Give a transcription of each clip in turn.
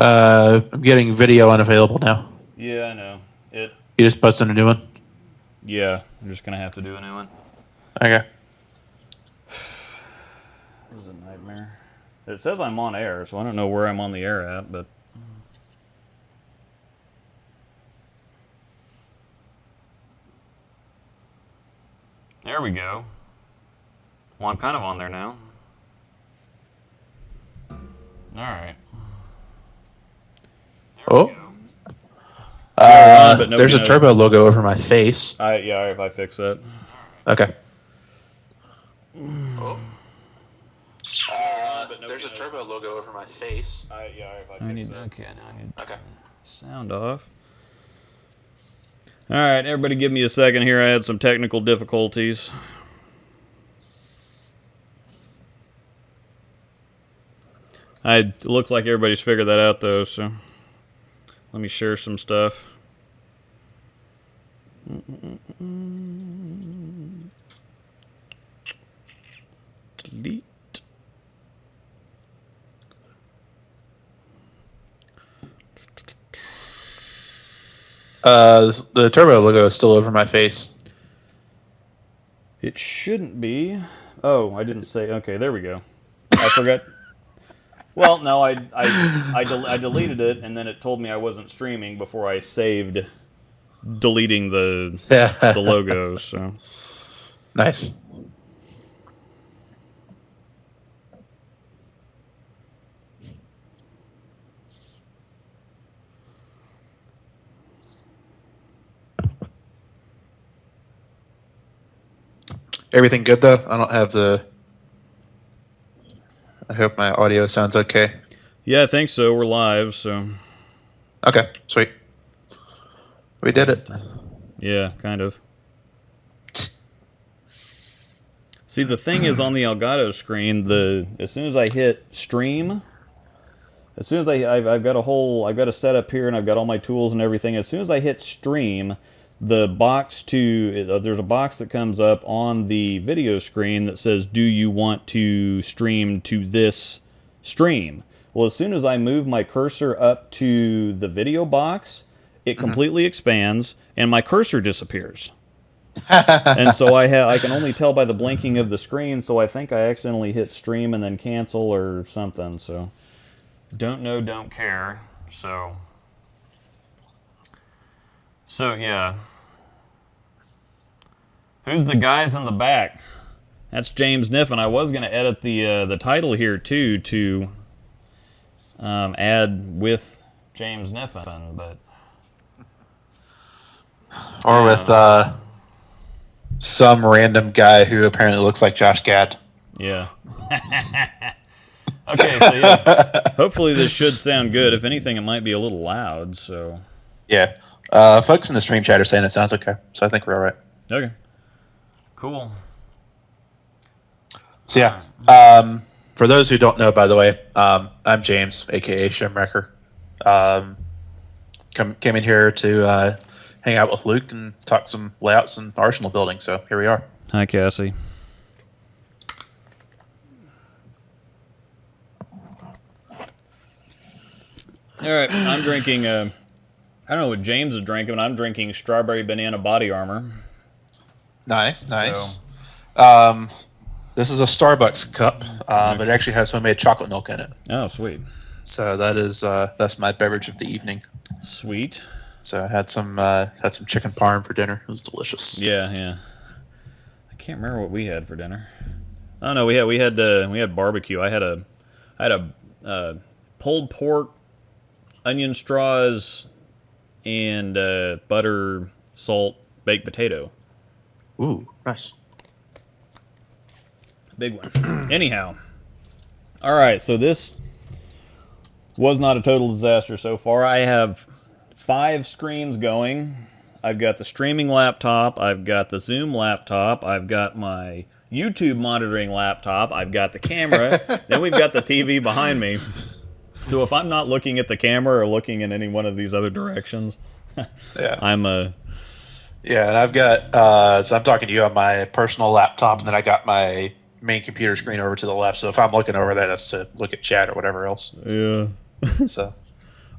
I'm getting video unavailable now. Yeah, I know. You just posted a new one? Yeah, I'm just going to have to do a new one. Okay. This is a nightmare. It says I'm on air, so I don't know where I'm on the air at, but... There we go. Well, I'm kind of on there now. Alright. Oh. There's a turbo logo over my face. Yeah, if I fix that. Okay. Oh. There's a turbo logo over my face. Yeah, if I fix that. Okay, now I need to turn the sound off. Alright, everybody give me a second here. I had some technical difficulties. It looks like everybody's figured that out, though, so let me share some stuff. Delete. The turbo logo is still over my face. It shouldn't be. Oh, I didn't say. Okay, there we go. I forgot. Well, no, I deleted it, and then it told me I wasn't streaming before I saved deleting the logos. So nice. Everything good though? I don't have the. I hope my audio sounds okay. Yeah, I think so. We're live, so. Okay, sweet. We did it. Yeah, kind of. See, the thing is on the Elgato screen, as soon as I hit stream, as soon as I've got a setup here and I've got all my tools and everything. As soon as I hit stream, there's a box that comes up on the video screen that says, do you want to stream to this stream? Well, as soon as I move my cursor up to the video box, it completely expands and my cursor disappears. And so I can only tell by the blinking of the screen, so I think I accidentally hit stream and then cancel or something. So don't know, don't care. So yeah. Who's the guys in the back? That's James Kniffen. I was going to edit the title here too to add with James Kniffen, but or with some random guy who apparently looks like Josh Gad. Yeah. Okay, so yeah. Hopefully this should sound good. If anything, it might be a little loud. So. Yeah. Folks in the stream chat are saying it sounds okay, so I think we're all right. Okay. Cool. So yeah, for those who don't know, by the way, I'm James, aka Shimwrecker. Came in here to hang out with Luke and talk some layouts and arsenal building. So here we are. Hi, Cassie. All right, I'm drinking. I don't know what James is drinking, but I'm drinking strawberry banana body armor. Nice. So. This is a Starbucks cup, but it actually has homemade chocolate milk in it. Oh, sweet. So that's my beverage of the evening. Sweet. So I had some chicken parm for dinner. It was delicious. Yeah. I can't remember what we had for dinner. Oh no, we had barbecue. I had a pulled pork, onion straws, and butter, salt, baked potato. Ooh, nice. Big one. Anyhow. All right, so this was not a total disaster so far. I have 5 screens going. I've got the streaming laptop. I've got the Zoom laptop. I've got my YouTube monitoring laptop. I've got the camera. Then we've got the TV behind me. So if I'm not looking at the camera or looking in any one of these other directions, I'm Yeah, and I've got so I'm talking to you on my personal laptop, and then I got my main computer screen over to the left. So if I'm looking over there, that's to look at chat or whatever else. Yeah. So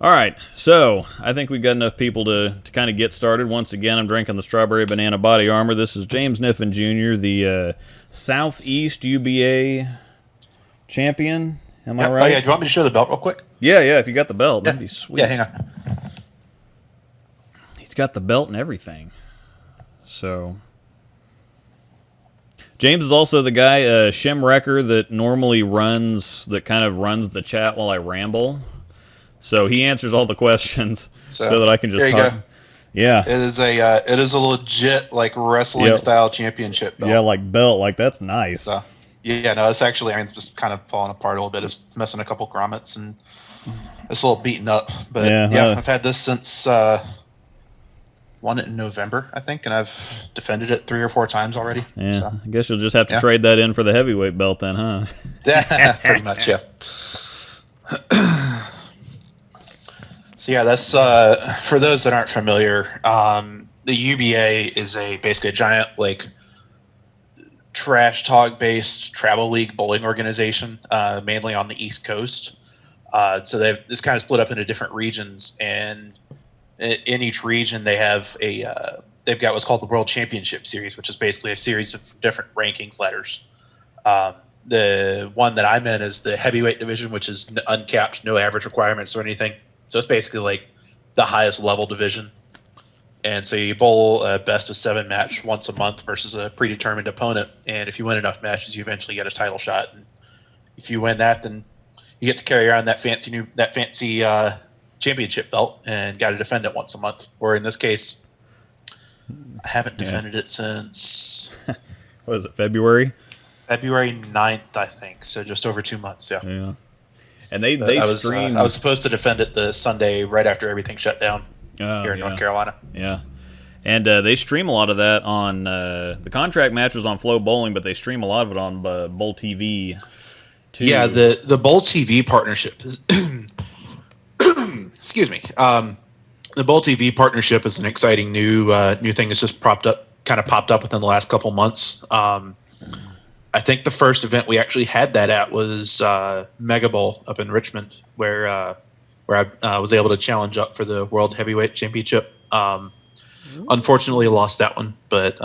All right, so I think we've got enough people to kind of get started. Once again, I'm drinking the Strawberry Banana Body Armor. This is James Kniffen Jr., the Southeast UBA champion. Am I right? Oh, yeah. Do you want me to show the belt real quick? Yeah, if you got the belt, that'd be sweet. Yeah, hang on. He's got the belt and everything. So, James is also the guy, Shem Wrecker, that normally runs the chat while I ramble. So he answers all the questions so that I can just talk. Go. Yeah, it is a legit like wrestling style championship belt. Yeah, like belt, like that's nice. So, yeah, no, it's actually it's just kind of falling apart a little bit. It's missing a couple grommets and it's a little beaten up. But yeah, I've had this since won it in November, I think, and I've defended it 3 or 4 times already. Yeah, so, I guess you'll just have to trade that in for the heavyweight belt then, huh? Yeah, pretty much, yeah. So yeah, that's for those that aren't familiar. The UBA is basically a giant like trash talk based travel league bowling organization, mainly on the East Coast. So this kind of split up into different regions, and in each region they have they've got what's called the World Championship Series, which is basically a series of different rankings ladders. The one that I'm in is the heavyweight division, which is uncapped, no average requirements or anything. So it's basically like the highest level division. And so you bowl a best of 7 match once a month versus a predetermined opponent. And if you win enough matches, you eventually get a title shot. And if you win that, then you get to carry around that fancy championship belt and got to defend it once a month. Or in this case, I haven't defended it since what is it, February 9th, I think. So just over 2 months. Yeah. And they stream. I was supposed to defend it the Sunday right after everything shut down here in North Carolina. Yeah. And they stream a lot of that on the contract match was on Flow Bowling, but they stream a lot of it on Bowl TV too. Yeah, the Bowl TV partnership is excuse me. The Bowl TV partnership is an exciting new thing that's just popped up within the last couple months. I think the first event we actually had that at was Mega Bowl up in Richmond, where I was able to challenge up for the World Heavyweight Championship. Unfortunately, lost that one, but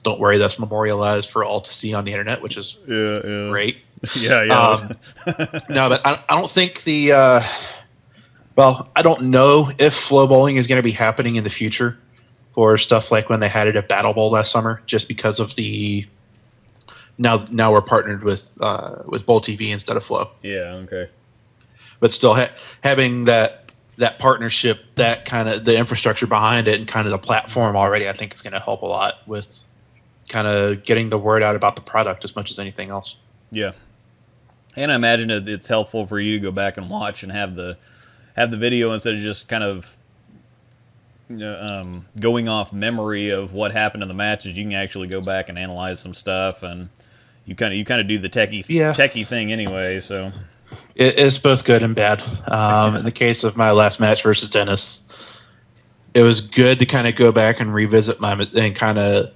don't worry, that's memorialized for all to see on the internet, which is great. Yeah. No, but I don't think I don't know if Flow Bowling is going to be happening in the future for stuff like when they had it at Battle Bowl last summer, just because of the now we're partnered with Bowl TV instead of Flow. Yeah, okay. But still having that partnership, that kind of the infrastructure behind it and kind of the platform already, I think it's going to help a lot with kind of getting the word out about the product as much as anything else. Yeah. And I imagine it's helpful for you to go back and watch and have the video instead of just kind of going off memory of what happened in the matches. You can actually go back and analyze some stuff, and you kind of do the techie thing anyway. So it's both good and bad. In the case of my last match versus Dennis, it was good to kind of go back and revisit and kind of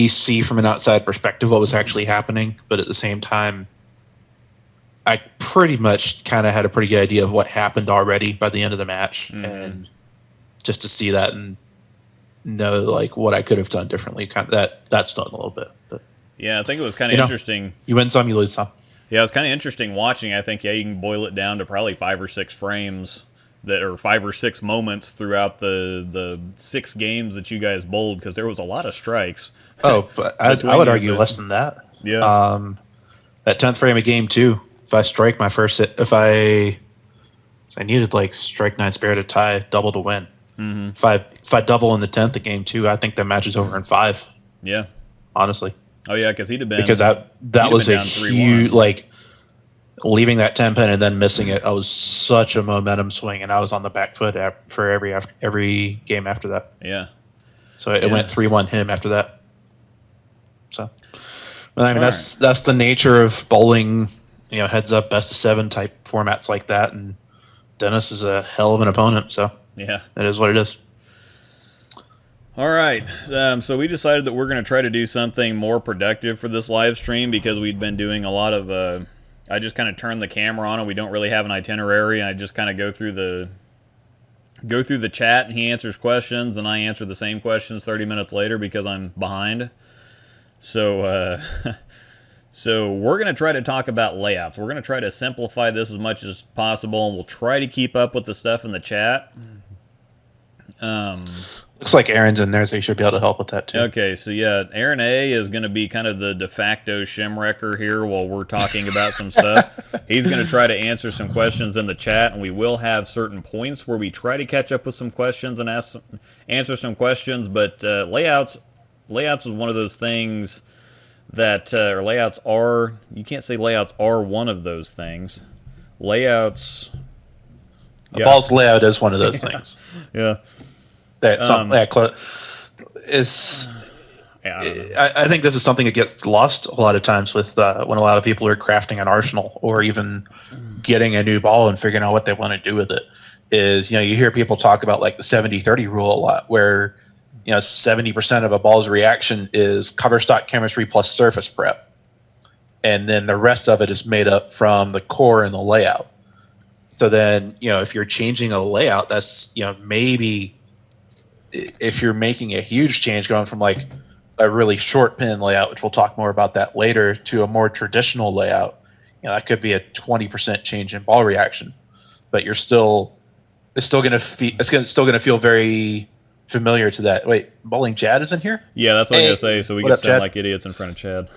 see from an outside perspective what was actually happening. But at the same time, I pretty much kind of had a pretty good idea of what happened already by the end of the match, and just to see that and know like what I could have done differently, that's done a little bit. But yeah, I think it was kind of interesting. You win some, you lose some. Yeah, it was kind of interesting watching. I think you can boil it down to probably 5 or 6 frames that are 5 or 6 moments throughout the 6 games that you guys bowled, because there was a lot of strikes. Oh, but I would argue less than that. Yeah. That 10th frame of game 2, if I strike my first hit, if I needed like strike 9 spare to tie, double to win. Mm-hmm. If I double in the 10th of game 2, I think the match is over in 5. Yeah. Honestly. Oh yeah, because that was a huge like leaving that 10 pin and then missing it. I was such a momentum swing, and I was on the back foot for every game after that. Yeah. So it went 3-1 him after that. So, I mean that's the nature of bowling. Heads up, best of 7 type formats like that, and Dennis is a hell of an opponent. So yeah, it is what it is. All right, so we decided that we're going to try to do something more productive for this live stream, because we'd been doing a lot of I just kind of turn the camera on, and we don't really have an itinerary, and I just kind of go through the chat, and he answers questions, and I answer the same questions 30 minutes later because I'm behind. So, so we're going to try to talk about layouts. We're going to try to simplify this as much as possible, and we'll try to keep up with the stuff in the chat. Looks like Aaron's in there, so he should be able to help with that too. Okay, so yeah, Aaron A is going to be kind of the de facto shimwrecker here while we're talking about some stuff. He's going to try to answer some questions in the chat, and we will have certain points where we try to catch up with some questions and answer some questions. But layouts is one of those things that or layouts are. You can't say layouts are one of those things. Layouts. A ball's layout is one of those things. Yeah. Is I think this is something that gets lost a lot of times with when a lot of people are crafting an arsenal or even getting a new ball and figuring out what they want to do with it. Is, you know, you hear people talk about like the 70-30 rule a lot, where, you know, 70% of a ball's reaction is cover stock chemistry plus surface prep, and then the rest of it is made up from the core and the layout. So then, you know, if you're changing a layout, that's, you know, maybe if you're making a huge change going from like a really short pin layout, which we'll talk more about that later, to a more traditional layout, you know, that could be a 20% change in ball reaction, but it's still going to feel very familiar to that. Wait, Bowling Chad is in here? Yeah, that's what I'm going to say, so we can sound like idiots in front of Chad.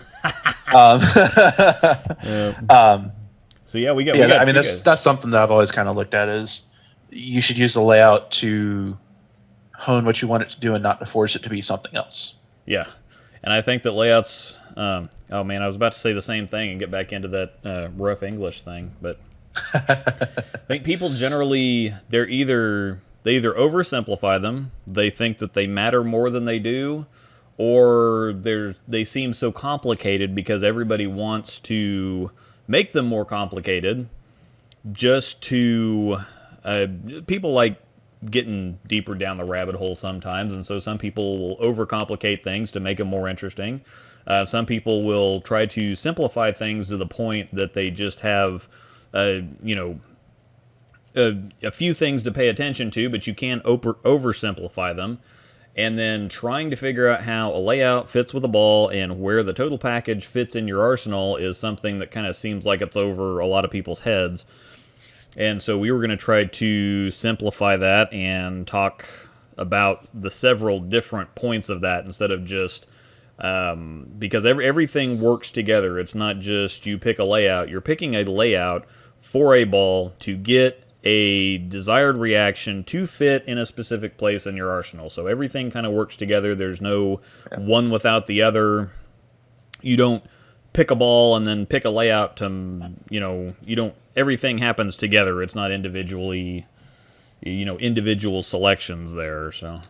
So yeah, we got I mean, that's something that I've always kind of looked at is you should use the layout to hone what you want it to do and not to force it to be something else. Yeah, and I think that layouts. Oh man, I was about to say the same thing and get back into that rough English thing, but I think people generally they either oversimplify them. They think that they matter more than they do, or they seem so complicated because everybody wants to make them more complicated. Just to people like getting deeper down the rabbit hole sometimes, and so some people will overcomplicate things to make them more interesting. Some people will try to simplify things to the point that they just have, a few things to pay attention to, but you can't oversimplify them. And then trying to figure out how a layout fits with a ball and where the total package fits in your arsenal is something that kind of seems like it's over a lot of people's heads. And so we were going to try to simplify that and talk about the several different points of that instead of just because everything works together. It's not just you pick a layout. You're picking a layout for a ball to get a desired reaction to fit in a specific place in your arsenal. So everything kind of works together. There's no one without the other. You don't pick a ball and then pick a layout to, you don't, everything happens together. It's not individually, individual selections there. So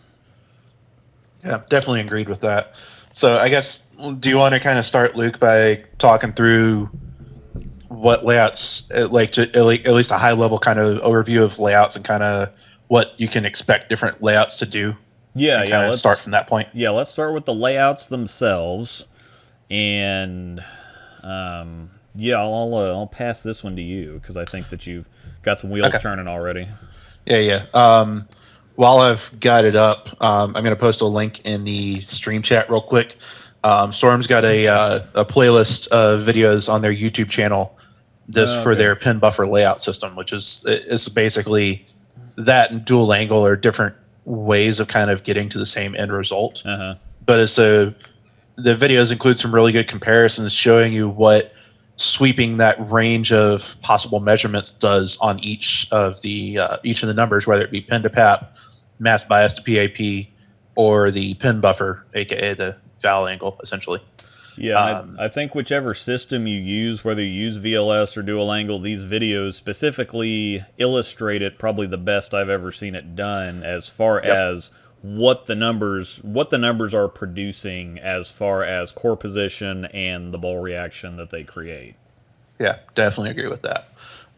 yeah, definitely agreed with that. So I guess, do you want to kind of start, Luke, by talking through what layouts, like to at least a high level kind of overview of layouts and kind of what you can expect different layouts to do? Yeah, let's start from that point. Yeah, let's start with the layouts themselves. And I'll pass this one to you because I think that you've got some wheels turning already. Yeah. While I've got it up, I'm going to post a link in the stream chat real quick. Storm's got a playlist of videos on their YouTube channel for their pin buffer layout system, which is basically that and dual angle or different ways of kind of getting to the same end result. But the videos include some really good comparisons showing you what sweeping that range of possible measurements does on each of the numbers, whether it be pin to PAP, mass bias to PAP, or the pin buffer, aka the val angle, essentially. Yeah, I think whichever system you use, whether you use VLS or dual angle, these videos specifically illustrate it probably the best I've ever seen it done as far as what the numbers are producing as far as core position and the ball reaction that they create. Yeah, definitely agree with that.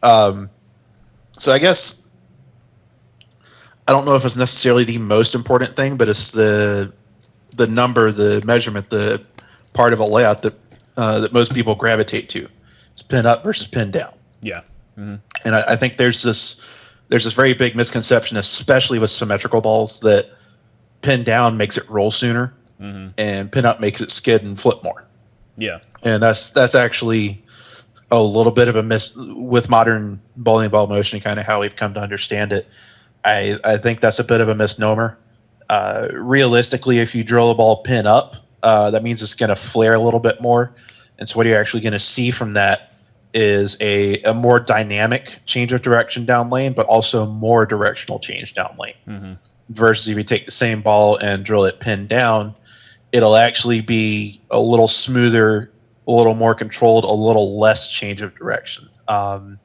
So I guess I don't know if it's necessarily the most important thing, but it's the number, the measurement, the part of a layout that most people gravitate to. pin up versus pin down. Yeah. Mm-hmm. And I think there's this very big misconception, especially with symmetrical balls, that pin down makes it roll sooner, and pin up makes it skid and flip more. Yeah. And that's actually a little bit of a miss with modern bowling ball motion and kind of how we've come to understand it. I think that's a bit of a misnomer. Realistically, if you drill a ball pin up, that means it's going to flare a little bit more. And so what you're actually going to see from that is a more dynamic change of direction down lane, but also more directional change down lane. Versus if you take the same ball and drill it pin down, it'll actually be a little smoother, a little more controlled, a little less change of direction. And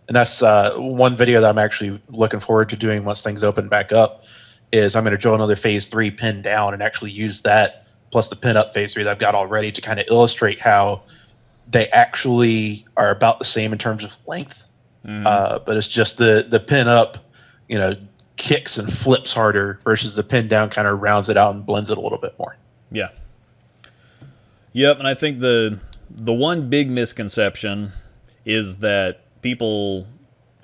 that's one video that I'm actually looking forward to doing once things open back up, is I'm going to drill another phase 3 pin down and actually use that plus the pin up phase 3 that I've got already to kind of illustrate how they actually are about the same in terms of length. But it's just the pin up, kicks and flips harder versus the pin down kind of rounds it out and blends it a little bit more. Yeah. Yep, and I think the one big misconception is that people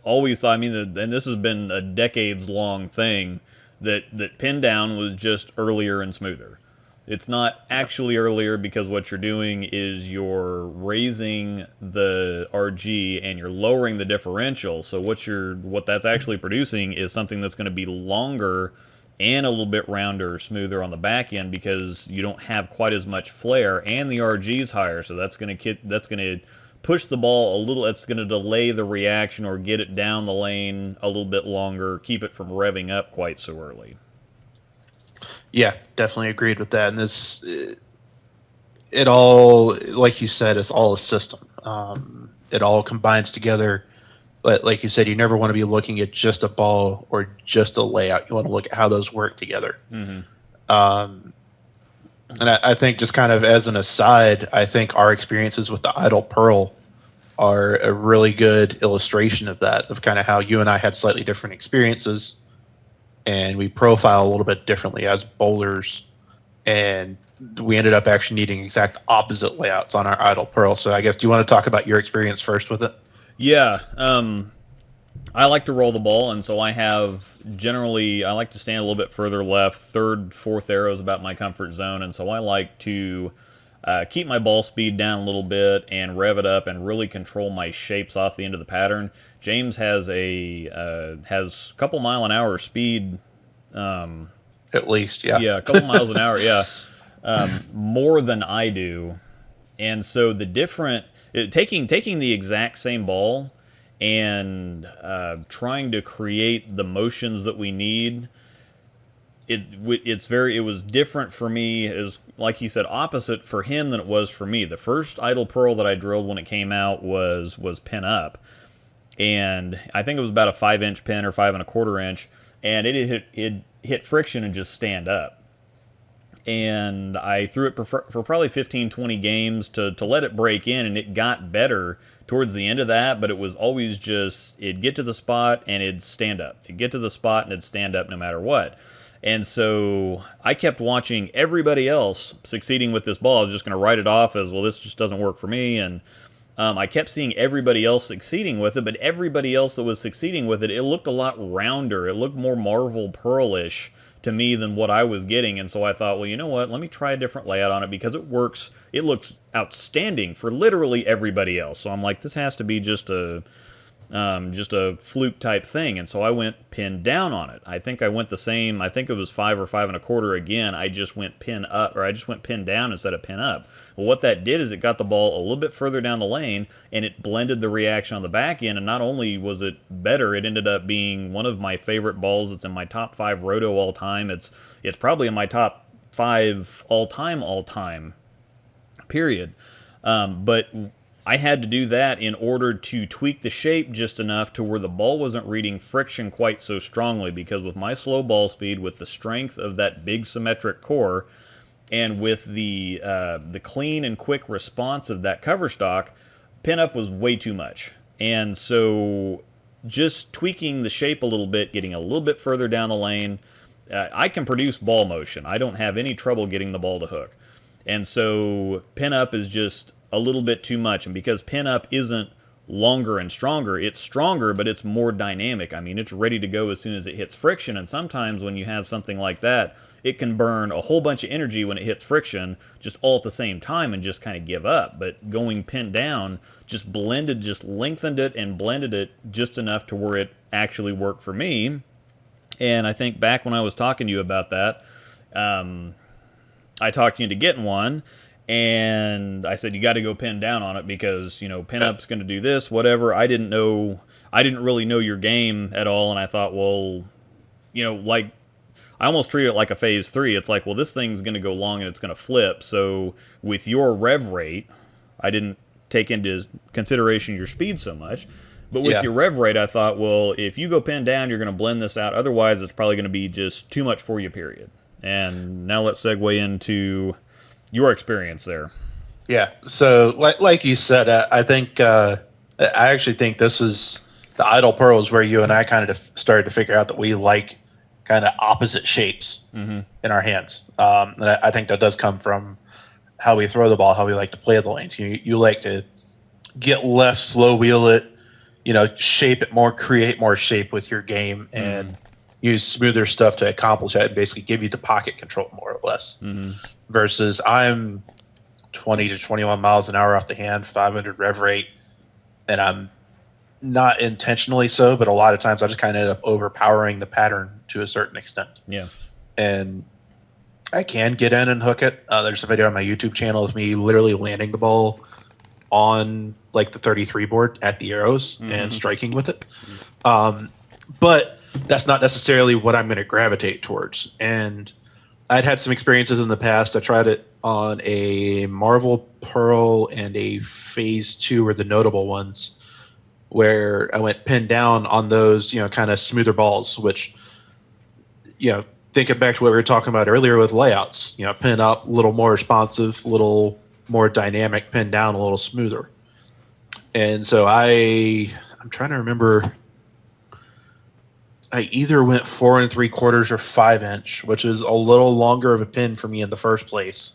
always thought, and this has been a decades-long thing, that pin down was just earlier and smoother. It's not actually earlier, because what you're doing is you're raising the RG and you're lowering the differential. So what that's actually producing is something that's going to be longer and a little bit rounder, smoother on the back end, because you don't have quite as much flare, and the RG is higher. So that's going to push the ball a little. That's going to delay the reaction or get it down the lane a little bit longer, keep it from revving up quite so early. Yeah, definitely agreed with that. And it all, like you said, is all a system. It all combines together. But like you said, you never want to be looking at just a ball or just a layout. You want to look at how those work together. And I think, just kind of as an aside, I think our experiences with the idle pearl are a really good illustration of that, of kind of how you and I had slightly different experiences, and we profile a little bit differently as bowlers, and we ended up actually needing exact opposite layouts on our idle pearl. So I guess, do you want to talk about your experience first with it? Yeah, I like to roll the ball, and so I like to stand a little bit further left. Third, fourth arrow is about my comfort zone, and so I like to keep my ball speed down a little bit and rev it up and really control my shapes off the end of the pattern. James has a couple mile an hour speed. At least, yeah. Yeah, a couple miles an hour, yeah. More than I do. And so taking the exact same ball and trying to create the motions that we need, it was different for me. It was, like he said, opposite for him than it was for me. The first idle pearl that I drilled when it came out was pin up, and I think it was about a 5-inch pin or 5 1/4 inch, and it hit friction and just stand up. And I threw it for probably 15-20 games to let it break in, and it got better towards the end of that, but it was always just, it'd get to the spot and it'd stand up. It'd get to the spot and it'd stand up no matter what. And so I kept watching everybody else succeeding with this ball. I was just going to write it off as, well, this just doesn't work for me. And I kept seeing everybody else succeeding with it, but everybody else that was succeeding with it, it looked a lot rounder. It looked more Marvel Pearl-ish to me than what I was getting. And so I thought, well, you know what, let me try a different layout on it, because it works. It looks outstanding for literally everybody else. So I'm like, this has to be just a fluke type thing. And so I went pin down on it. I think I went the same. I think it was 5 or 5 1/4 again. I just went pin up, or I just went pin down instead of pin up. Well, what that did is it got the ball a little bit further down the lane, and it blended the reaction on the back end. And not only was it better, it ended up being one of my favorite balls. It's in my top 5 roto all time. It's probably in my top 5 all time, period. But I had to do that in order to tweak the shape just enough to where the ball wasn't reading friction quite so strongly, because with my slow ball speed, with the strength of that big symmetric core, and with the clean and quick response of that Coverstock, pinup was way too much. And so just tweaking the shape a little bit, getting a little bit further down the lane, I can produce ball motion. I don't have any trouble getting the ball to hook. And so pinup is just a little bit too much. And because pin up isn't longer and stronger, it's stronger, but it's more dynamic. I mean, it's ready to go as soon as it hits friction. And sometimes when you have something like that, it can burn a whole bunch of energy when it hits friction, just all at the same time, and just kind of give up. But going pin down just lengthened it and blended it just enough to where it actually worked for me. And I think back when I was talking to you about that, I talked you into getting one, and I said, you got to go pin down on it because, pin up's going to do this, whatever. I didn't really know your game at all, and I thought, well, like, I almost treat it like a phase 3. It's like, well, this thing's going to go long and it's going to flip. So with your rev rate, I didn't take into consideration your speed so much. But with your rev rate, I thought, well, if you go pin down, you're going to blend this out. Otherwise, it's probably going to be just too much for you, period. And now let's segue into your experience there. Yeah. So, like you said, I think I actually think this was the idle pearls where you and I kind of started to figure out that we like kind of opposite shapes in our hands. And I think that does come from how we throw the ball, how we like to play the lanes. You like to get left, slow wheel it, shape it more, create more shape with your game, and use smoother stuff to accomplish that and basically give you the pocket control more or less. Versus I'm 20 to 21 miles an hour off the hand, 500 rev rate, and I'm not intentionally so, but a lot of times I just kind of end up overpowering the pattern to a certain extent. Yeah. And I can get in and hook it. There's a video on my YouTube channel of me literally landing the ball on like the 33 board at the arrows and striking with it. But that's not necessarily what I'm going to gravitate towards. And I'd had some experiences in the past. I tried it on a Marvel Pearl and a Phase 2 were the notable ones, where I went pin down on those, kind of smoother balls, which, thinking back to what we were talking about earlier with layouts, pin up, a little more responsive, a little more dynamic, pin down, a little smoother. And so I'm trying to remember, I either went 4 3/4 or 5-inch, which is a little longer of a pin for me in the first place,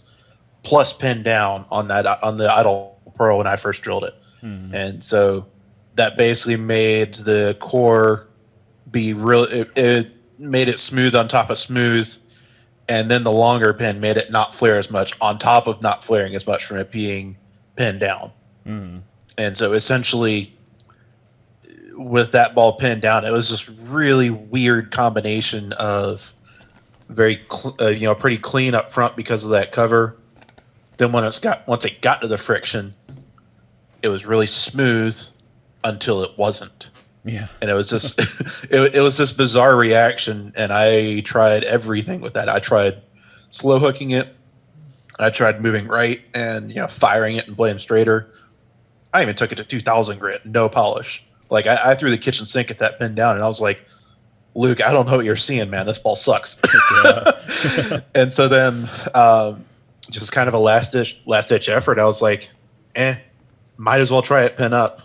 plus pin down on the idle pearl when I first drilled it. And so that basically made the core be real. It made it smooth on top of smooth, and then the longer pin made it not flare as much on top of not flaring as much from it being pinned down. And so essentially, with that ball pinned down, it was this really weird combination of very pretty clean up front because of that cover. Then once it got to the friction, it was really smooth until it wasn't. Yeah. And it was just it was this bizarre reaction, and I tried everything with that. I tried slow hooking it. I tried moving right and firing it and blade straighter. I even took it to 2,000 grit, no polish. Like I threw the kitchen sink at that pin down, and I was like, Luke, I don't know what you're seeing, man. This ball sucks. And so then, just kind of a last ditch effort, I was like, might as well try it pin up,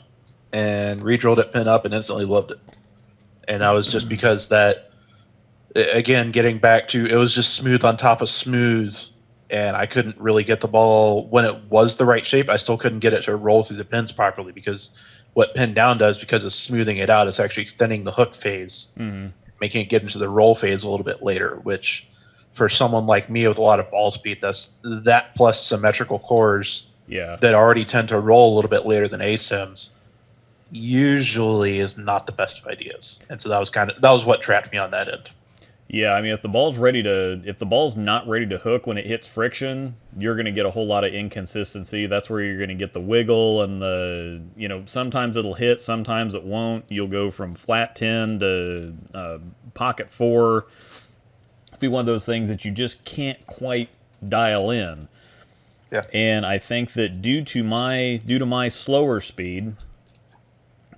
and re-drilled it pin up and instantly loved it. And that was just because that, again, getting back to, it was just smooth on top of smooth, and I couldn't really get the ball when it was the right shape. I still couldn't get it to roll through the pins properly, because what pin down does, because it's smoothing it out, it's actually extending the hook phase, making it get into the roll phase a little bit later, which for someone like me with a lot of ball speed, that plus symmetrical cores that already tend to roll a little bit later than ASIMs usually is not the best of ideas. And so that was what trapped me on that end. Yeah, I mean, if the ball's not ready to hook when it hits friction, you're going to get a whole lot of inconsistency. That's where you're going to get the wiggle and the, sometimes it'll hit, sometimes it won't. You'll go from flat 10 to pocket 4. It'll be one of those things that you just can't quite dial in. Yeah. And I think that due to my slower speed,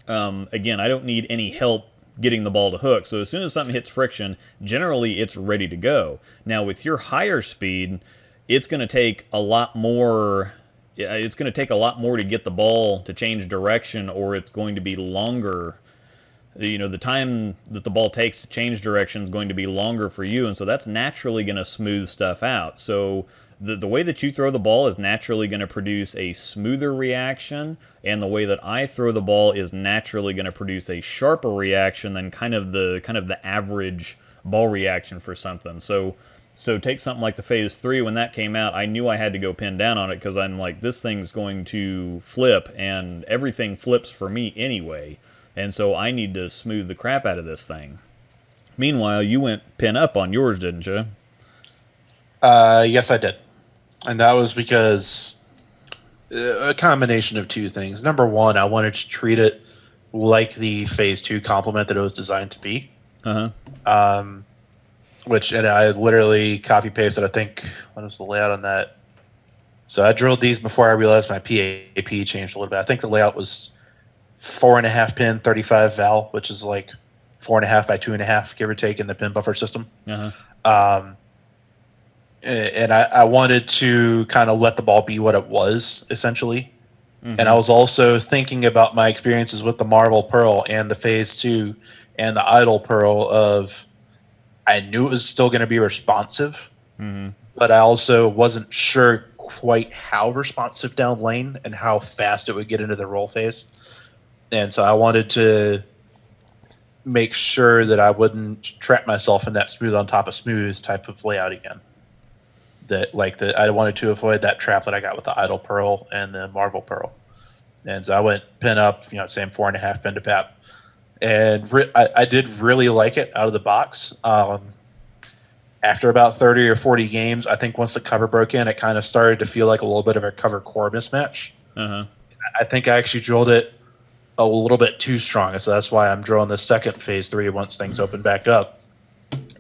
again, I don't need any help getting the ball to hook. So as soon as something hits friction, generally it's ready to go. Now with your higher speed, it's going to take a lot more. It's going to take a lot more to get the ball to change direction, or it's going to be longer. The time that the ball takes to change direction is going to be longer for you, and so that's naturally going to smooth stuff out. So the way that you throw the ball is naturally going to produce a smoother reaction, and the way that I throw the ball is naturally going to produce a sharper reaction than kind of the average ball reaction for something. So take something like the Phase 3. When that came out, I knew I had to go pin down on it because I'm like, this thing's going to flip, and everything flips for me anyway. And so I need to smooth the crap out of this thing. Meanwhile, you went pin up on yours, didn't you? Yes, I did. And that was because a combination of two things. Number one, I wanted to treat it like the Phase 2 complement that it was designed to be. Which, and I literally copy pasted, I think, what was the layout on that? So I drilled these before I realized my PAP changed a little bit. I think the layout was 4.5 pin, 35 val, which is like 4.5 by 2.5, give or take, in the pin buffer system. And I wanted to kind of let the ball be what it was, essentially. And I was also thinking about my experiences with the Marble Pearl and the Phase 2 and the Idle Pearl of, I knew it was still going to be responsive, but I also wasn't sure quite how responsive down lane and how fast it would get into the roll phase. And so I wanted to make sure that I wouldn't trap myself in that smooth on top of smooth type of layout again. I wanted to avoid that trap that I got with the Idle Pearl and the Marble Pearl. And so I went pin up, same 4.5 pin to pap. And I did really like it out of the box. After about 30 or 40 games, I think once the cover broke in, it kind of started to feel like a little bit of a cover core mismatch. I think I actually drilled it a little bit too strong. So that's why I'm drilling the second Phase 3 once things open back up,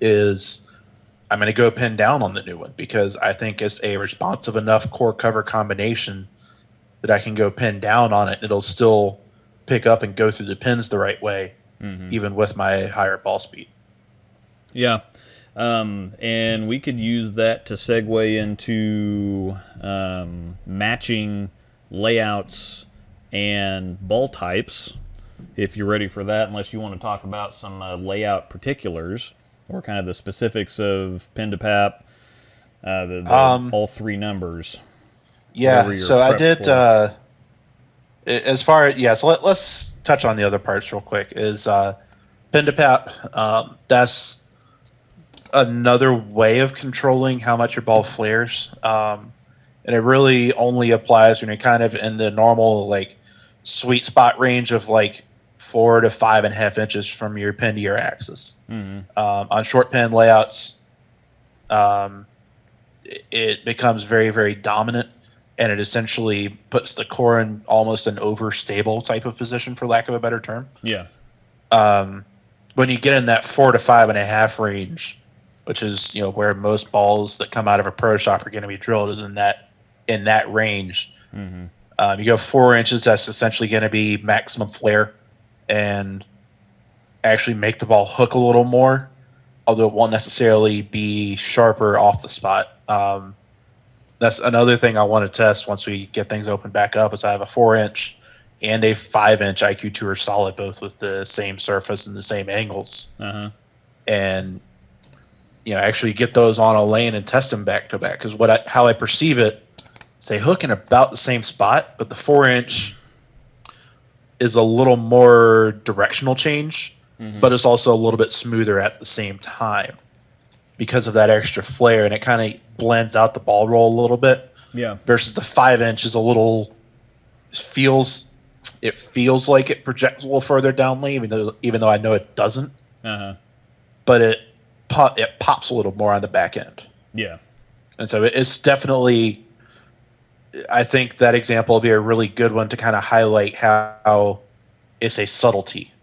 is I'm going to go pin down on the new one because I think it's a responsive enough core cover combination that I can go pin down on it. It'll still pick up and go through the pins the right way, even with my higher ball speed. Yeah. And we could use that to segue into matching layouts and ball types, if you're ready for that, unless you want to talk about some layout particulars or kind of the specifics of pin to pap, all three numbers. Yeah, so I did, as far as, so let's touch on the other parts real quick, is pin to pap. That's another way of controlling how much your ball flares. And it really only applies when you're kind of in the normal, like, sweet spot range of like 4 to 5.5 inches from your pin to your axis. On short pin layouts, it becomes very, very dominant, and it essentially puts the core in almost an overstable type of position, for lack of a better term. Yeah. When you get in that 4 to 5.5 range, which is where most balls that come out of a pro shop are going to be drilled, is in that range. You go 4 inches, that's essentially going to be maximum flare and actually make the ball hook a little more, although it won't necessarily be sharper off the spot. That's another thing I want to test once we get things open back up, is I have a 4-inch and a 5-inch IQ Tour solid, both with the same surface and the same angles. And actually get those on a lane and test them back to back, because how I perceive it, they hook in about the same spot, but the 4-inch is a little more directional change, but it's also a little bit smoother at the same time because of that extra flare, and it kind of blends out the ball roll a little bit. Yeah. Versus the 5-inch is a little feels like it projects a little further down lane, even though I know it doesn't. But it pops a little more on the back end. Yeah. And so it's definitely, I think that example will be a really good one to kind of highlight how it's a subtlety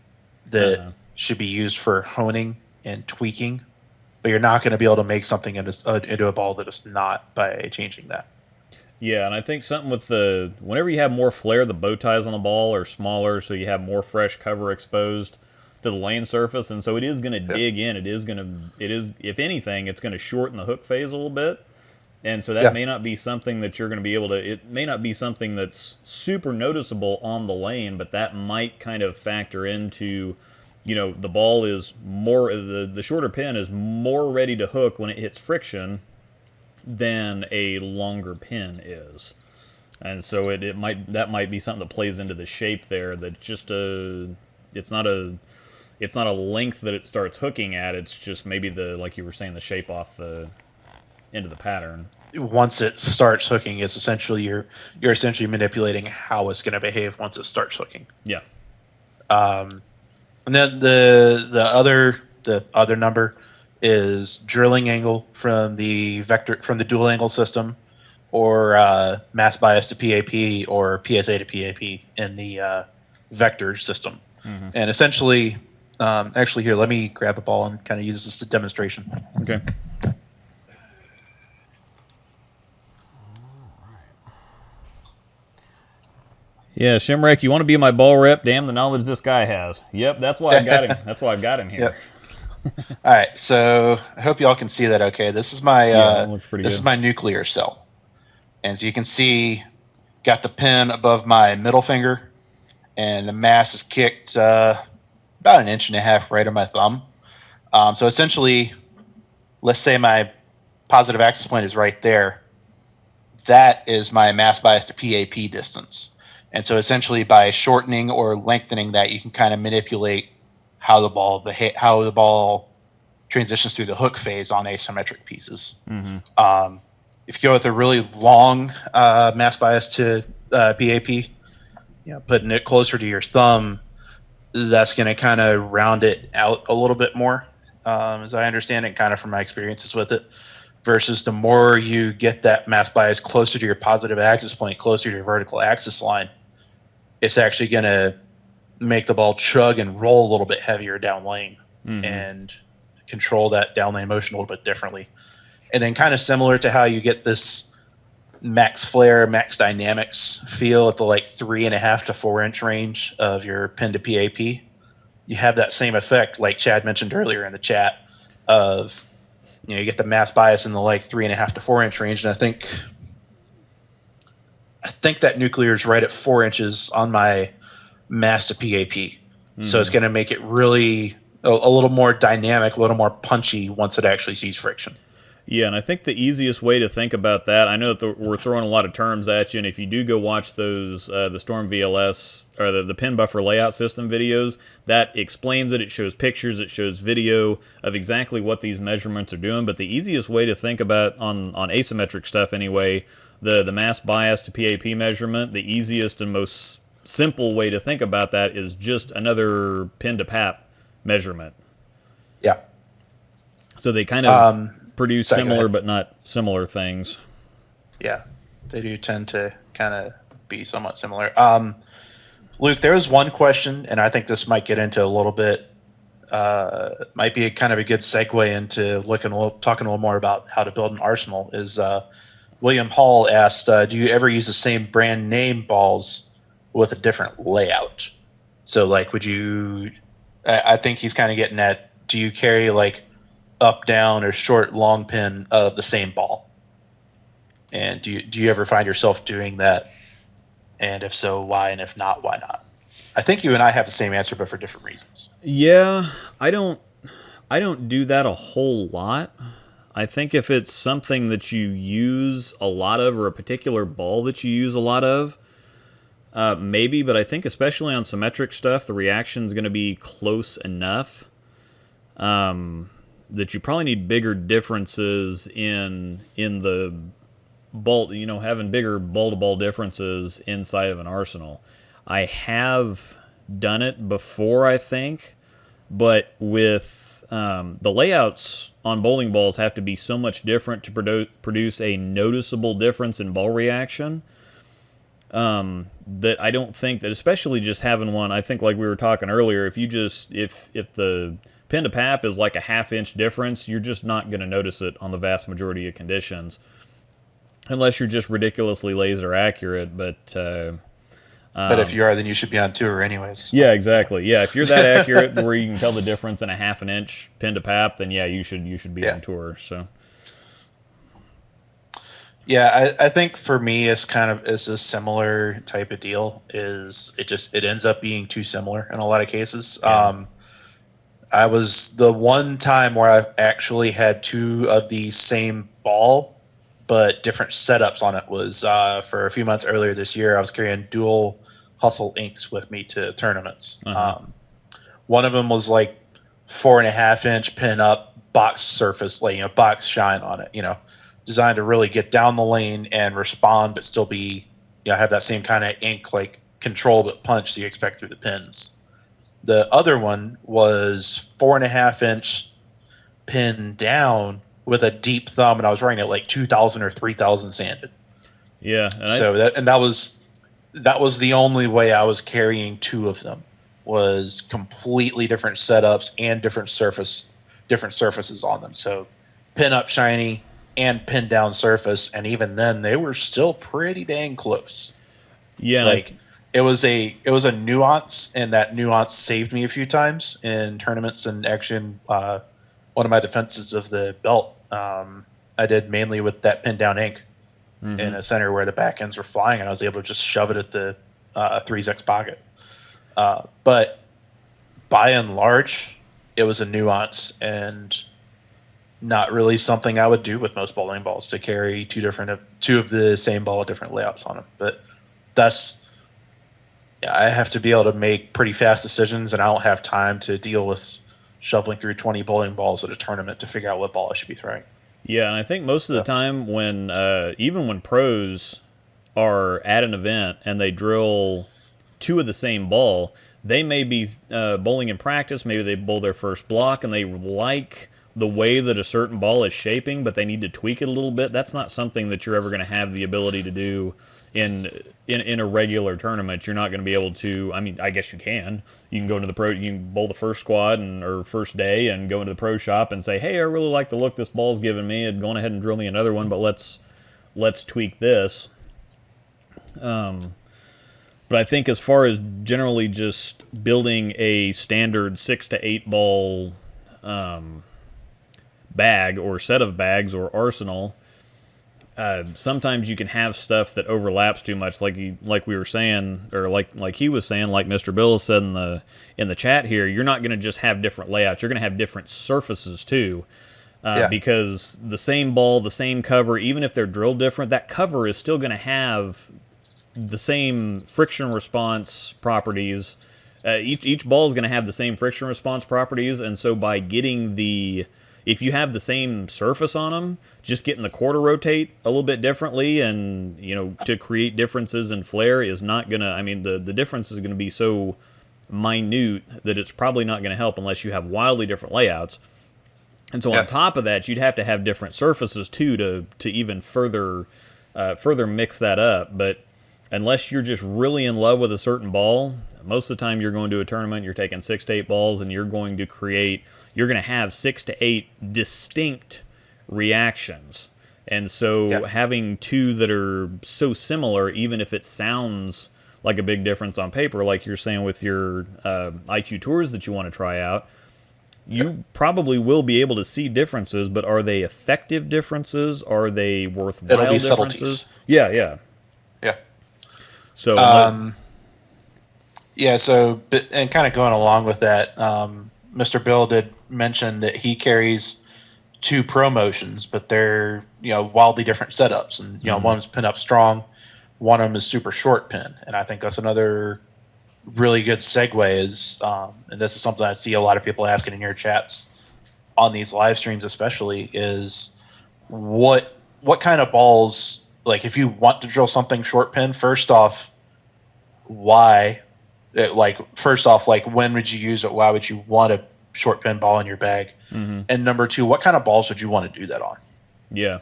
that should be used for honing and tweaking, but you're not going to be able to make something into a ball that is not by changing that. Yeah, and I think something with whenever you have more flare, the bow ties on the ball are smaller, so you have more fresh cover exposed to the lane surface, and so it is going to dig in. It is, if anything, it's going to shorten the hook phase a little bit. And so that may not be something that you're going to be able to, it may not be something that's super noticeable on the lane, but that might kind of factor into, the ball is more, the shorter pin is more ready to hook when it hits friction than a longer pin is. And so that might be something that plays into the shape there. That just it's not a length that it starts hooking at. It's just maybe like you were saying, the shape off the end of the pattern. Once it starts hooking, it's essentially you're essentially manipulating how it's going to behave once it starts hooking. Yeah. And then the other number is drilling angle from the dual angle system, or mass bias to PAP, or PSA to PAP in the vector system. Mm-hmm. And essentially, actually here, let me grab a ball and kind of use this as a demonstration. Okay. Yeah, Shimrek, you want to be my ball rep? Damn the knowledge this guy has. Yep, that's why I got him. That's why I've got him here. Yep. All right, so I hope y'all can see that. Okay, this is my is my nuclear cell, and so you can see, got the pin above my middle finger, and the mass is kicked about 1.5 inches right on my thumb. So essentially, let's say my positive axis point is right there. That is my mass bias to PAP distance. And so essentially, by shortening or lengthening that, you can kind of manipulate how the ball transitions through the hook phase on asymmetric pieces. Mm-hmm. If you go with a really long mass bias to PAP, putting it closer to your thumb, that's going to kind of round it out a little bit more, as I understand it, kind of from my experiences with it. Versus the more you get that mass bias closer to your positive axis point, closer to your vertical axis line, it's actually going to make the ball chug and roll a little bit heavier down lane, mm-hmm. and control that down lane motion a little bit differently. And then kind of similar to how you get this max flare, max dynamics feel at the 3.5 to 4 inch range of your pin to PAP, you have that same effect, like Chad mentioned earlier in the chat, of you get the mass bias in the 3.5 to 4 inch range. And I think that nuclear is right at 4 inches on my mass to PAP. Mm-hmm. So it's going to make it really a little more dynamic, a little more punchy once it actually sees friction. Yeah, and I think the easiest way to think about that, I know that we're throwing a lot of terms at you, and if you do go watch those, the Storm VLS, or the pin buffer layout system videos, that explains it. It shows pictures, it shows video of exactly what these measurements are doing, but the easiest way to think about, on asymmetric stuff anyway, the mass bias to PAP measurement, the easiest and most simple way to think about that is just another pin to PAP measurement. Yeah. So they kind of produce similar but not similar things. Yeah, they do tend to kind of be somewhat similar. Luke, there was one question, and I think this might get into a little bit, might be kind of a good segue into talking a little more about how to build an arsenal. Is William Hall asked, do you ever use the same brand name balls with a different layout? So would you, I think he's kind of getting at, do you carry up, down, or short, long pin of the same ball? And do you ever find yourself doing that? And if so, why? And if not, why not? I think you and I have the same answer, but for different reasons. Yeah, I don't do that a whole lot. I think if it's something that you use a lot of, or a particular ball that you use a lot of, maybe. But I think especially on symmetric stuff, the reaction is going to be close enough that you probably need bigger differences in the ball, having bigger ball-to-ball differences inside of an arsenal. I have done it before, I think, but with the layouts on bowling balls have to be so much different to produce a noticeable difference in ball reaction, that I don't think that, especially just having one, I think like we were talking earlier, if the pin to PAP is a 1/2 inch difference, you're just not going to notice it on the vast majority of conditions, unless you're just ridiculously laser accurate. But if you are, then you should be on tour anyways. Yeah, exactly. Yeah, if you're that accurate where you can tell the difference in a 1/2 inch pin to PAP, then yeah, you should be on tour. So. Yeah, I think for me it's a similar type of deal. It ends up being too similar in a lot of cases. Yeah. I was the one time where I actually had two of the same ball but different setups on it. Was for a few months earlier this year, I was carrying dual hustle inks with me to tournaments. One of them was like 4.5-inch pin up box surface, like, box shine on it, designed to really get down the lane and respond, but still be, have that same kind of ink, like control but punch that you expect through the pins. The other one was 4.5-inch pin down with a deep thumb, and I was running it like 2,000 or 3,000 sanded. Yeah. That was the only way I was carrying two of them, was completely different setups and different surfaces on them. So pin up shiny and pin down surface, and even then they were still pretty dang close. Yeah, like it was a nuance, and that nuance saved me a few times in tournaments. And actually, one of my defenses of the belt, I did mainly with that pin down ink in a center where the back ends were flying, and I was able to just shove it at the 3's pocket. But by and large, it was a nuance and not really something I would do with most bowling balls, to carry two of the same ball with different layouts on them. But I have to be able to make pretty fast decisions, and I don't have time to deal with shoveling through 20 bowling balls at a tournament to figure out what ball I should be throwing. Yeah, and I think most of the time when, even when pros are at an event and they drill two of the same ball, they may be bowling in practice, maybe they bowl their first block and they like the way that a certain ball is shaping, but they need to tweak it a little bit. That's not something that you're ever going to have the ability to do in a regular tournament. You're not going to be able to. I mean, I guess you can. You can go into the pro. You can bowl the first squad or first day and go into the pro shop and say, "Hey, I really like the look this ball's giving me. And go ahead and drill me another one, but let's tweak this." But I think as far as generally just building a standard 6 to 8 ball bag or set of bags or arsenal, sometimes you can have stuff that overlaps too much, like we were saying, or like he was saying, like Mr. Bill said in the chat here. You're not going to just have different layouts. You're going to have different surfaces too, because the same ball, the same cover, even if they're drilled different, that cover is still going to have the same friction response properties. Each ball is going to have the same friction response properties, and so by getting if you have the same surface on them, just getting the core to rotate a little bit differently and, to create differences in flare is not going to, I mean, the difference is going to be so minute that it's probably not going to help unless you have wildly different layouts. And so on top of that, you'd have to have different surfaces too to even further mix that up. But unless you're just really in love with a certain ball, most of the time you're going to a tournament, you're taking 6 to 8 balls, and you're going to have 6 to 8 distinct reactions. And so having two that are so similar, even if it sounds like a big difference on paper, like you're saying with your IQ tours that you want to try out, you probably will be able to see differences, but are they effective differences? Are they worthwhile It'll be differences? subtleties. Yeah. So, so, and kind of going along with that, Mr. Bill did mention that he carries 2 promotions, but they're, wildly different setups. And, one's pin up strong, one of them is super short pin. And I think that's another really good segue is, and this is something I see a lot of people asking in your chats on these live streams, especially, is what kind of balls, like if you want to drill something short pin, first off, why? First off, when would you use it? Why would you want a short pin ball in your bag? And number 2, what kind of balls would you want to do that on? Yeah.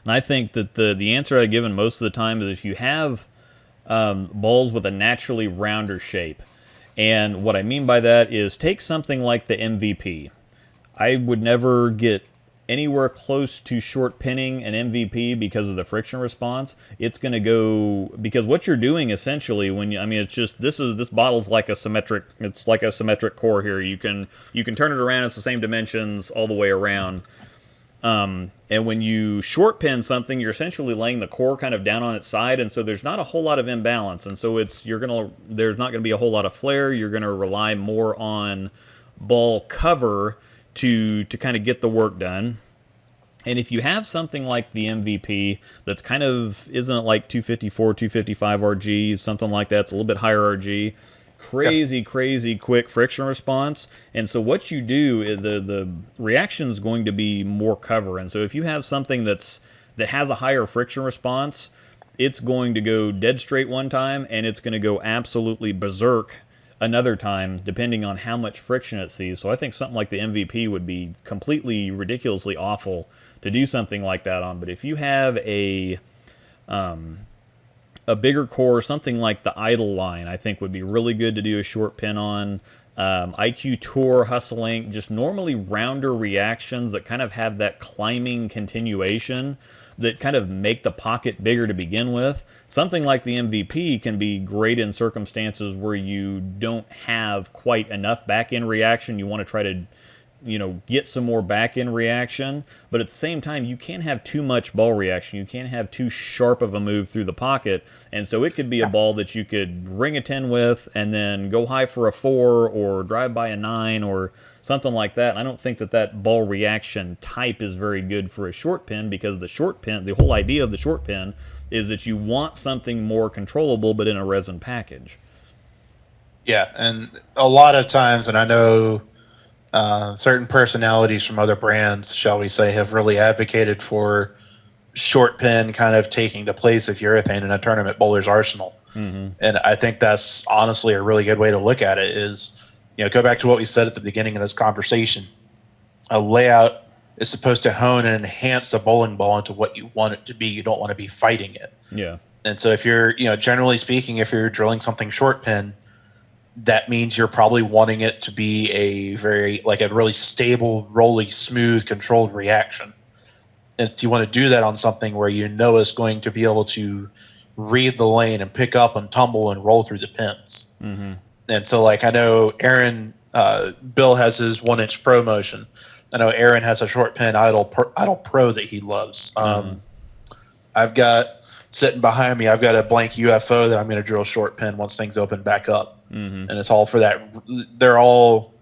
And I think that the answer I've given most of the time is if you have balls with a naturally rounder shape. And what I mean by that is take something like the MVP. I would never get anywhere close to short pinning an MVP because of the friction response. It's going to go, because what you're doing essentially it's just, this bottle's like a symmetric core here. You can turn it around, it's the same dimensions all the way around. And when you short pin something, you're essentially laying the core kind of down on its side, and so there's not a whole lot of imbalance, and so there's not going to be a whole lot of flare. You're going to rely more on ball cover to kind of get the work done. And if you have something like the MVP that's kind of, isn't it like 254, 255 RG, something like that, it's a little bit higher RG, Yeah. crazy quick friction response. And so what you do is the reaction is going to be more cover. And so if you have something that has a higher friction response, it's going to go dead straight one time, and it's going to go absolutely berserk another time, depending on how much friction it sees. So I think something like the MVP would be completely ridiculously awful to do something like that on. But if you have a bigger core, something like the idle line, I think would be really good to do a short pin on. IQ Tour, Hustling, just normally rounder reactions that kind of have that climbing continuation that kind of make the pocket bigger to begin with. Something like the MVP can be great in circumstances where you don't have quite enough back-end reaction. You want to try to get some more back-end reaction, but at the same time, you can't have too much ball reaction. You can't have too sharp of a move through the pocket, and so it could be a ball that you could ring a 10 with and then go high for a 4 or drive by a 9 or something like that. And I don't think that ball reaction type is very good for a short pin, because the short pin, the whole idea of the short pin is that you want something more controllable but in a resin package. Yeah, and a lot of times, and I know certain personalities from other brands, shall we say, have really advocated for short pin kind of taking the place of urethane in a tournament bowler's arsenal. Mm-hmm. And I think that's honestly a really good way to look at it is, go back to what we said at the beginning of this conversation. A layout is supposed to hone and enhance a bowling ball into what you want it to be. You don't want to be fighting it. Yeah. And so if you're, generally speaking, if you're drilling something short pin, that means you're probably wanting it to be a really stable, rolly, smooth, controlled reaction. And so you want to do that on something where it's going to be able to read the lane and pick up and tumble and roll through the pins. Mm-hmm. And so, I know Aaron, Bill has his 1-inch pro motion. I know Aaron has a short pin idle pro that he loves. I've got sitting behind me, I've got a blank UFO that I'm going to drill short pin once things open back up. Mm-hmm. And it's all for that. They're all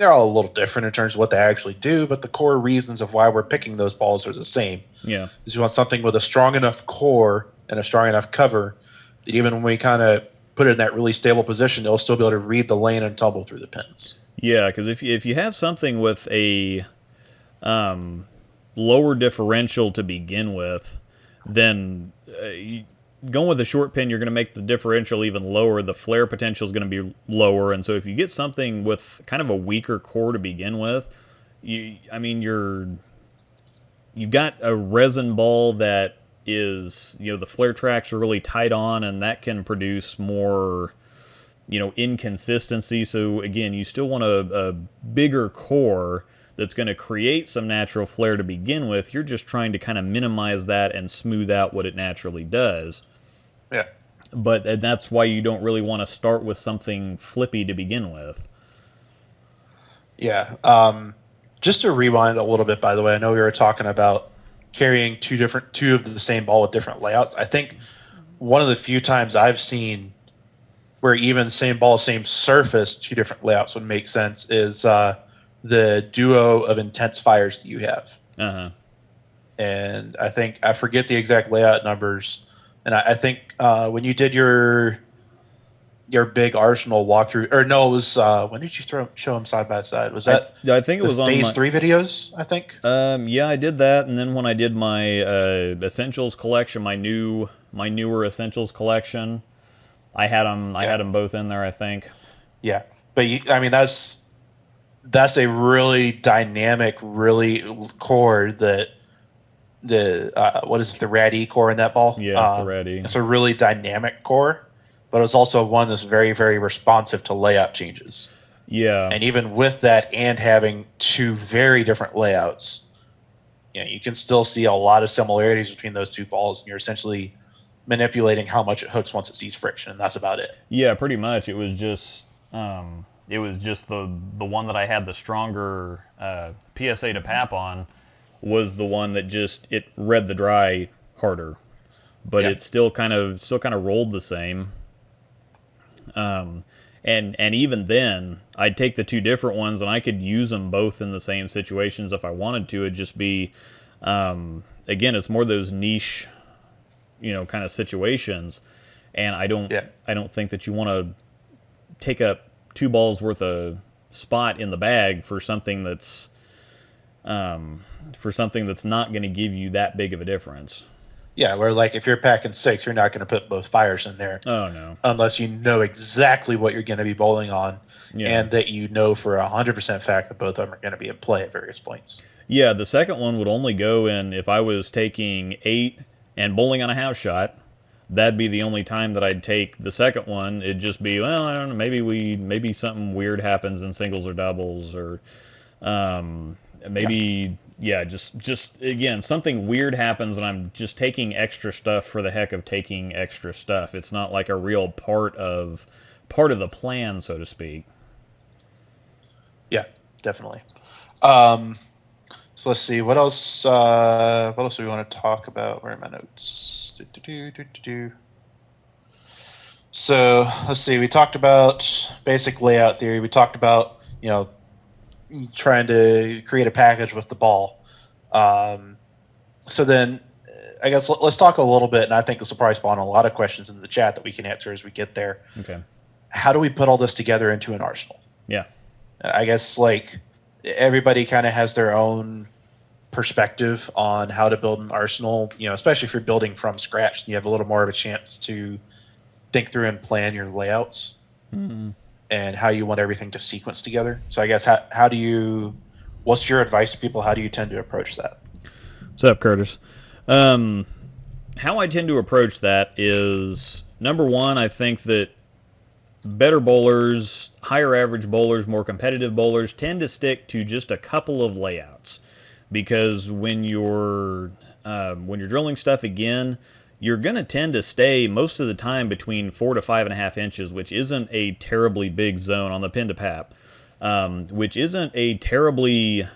a little different in terms of what they actually do, but the core reasons of why we're picking those balls are the same. Yeah. Is you want something with a strong enough core and a strong enough cover that even when we kind of put it in that really stable position, it'll still be able to read the lane and tumble through the pins. Yeah, because if you have something with a lower differential to begin with, then going with a short pin, you're going to make the differential even lower. The flare potential is going to be lower, and so if you get something with kind of a weaker core to begin with, you've got a resin ball that is, the flare tracks are really tight on, and that can produce more, inconsistency. So again, you still want a bigger core that's going to create some natural flare to begin with. You're just trying to kind of minimize that and smooth out what it naturally does. Yeah. But that's why you don't really want to start with something flippy to begin with. Yeah. Just to rewind a little bit, by the way, I know we were talking about carrying two of the same ball with different layouts. I think one of the few times I've seen where even same ball, same surface, two different layouts would make sense is the duo of intense fires that you have. Uh-huh. And I forget the exact layout numbers. And I think when you did your big Arsenal walkthrough, or no, it was when did you show them side by side? Was that I think it was on Phase 3 videos, I think? Yeah, I did that, and then when I did my Essentials collection, my newer Essentials collection, I had them both in there, I think. Yeah. But that's a really dynamic, really core that what is it, the Rad E core in that ball? Yeah, it's the Rad E. It's a really dynamic core, but it's also one that's very, very responsive to layout changes. Yeah. And even with that and having two very different layouts, you can still see a lot of similarities between those two balls, and you're essentially manipulating how much it hooks once it sees friction, and that's about it. Yeah, pretty much. It was just the one that I had the stronger PSA to PAP on was the one that it read the dry harder, but it still kind of rolled the same. And even then, I'd take the two different ones and I could use them both in the same situations if I wanted to. It'd just be Again, it's more those niche, kind of situations, and I Yeah. don't think that you want to take up 2 balls worth of spot in the bag for something that's not going to give you that big of a difference. Yeah, where like if you're packing 6, you're not going to put both fires in there Oh no. unless you know exactly what you're going to be bowling on, Yeah. and that you know for 100% fact that both of them are going to be in play at various points. Yeah, the second one would only go in if I was taking 8 and bowling on a house shot. That'd be the only time that I'd take the second one. It'd just be, well, I don't know, maybe something weird happens in singles or doubles, or maybe yeah, just again, something weird happens and I'm just taking extra stuff for the heck of taking extra stuff. It's not like a real part of the plan, so to speak. Yeah, definitely. Um, so let's see what else. What else do we want to talk about? Where are my notes? So let's see. We talked about basic layout theory. We talked about trying to create a package with the ball. So then, I guess let's talk a little bit, and I think this will probably spawn a lot of questions in the chat that we can answer as we get there. Okay. How do we put all this together into an arsenal? Yeah. I guess like everybody kind of has their own perspective on how to build an arsenal. Especially if you're building from scratch, you have a little more of a chance to think through and plan your layouts and how you want everything to sequence together. So I guess what's your advice to people? How do you tend to approach that? What's up, Curtis? How I tend to approach that is, number one, I think that better bowlers, higher average bowlers, more competitive bowlers tend to stick to just a couple of layouts, because when you're drilling stuff again, you're going to tend to stay most of the time between 4 to 5.5 inches, which isn't a terribly big zone on the pin to pap, which isn't a terribly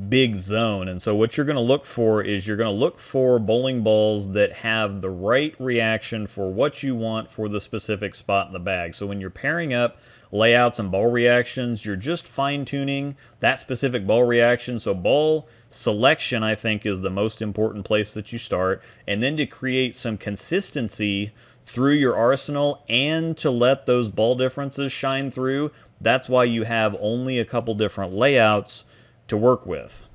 big zone. And so what you're going to look for is you're going to look for bowling balls that have the right reaction for what you want for the specific spot in the bag. So when you're pairing up layouts and ball reactions, you're just fine-tuning that specific ball reaction. So ball selection, I think, is the most important place that you start, and then to create some consistency through your arsenal and to let those ball differences shine through. That's why you have only a couple different layouts to work with.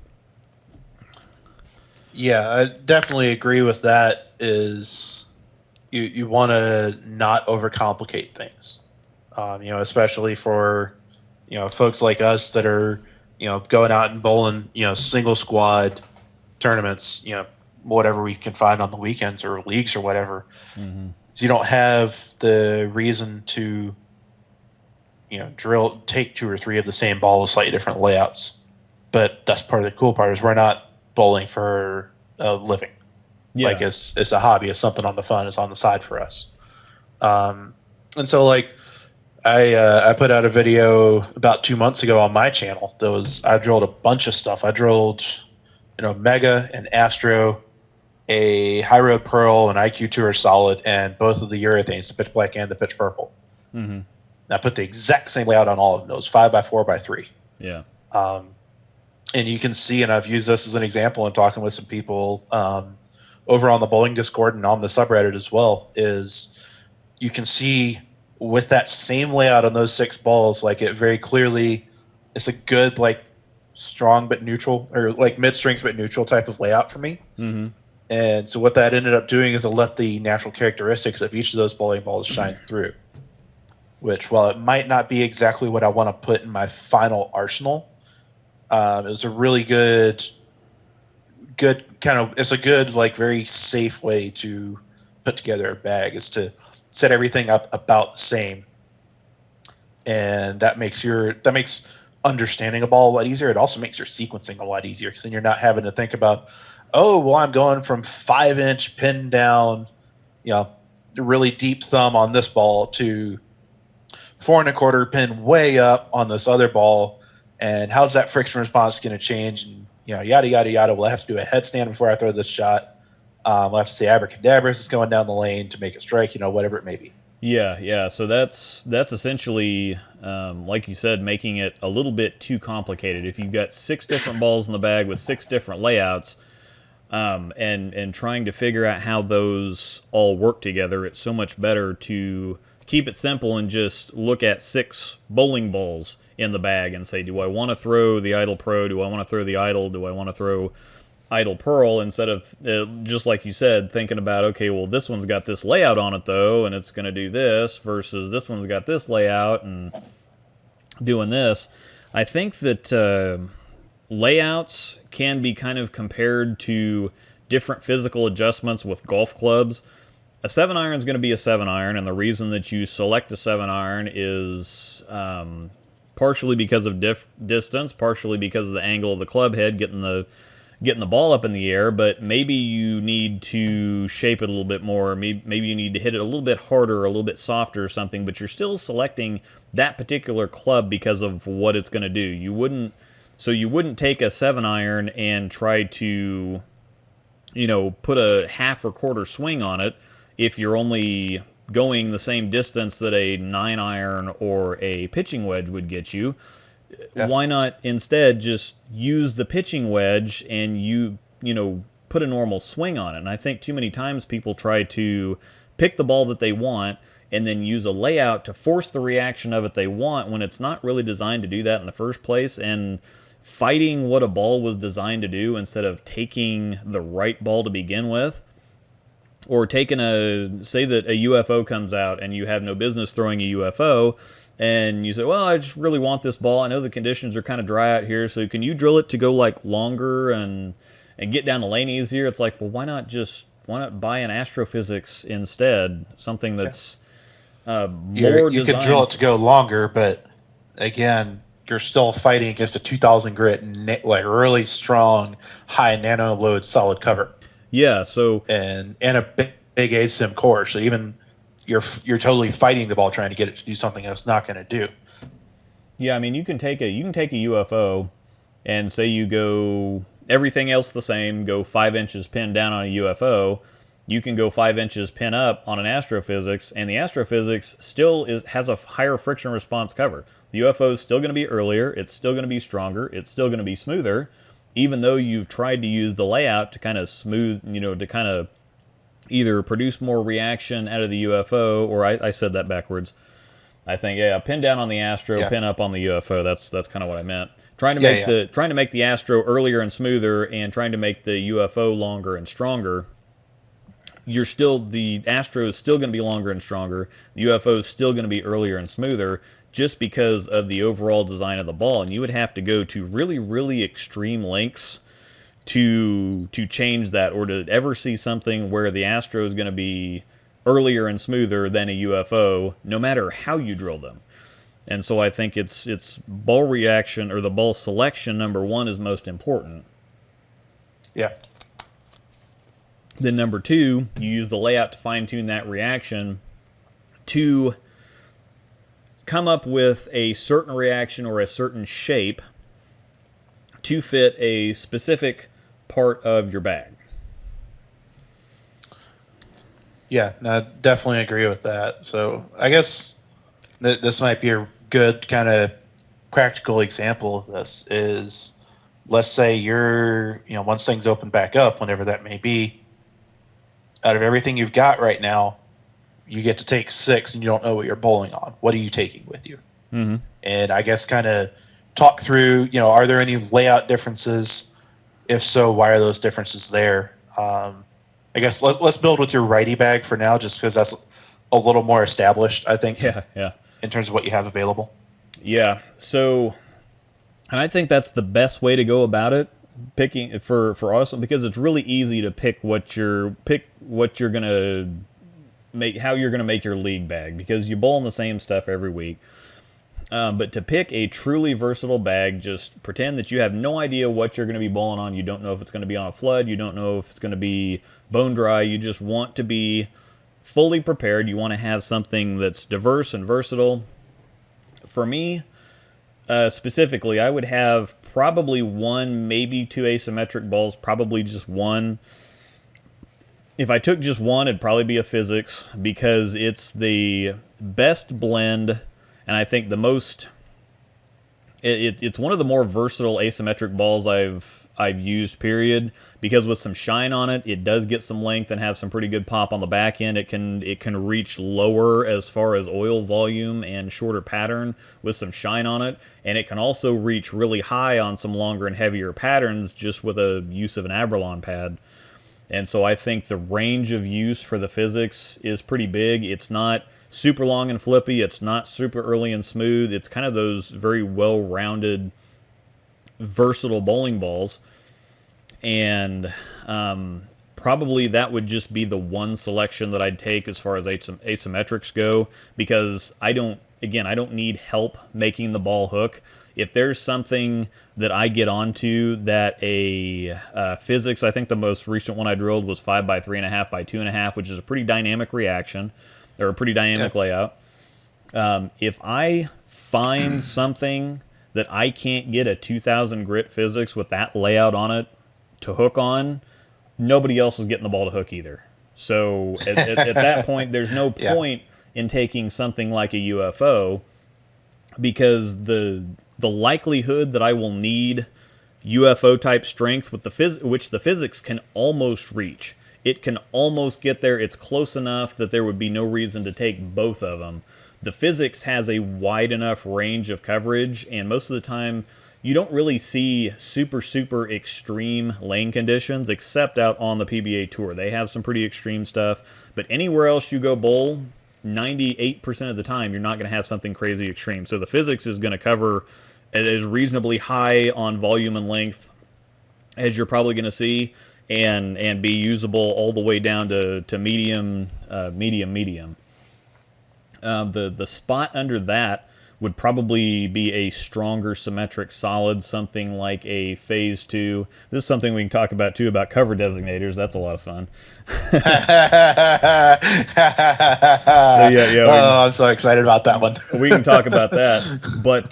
Yeah, I definitely agree with that. Is you want to not overcomplicate things, especially for folks like us that are going out and bowling single squad tournaments, whatever we can find on the weekends or leagues or whatever. Mm-hmm. So you don't have the reason to take 2 or 3 of the same ball with slightly different layouts. But that's part of the cool part, is we're not bowling for a living. Yeah. Like it's a hobby, it's something on the fun, it's on the side for us. And so like I put out a video about 2 months ago on my channel. I drilled a bunch of stuff. I drilled Mega and Astro, a High Road Pearl, an IQ Tour Solid, and both of the Urethanes, the pitch black and the pitch purple. Mm-hmm. And I put the exact same layout on all of those, 5x4x3. Yeah. And you can see, and I've used this as an example in talking with some people over on the bowling Discord and on the subreddit as well, is you can see with that same layout on those 6 balls, like it very clearly, it's a good like strong but neutral, or like mid-strength but neutral type of layout for me. Mm-hmm. And so what that ended up doing is it let the natural characteristics of each of those bowling balls shine through, which, while it might not be exactly what I want to put in my final arsenal, it was a really good kind of, it's a good, like, very safe way to put together a bag, is to set everything up about the same. And that makes understanding a ball a lot easier. It also makes your sequencing a lot easier, because then you're not having to think about, oh, well, I'm going from 5-inch pin down, really deep thumb on this ball to 4 1/4 pin way up on this other ball. And how's that friction response going to change? And yada yada yada. Will I have to do a headstand before I throw this shot? I'll have to say abracadabra is going down the lane to make it strike. Whatever it may be. Yeah. So that's essentially, like you said, making it a little bit too complicated. If you've got 6 different balls in the bag with 6 different layouts, and trying to figure out how those all work together. It's so much better to keep it simple and just look at 6 bowling balls in the bag and say, do I want to throw the idle pro? Do I want to throw the idle? Do I want to throw idle pearl? Instead of, just like you said, thinking about, okay, well, this one's got this layout on it, though, and it's going to do this, versus this one's got this layout and doing this. I think that layouts can be kind of compared to different physical adjustments with golf clubs. A 7-iron is going to be a 7-iron, and the reason that you select a 7-iron is partially because of distance, partially because of the angle of the club head, getting the ball up in the air, but maybe you need to shape it a little bit more. Maybe you need to hit it a little bit harder, a little bit softer or something, but you're still selecting that particular club because of what it's going to do. You wouldn't take a 7-iron and try to, put a half or quarter swing on it if you're only going the same distance that a 9-iron or a pitching wedge would get you. Yeah. Why not instead just use the pitching wedge and put a normal swing on it? And I think too many times people try to pick the ball that they want and then use a layout to force the reaction of it they want when it's not really designed to do that in the first place, and fighting what a ball was designed to do instead of taking the right ball to begin with. Or taking say that a UFO comes out and you have no business throwing a UFO, and you say, well, I just really want this ball. I know the conditions are kind of dry out here, so can you drill it to go like longer and get down the lane easier? It's like, well, why not buy an astrophysics instead? Something that's more You can drill it to go longer, but again, you're still fighting against a 2000 grit, like really strong, high nano load solid cover. Yeah, so and a big ASIM core, so even you're totally fighting the ball trying to get it to do something that's not going to do. Yeah, I mean, you can take a UFO and say you go everything else the same, go 5 inches pin down on a UFO. You can go 5 inches pin up on an astrophysics, and the astrophysics still has a higher friction response cover. The UFO is still going to be earlier, it's still going to be stronger, it's still going to be smoother, even though you've tried to use the layout to kind of smooth, to kind of either produce more reaction out of the UFO, or I said that backwards. I think, pin down on the Astro, pin up on the UFO. That's kind of what I meant. Trying to make the Astro earlier and smoother, and trying to make the UFO longer and stronger. The Astro is still going to be longer and stronger. The UFO is still going to be earlier and smoother, just because of the overall design of the ball. And you would have to go to really, really extreme lengths to change that, or to ever see something where the Astro is going to be earlier and smoother than a UFO, no matter how you drill them. And so I think it's ball reaction, or the ball selection, number one, is most important. Yeah. Then number two, you use the layout to fine-tune that reaction to come up with a certain reaction or a certain shape to fit a specific part of your bag. Yeah, no, I definitely agree with that. So I guess this might be a good kind of practical example of this is, let's say once things open back up, whenever that may be, out of everything you've got right now, you get to take 6 and you don't know what you're bowling on. What are you taking with you? Mm-hmm. And I guess kind of talk through, are there any layout differences? If so, why are those differences there? I guess let's build with your righty bag for now, just because that's a little more established, I think. Yeah. In terms of what you have available. Yeah. So, and I think that's the best way to go about it. Picking for us, because it's really easy to pick what you're gonna make, how you're gonna make your league bag, because you bowl in the same stuff every week. But to pick a truly versatile bag, just pretend that you have no idea what you're going to be bowling on. You don't know if it's going to be on a flood. You don't know if it's going to be bone dry. You just want to be fully prepared. You want to have something that's diverse and versatile. For me, specifically, I would have probably 1, maybe 2 asymmetric balls, probably just 1. If I took just 1, it'd probably be a physics, because it's the best blend. And I think the most It's one of the more versatile asymmetric balls I've used, period, because with some shine on it, it does get some length and have some pretty good pop on the back end. It can reach lower as far as oil volume and shorter pattern with some shine on it, and it can also reach really high on some longer and heavier patterns just with a use of an Abralon pad. And so I think the range of use for the physics is pretty big. It's not super long and flippy. It's not super early and smooth. It's kind of those very well-rounded, versatile bowling balls. And probably that would just be the one selection that I'd take as far as asymmetrics go, because I don't need help making the ball hook. If there's something that I get onto that a physics, I think the most recent one I drilled was 5 by 3.5 by 2.5, which is a pretty dynamic reaction, or a pretty dynamic layout. If I find something that I can't get a 2000 grit physics with that layout on it to hook on, nobody else is getting the ball to hook either. So at that point, there's no point in taking something like a UFO, because the likelihood that I will need UFO type strength with which the physics can almost reach. It can almost get there. It's close enough that there would be no reason to take both of them. The physics has a wide enough range of coverage, and most of the time you don't really see super extreme lane conditions except out on the PBA Tour. They have some pretty extreme stuff, but anywhere else you go bowl, 98% of the time you're not going to have something crazy extreme. So the physics is going to cover as reasonably high on volume and length as you're probably going to see, and be usable all the way down to medium. The spot under that would probably be a stronger symmetric solid, something like a phase 2. This is something we can talk about too, about cover designators. That's a lot of fun. So I'm so excited about that one. We can talk about that, but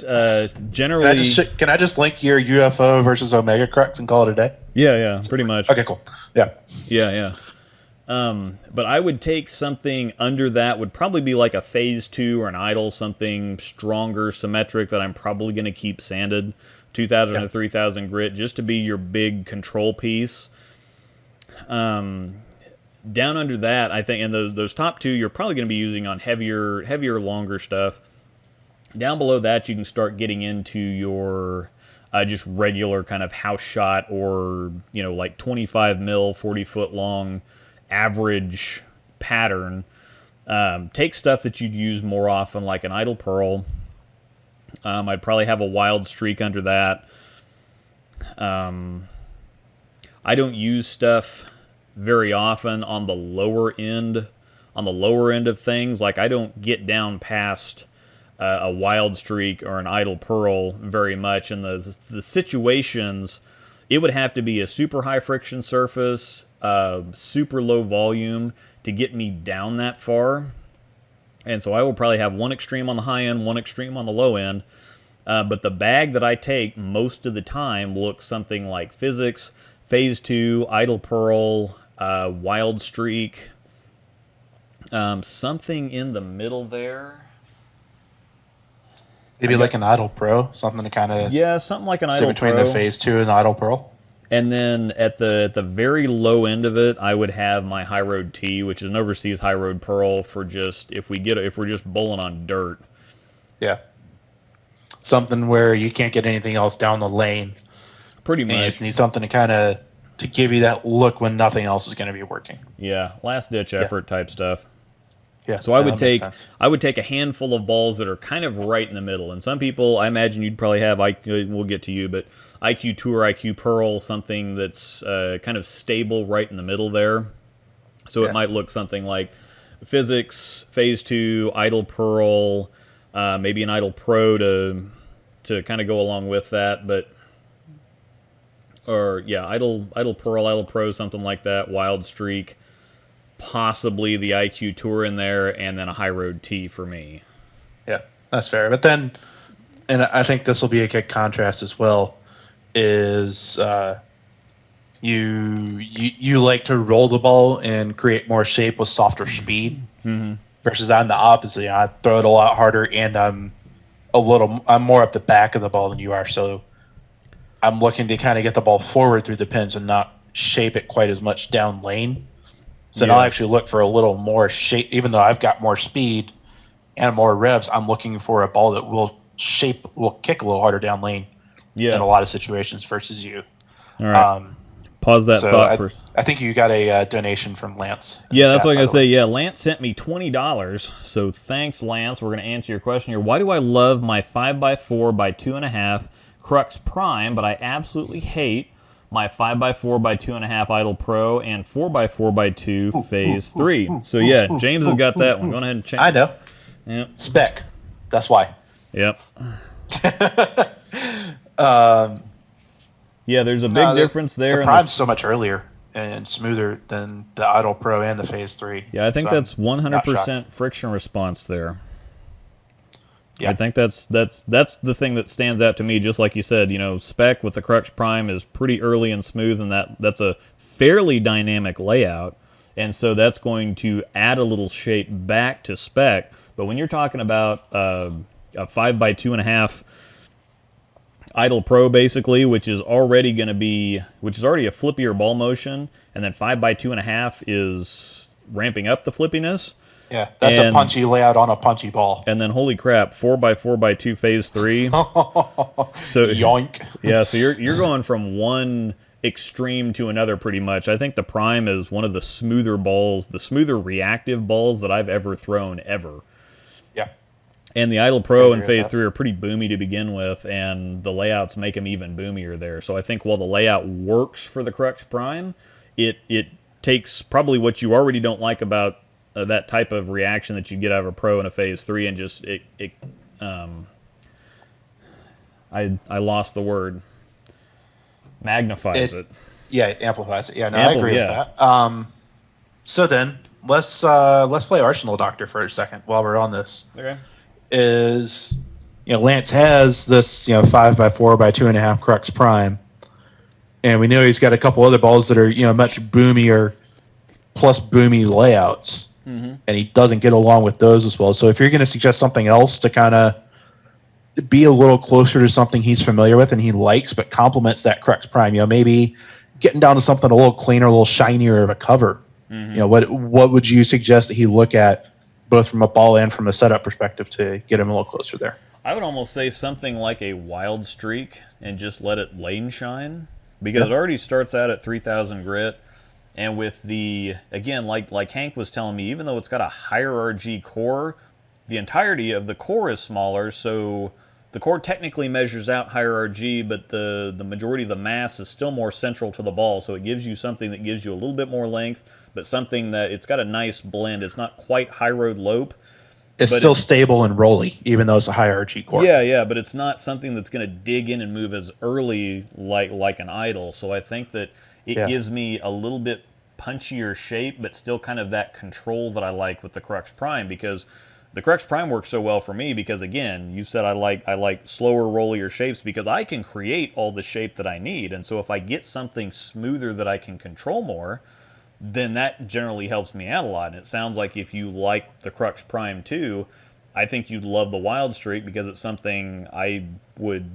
generally, can I just link your UFO versus Omega Crux and call it a day? Yeah, pretty much. Okay, cool. Yeah. But I would take something under that, would probably be like a phase 2 or an idle, something stronger, symmetric, that I'm probably going to keep sanded, 2,000 to 3,000 grit, just to be your big control piece. Down under that, I think, and those top two, you're probably going to be using on heavier, longer stuff. Down below that, you can start getting into your just regular kind of house shot, or like 25 mil, 40 foot long average pattern. Take stuff that you'd use more often, like an idle pearl. I'd probably have a wild streak under that. I don't use stuff very often on the lower end of things. Like, I don't get down past a wild streak or an idle pearl very much. In the situations, it would have to be a super high friction surface, super low volume to get me down that far. And so I will probably have one extreme on the high end, one extreme on the low end. But the bag that I take most of the time looks something like physics, phase 2, idle pearl, wild streak, something in the middle there. Maybe like an idle pro, something to kind of something like an idle between pro. the phase 2 and the idle pearl. And then at the very low end of it, I would have my high road T, which is an overseas high road pearl, for just if we're just bowling on dirt. Yeah. Something where you can't get anything else down the lane. Pretty much. And you just need something to give you that look when nothing else is going to be working. Yeah, last ditch effort type stuff. Yeah. So I would take a handful of balls that are kind of right in the middle. And some people, I imagine you'd probably have, we'll get to you, but IQ Tour, IQ Pearl, something that's kind of stable right in the middle there. So it might look something like physics, phase 2, idle pearl, maybe an idle pro to kind of go along with that. Idle pearl, idle pro, something like that, wild streak. Possibly the IQ Tour in there, and then a high road T for me. Yeah, that's fair. But then, and I think this will be a good contrast as well, is you like to roll the ball and create more shape with softer speed, versus I'm the opposite. I throw it a lot harder, and I'm I'm more up the back of the ball than you are, so I'm looking to kind of get the ball forward through the pins and not shape it quite as much down lane. So now I Yeah. actually look for a little more shape, even though I've got more speed and more revs. I'm looking for a ball that will kick a little harder down lane in Yeah. a lot of situations versus you. All right. Um, Pause that so thought I, for. I think you got a donation from Lance in the Yeah, that's what chat, I'm by gonna the way. say. Yeah, Lance sent me $20, so thanks, Lance. We're gonna answer your question here. Why do I love my 5x4 by 2.5 Crux Prime, but I absolutely hate my 5x4 by 2.5 Idle Pro and 4x4 by 2 Phase 3? So yeah, James has got that one. Go ahead and check. I know. Yep. Spec. That's why. Yep. um, Yeah, there's a big no, difference the there in Prime's the. so much earlier and smoother than the Idle Pro and the Phase 3. Yeah, I think So I'm that's not shocked. 100% friction response there. I Yeah. think that's the thing that stands out to me. Just like you said, spec with the Crux Prime is pretty early and smooth, and that's a fairly dynamic layout, and so that's going to add a little shape back to spec. But when you're talking about a 5x2.5 Idle Pro, basically, which is already a flippier ball motion, and then 5x2.5 is ramping up the flippiness. Yeah. That's a And punchy layout on a punchy ball. and then holy crap, 4x4x2 Phase 3. So Yoink. yeah, so you're going from one extreme to another pretty much. I think the Prime is one of the smoother balls, the smoother reactive balls that I've ever thrown ever. Yeah. And the Idle I Pro agree and with Phase that. 3 are pretty boomy to begin with, and the layouts make them even boomier there. So I think while the layout works for the Crux Prime, it takes probably what you already don't like about that type of reaction that you get out of a Pro and a Phase 3 and just I lost the word. Magnifies it. Yeah, it amplifies it. Yeah, no, I agree with Yeah. that. So then let's play Arsenal Doctor for a second while we're on this. Okay. Is Lance has this 5x4 by 2.5 Crux Prime, and we know he's got a couple other balls that are much boomier plus boomy layouts, and he doesn't get along with those as well. So if you're going to suggest something else to kind of be a little closer to something he's familiar with and he likes, but complements that Crux Prime, maybe getting down to something a little cleaner, a little shinier of a cover. What would you suggest that he look at, both from a ball and from a setup perspective, to get him a little closer there? I would almost say something like a Wild Streak and just let it lane shine, because it Yeah. already starts out at 3,000 grit. And with the, again, like Hank was telling me, even though it's got a higher RG core, the entirety of the core is smaller, so the core technically measures out higher RG, but the majority of the mass is still more central to the ball, so it gives you something that gives you a little bit more length, but something that it's got a nice blend. It's not quite high road lope. It's But still stable and rolly, even though it's a high RG core. yeah, but it's not something that's going to dig in and move as early like an idle. So I think that it gives me a little bit punchier shape, but still kind of that control that I like with the Crux Prime, because the Crux Prime works so well for me because, again, you said I like slower, rollier shapes because I can create all the shape that I need. And so if I get something smoother that I can control more, then that generally helps me out a lot. And it sounds like if you like the Crux Prime too, I think you'd love the Wild Streak, because it's something I would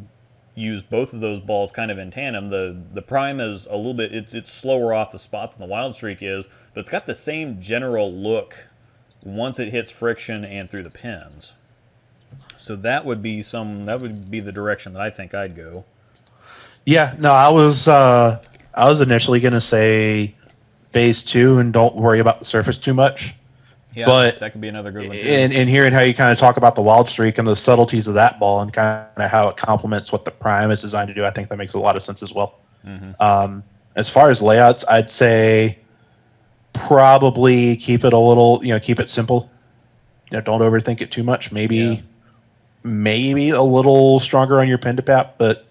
use both of those balls kind of in tandem. The Prime is a little bit, it's slower off the spot than the Wild Streak is, but it's got the same general look once it hits friction and through the pins. So that would be the direction that I think I'd go. Yeah, no, I was initially gonna say Phase 2 and don't worry about the surface too much. Yeah, But that could be another good one too. in hearing how you kind of talk about the Wild Streak and the subtleties of that ball and kind of how it complements what the Prime is designed to do, I think that makes a lot of sense as well. As far as layouts, I'd say probably keep it a little, keep it simple. Don't overthink it too much. Maybe a little stronger on your pin to pap, but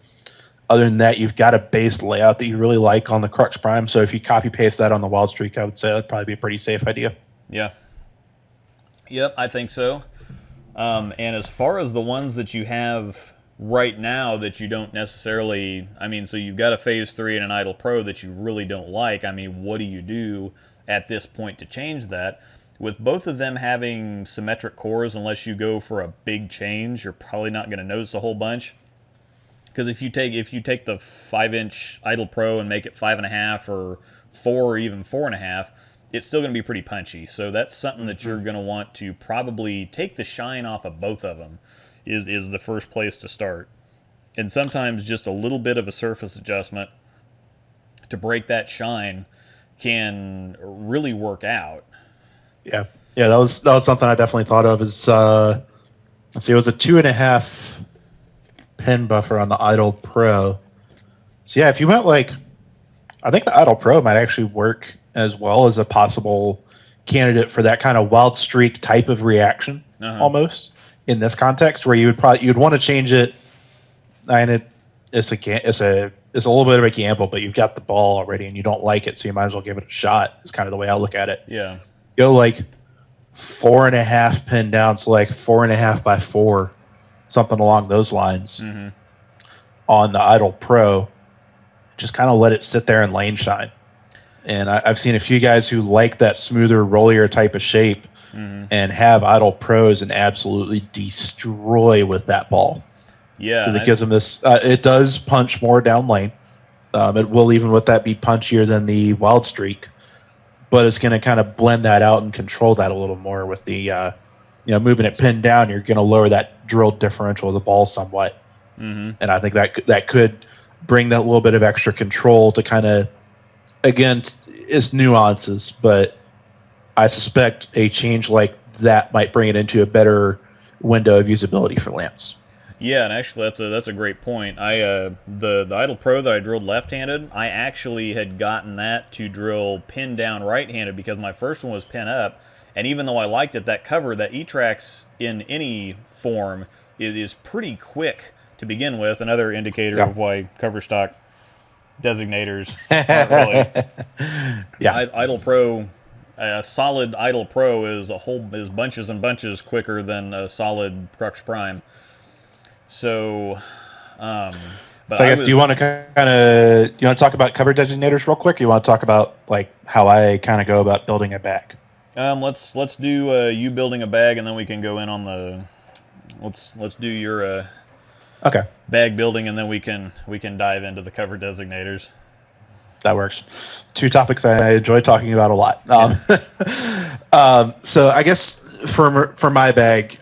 other than that, you've got a base layout that you really like on the Crux Prime. So if you copy paste that on the Wild Streak, I would say that'd probably be a pretty safe idea. Yeah. Yep, I think so. And as far as the ones that you have right now that you don't necessarily, so you've got a Phase 3 and an Idle Pro that you really don't like. What do you do at this point to change that? with both of them having symmetric cores, unless you go for a big change, you're probably not going to notice a whole bunch. Because if you take the 5-inch Idle Pro and make it 5.5 or 4 or even 4.5, it's still going to be pretty punchy. So that's something that you're going to want to probably take the shine off of both of them. Is the first place to start. And sometimes just a little bit of a surface adjustment to break that shine can really work out. Yeah, that was something I definitely thought of. Is let's see, it was a 2.5 pin buffer on the Idle Pro. So yeah, if you went like, I think the Idle Pro might actually work as well as a possible candidate for that kind of wild streak type of reaction, almost in this context, where you'd want to change it, and it's a little bit of a gamble, but you've got the ball already and you don't like it, so you might as well give it a shot. Is kind of the way I look at it. Yeah, go like 4.5 pin down, so like 4.5 by 4, something along those lines. On the Idle Pro, just kind of let it sit there and lane shine. And I've seen a few guys who like that smoother, rollier type of shape and have Idle Pros and absolutely destroy with that ball. Yeah, because it gives them this. It does punch more down lane. It will, even with that, be punchier than the Wild Streak, but it's going to kind of blend that out and control that a little more with the, moving it pinned down. You're going to lower that drilled differential of the ball somewhat, and I think that could bring that little bit of extra control to kind of, again, it's nuances, but I suspect a change like that might bring it into a better window of usability for Lance. Yeah, and actually that's a great point. The Idle Pro that I drilled left-handed, I actually had gotten that to drill pin down right-handed because my first one was pin up, and even though I liked it, that cover, that E-Trax in any form is pretty quick to begin with. Another indicator of why Coverstock designators aren't really. Idle Pro. A solid Idle Pro is bunches and bunches quicker than a solid Crux Prime. So, but I guess, do you want to talk about cover designators real quick? Or you want to talk about like how I kind of go about building a bag? Let's do you building a bag, and then we can go in on the. Let's do your bag building, and then we can dive into the cover designators. That works. Two topics I enjoy talking about a lot. So I guess for my bag,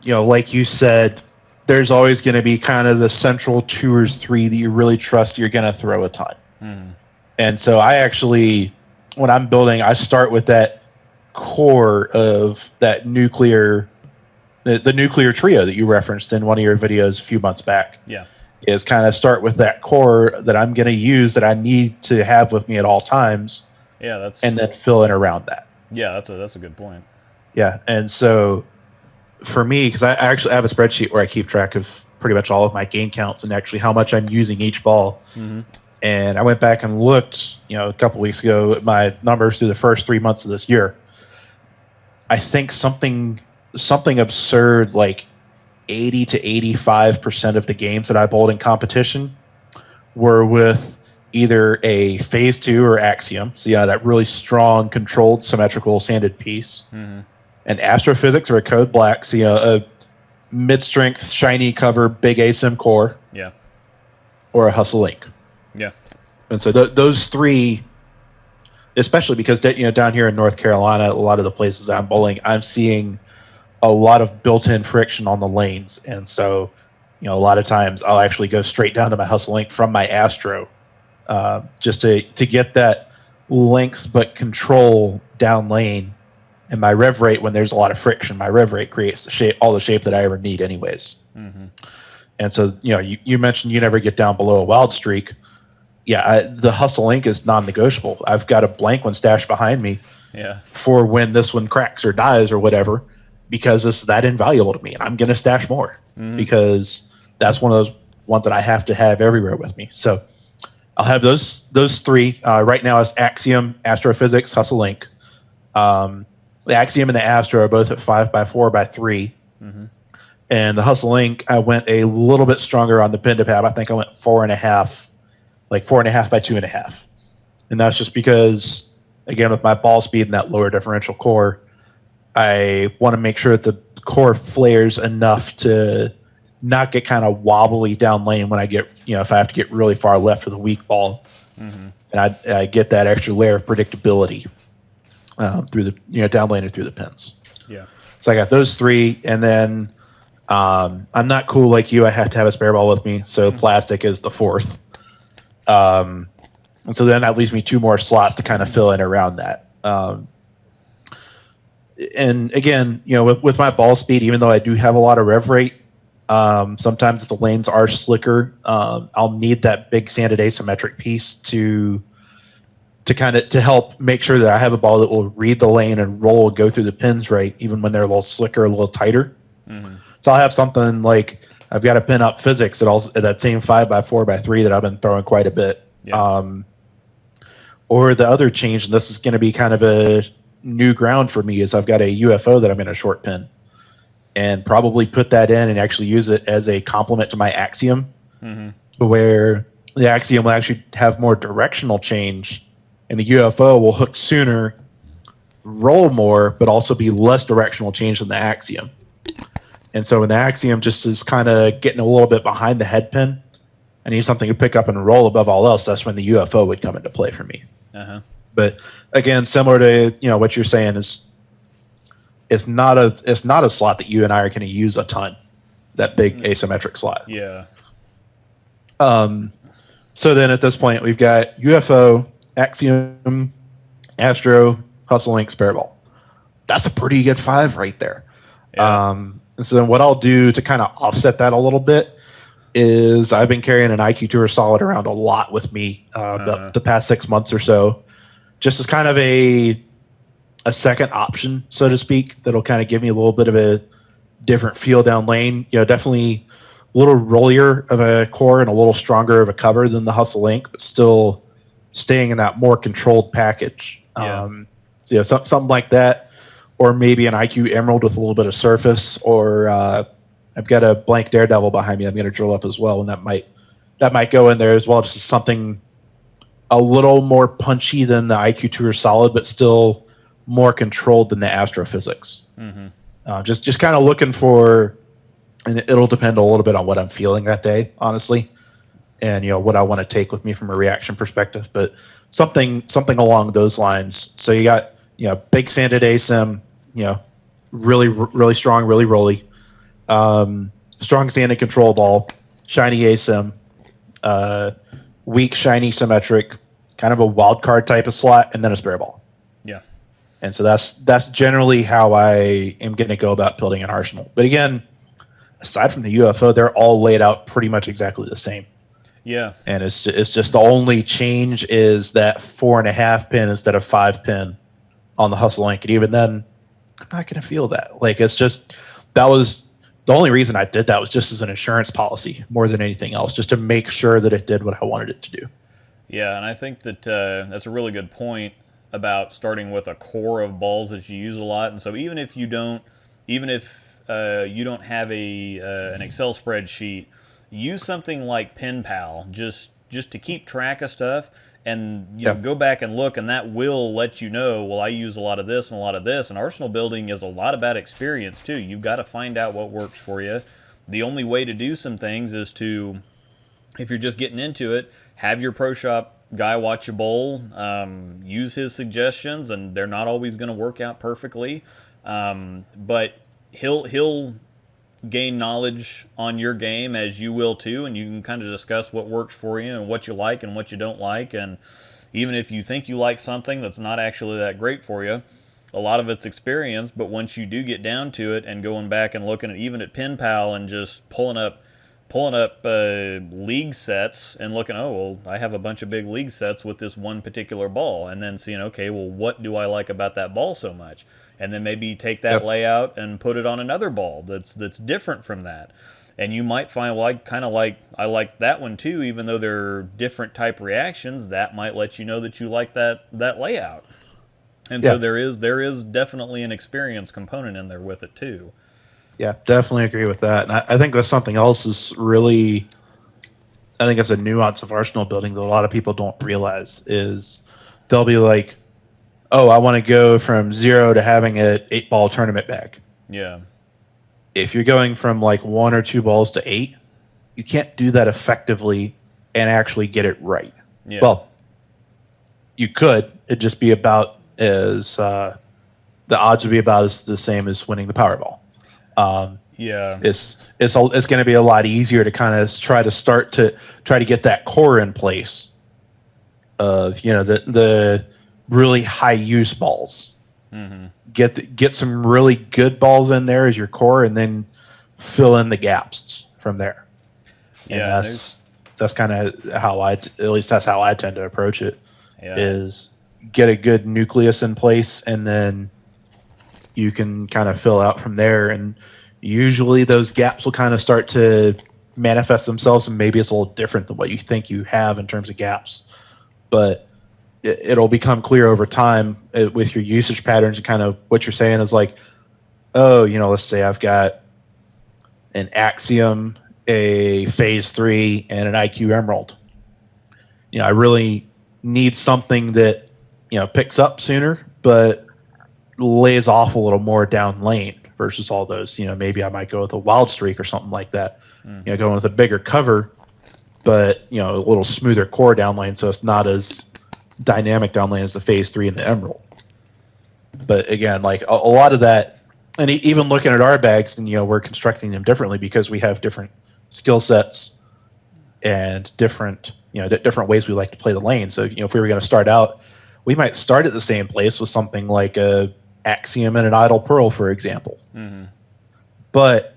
like you said, there's always going to be kind of the central 2 or 3 that you really trust you're going to throw a ton. And so I actually, when I'm building, I start with that core of that nuclear, the nuclear trio that you referenced in one of your videos a few months back. Yeah. Is kind of start with that core that I'm going to use, that I need to have with me at all times. Yeah, and then fill in around that. Yeah, that's a good point. Yeah, and so for me, because I actually have a spreadsheet where I keep track of pretty much all of my game counts and actually how much I'm using each ball. And I went back and looked, a couple weeks ago at my numbers through the first 3 months of this year. I think something absurd like 80 to 85% of the games that I bowled in competition were with either a phase 2 or axiom. So, that really strong, controlled, symmetrical, sanded piece. An astrophysics or a code black. So, a mid-strength, shiny cover, big ASIM core. Yeah. Or a hustle link. Yeah. And so those 3, especially because, down here in North Carolina, a lot of the places I'm bowling, I'm seeing a lot of built-in friction on the lanes, and so a lot of times I'll actually go straight down to my hustle link from my Astro, just to get that length but control down lane. And my rev rate, when there's a lot of friction, my rev rate creates all the shape that I ever need anyways. And so you mentioned you never get down below a wild streak. The hustle link is non-negotiable. I've got a blank one stashed behind me for when this one cracks or dies or whatever, because it's that invaluable to me, and I'm going to stash more because that's one of those ones that I have to have everywhere with me. So I'll have those 3. Right now it's Axiom, Astrophysics, Hustle Link. The Axiom and the Astro are both at 5 by 4 by 3. And the Hustle Link, I went a little bit stronger on the pin to pab. I think I went 4.5, like 4.5 by 2.5. And that's just because, again, with my ball speed and that lower differential core, I want to make sure that the core flares enough to not get kind of wobbly down lane when I get, if I have to get really far left with a weak ball. Mm-hmm. And I get that extra layer of predictability through the, down lane or through the pins. Yeah. So I got those three, and then I'm not cool like you. I have to have a spare ball with me, so plastic is the fourth. And so then that leaves me two more slots to kind of fill in around that. And again, with my ball speed, even though I do have a lot of rev rate, sometimes if the lanes are slicker, I'll need that big sanded asymmetric piece to help make sure that I have a ball that will read the lane and roll and go through the pins right, even when they're a little slicker, a little tighter. Mm-hmm. So I'll have something like I've got to pin up physics at that same 5x4x3 that I've been throwing quite a bit. Yeah. Or the other change, and this is going to be kind of a new ground for me, is I've got a UFO that I'm going to short pin and probably put that in and actually use it as a complement to my axiom, where the axiom will actually have more directional change and the UFO will hook sooner, roll more, but also be less directional change than the axiom. And so when the axiom just is kind of getting a little bit behind the head pin, I need something to pick up and roll above all else. That's when the UFO would come into play for me. Uh-huh. But again, similar to what you're saying, is it's not a slot that you and I are going to use a ton. That big asymmetric slot. Yeah. So then at this point we've got UFO, axiom, Astro, Hustle Link, spare ball. That's a pretty good 5 right there. Yeah. And so then what I'll do to kind of offset that a little bit is I've been carrying an IQ Tour Solid around a lot with me the past 6 months or so, just as kind of a second option, so to speak, that'll kind of give me a little bit of a different feel down lane. Definitely a little rollier of a core and a little stronger of a cover than the Hustle Link, but still staying in that more controlled package. Yeah. So something like that, or maybe an IQ Emerald with a little bit of surface, or I've got a blank Daredevil behind me I'm going to drill up as well, and that might go in there as well, just as something a little more punchy than the IQ Tour Solid, but still more controlled than the Astrophysics. Mm-hmm. Just kind of looking for, and it'll depend a little bit on what I'm feeling that day, honestly, and what I want to take with me from a reaction perspective, but something along those lines. So you got big sanded asim, really strong, really rolly, strong sanded control ball, shiny asim, weak shiny symmetric, kind of a wild card type of slot, and then a spare ball. Yeah. And so that's generally how I am going to go about building an arsenal. But again, aside from the UFO, they're all laid out pretty much exactly the same. Yeah. And it's just the only change is that 4.5 pin instead of 5 pin on the Hustle Link. And even then, I'm not going to feel that. Like, it's just, that was the only reason I did that was just as an insurance policy more than anything else, just to make sure that it did what I wanted it to do. Yeah. And I think that that's a really good point about starting with a core of balls that you use a lot. And so even if you don't have an Excel spreadsheet, use something like PinPal just to keep track of stuff, and go back and look, and that will let you know, well, I use a lot of this and a lot of this. And arsenal building is a lot about experience too. You've got to find out what works for you. The only way to do some things is to, if you're just getting into it, have your pro shop guy watch you bowl, use his suggestions, and they're not always going to work out perfectly, but he'll gain knowledge on your game as you will too, and you can kind of discuss what works for you and what you like and what you don't like. And even if you think you like something that's not actually that great for you, a lot of it's experience. But once you do get down to it and going back and looking at even at PinPal and just pulling up league sets and looking, oh, well, I have a bunch of big league sets with this one particular ball, and then seeing, okay, well, what do I like about that ball so much? And then maybe take that layout and put it on another ball that's different from that. And you might find, well, I like that one too, even though they're different type reactions. That might let you know that you like that layout. And so there is definitely an experience component in there with it too. Yeah, definitely agree with that. And I think that's something else is really, I think it's a nuance of arsenal building that a lot of people don't realize is they'll be like, oh, I want to go from 0 to having an 8-ball tournament bag. Yeah. If you're going from like 1 or 2 balls to 8, you can't do that effectively and actually get it right. Yeah. Well, you could. It'd just be about as the odds would be about as the same as winning the Powerball. Yeah. It's going to be a lot easier to kind of try to get that core in place of the really high use balls. Mm-hmm. Get some really good balls in there as your core, and then fill in the gaps from there. And Yeah, that's kind of how at least that's how I tend to approach it. Yeah. Is get a good nucleus in place, and then you can kind of fill out from there. And usually those gaps will kind of start to manifest themselves, and maybe it's a little different than what you think you have in terms of gaps, but it'll become clear over time with your usage patterns. And kind of what you're saying is like, oh, let's say I've got an Axiom, a Phase 3, and an IQ Emerald. I really need something that picks up sooner, but lays off a little more down lane versus all those. Maybe I might go with a Wild Streak or something like that. Mm-hmm. Going with a bigger cover, but a little smoother core down lane, so it's not as dynamic down lane as the Phase 3 and the Emerald. But again, like a lot of that, and even looking at our bags, and we're constructing them differently because we have different skill sets and different ways we like to play the lane. So if we were going to start out, we might start at the same place with something like a Axiom and an Idle Pearl, for example. Mm-hmm. But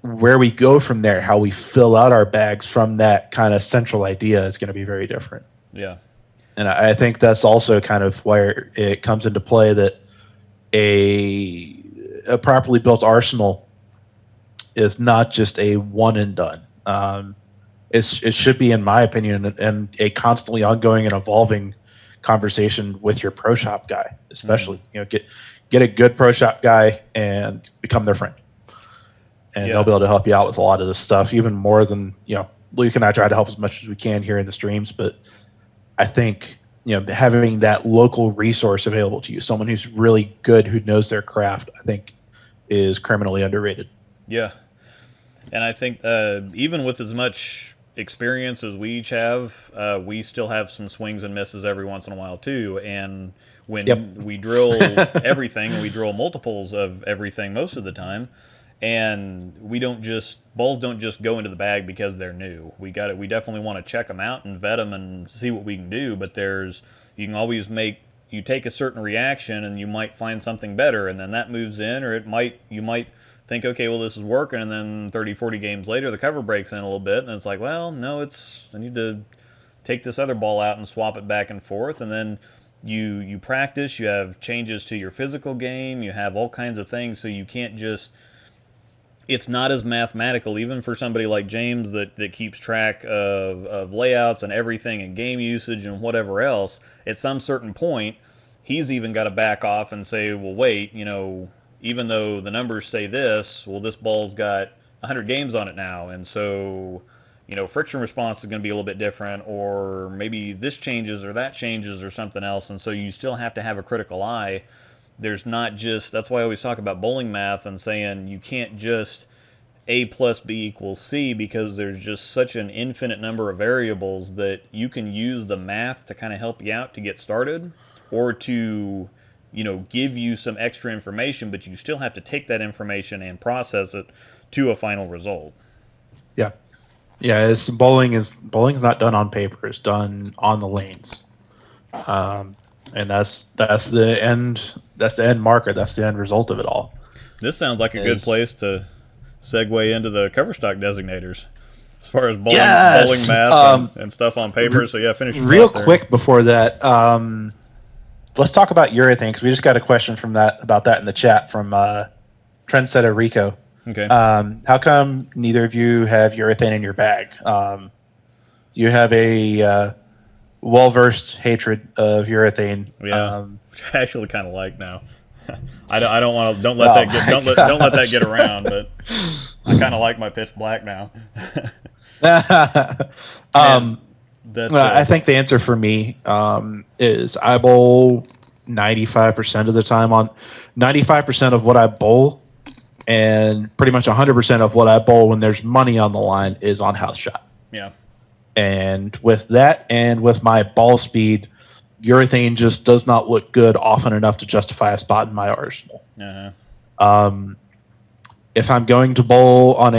where we go from there, how we fill out our bags from that kind of central idea is going to be very different. Yeah. And I think that's also kind of where it comes into play that a properly built arsenal is not just a one and done. It should be, in my opinion, and a constantly ongoing and evolving conversation with your pro shop guy, especially. Get a good pro shop guy and become their friend, and they'll be able to help you out with a lot of this stuff, even more than Luke and I try to help as much as we can here in the streams. But I think having that local resource available to you, someone who's really good, who knows their craft, I think is criminally underrated. Yeah. And I think even with as much experience as we each have, we still have some swings and misses every once in a while too. And when we drill everything, and we drill multiples of everything most of the time, and balls don't just go into the bag because they're new. We definitely want to check them out and vet them and see what we can do. But you can always you take a certain reaction and you might find something better, and then that moves in, or you might think, okay, well, this is working, and then 30, 40 games later, the cover breaks in a little bit, and it's like, well, no, I need to take this other ball out and swap it back and forth, and then you practice, you have changes to your physical game, you have all kinds of things, so you can't just... It's not as mathematical, even for somebody like James that keeps track of layouts and everything and game usage and whatever else. At some certain point, he's even got to back off and say, well, wait, even though the numbers say this, well, this ball's got 100 games on it now, and so, friction response is going to be a little bit different, or maybe this changes or that changes or something else, and so you still have to have a critical eye. There's not just... That's why I always talk about bowling math and saying you can't just A plus B equals C, because there's just such an infinite number of variables that you can use the math to kind of help you out to get started, or to give you some extra information, but you still have to take that information and process it to a final result. Yeah. Bowling is not done on paper; it's done on the lanes, and that's the end. That's the end marker. That's the end result of it all. This sounds like a good place to segue into the Coverstock designators, as far as bowling math and stuff on paper. So yeah, finish real quick before that. Let's talk about urethane, because we just got a question about that in the chat from Trendsetter Rico. Okay. How come neither of you have urethane in your bag? You have a well-versed hatred of urethane. Yeah, which I actually kind of like now. I don't want to. Don't let that get around. But I kind of like my pitch black now. I think the answer for me is I bowl 95% of the time on 95% of what I bowl, and pretty much 100% of what I bowl when there's money on the line is on house shot. Yeah. And with that, and with my ball speed, urethane just does not look good often enough to justify a spot in my arsenal. If I'm going to bowl on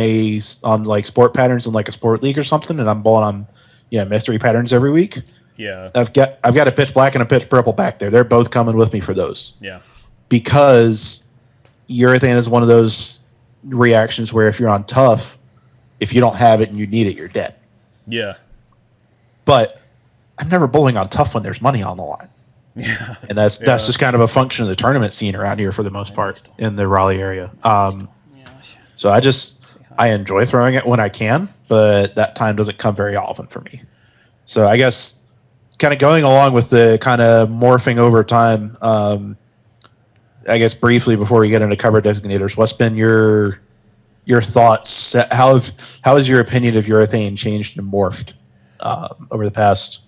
like sport patterns in like a sport league or something, and I'm bowling on mystery patterns every week, I've got a pitch black and a pitch purple back there. They're both coming with me for those. Yeah. Because urethane is one of those reactions where if you're on tough, if you don't have it and you need it, you're dead. Yeah. But I'm never bowling on tough when there's money on the line. Yeah. And that's just kind of a function of the tournament scene around here for the most part in the Raleigh area. So I enjoy throwing it when I can, but that time doesn't come very often for me. So I guess kind of going along with the kind of morphing over time, I guess briefly before we get into cover designators, what's been your thoughts? How has your opinion of urethane changed and morphed over the past?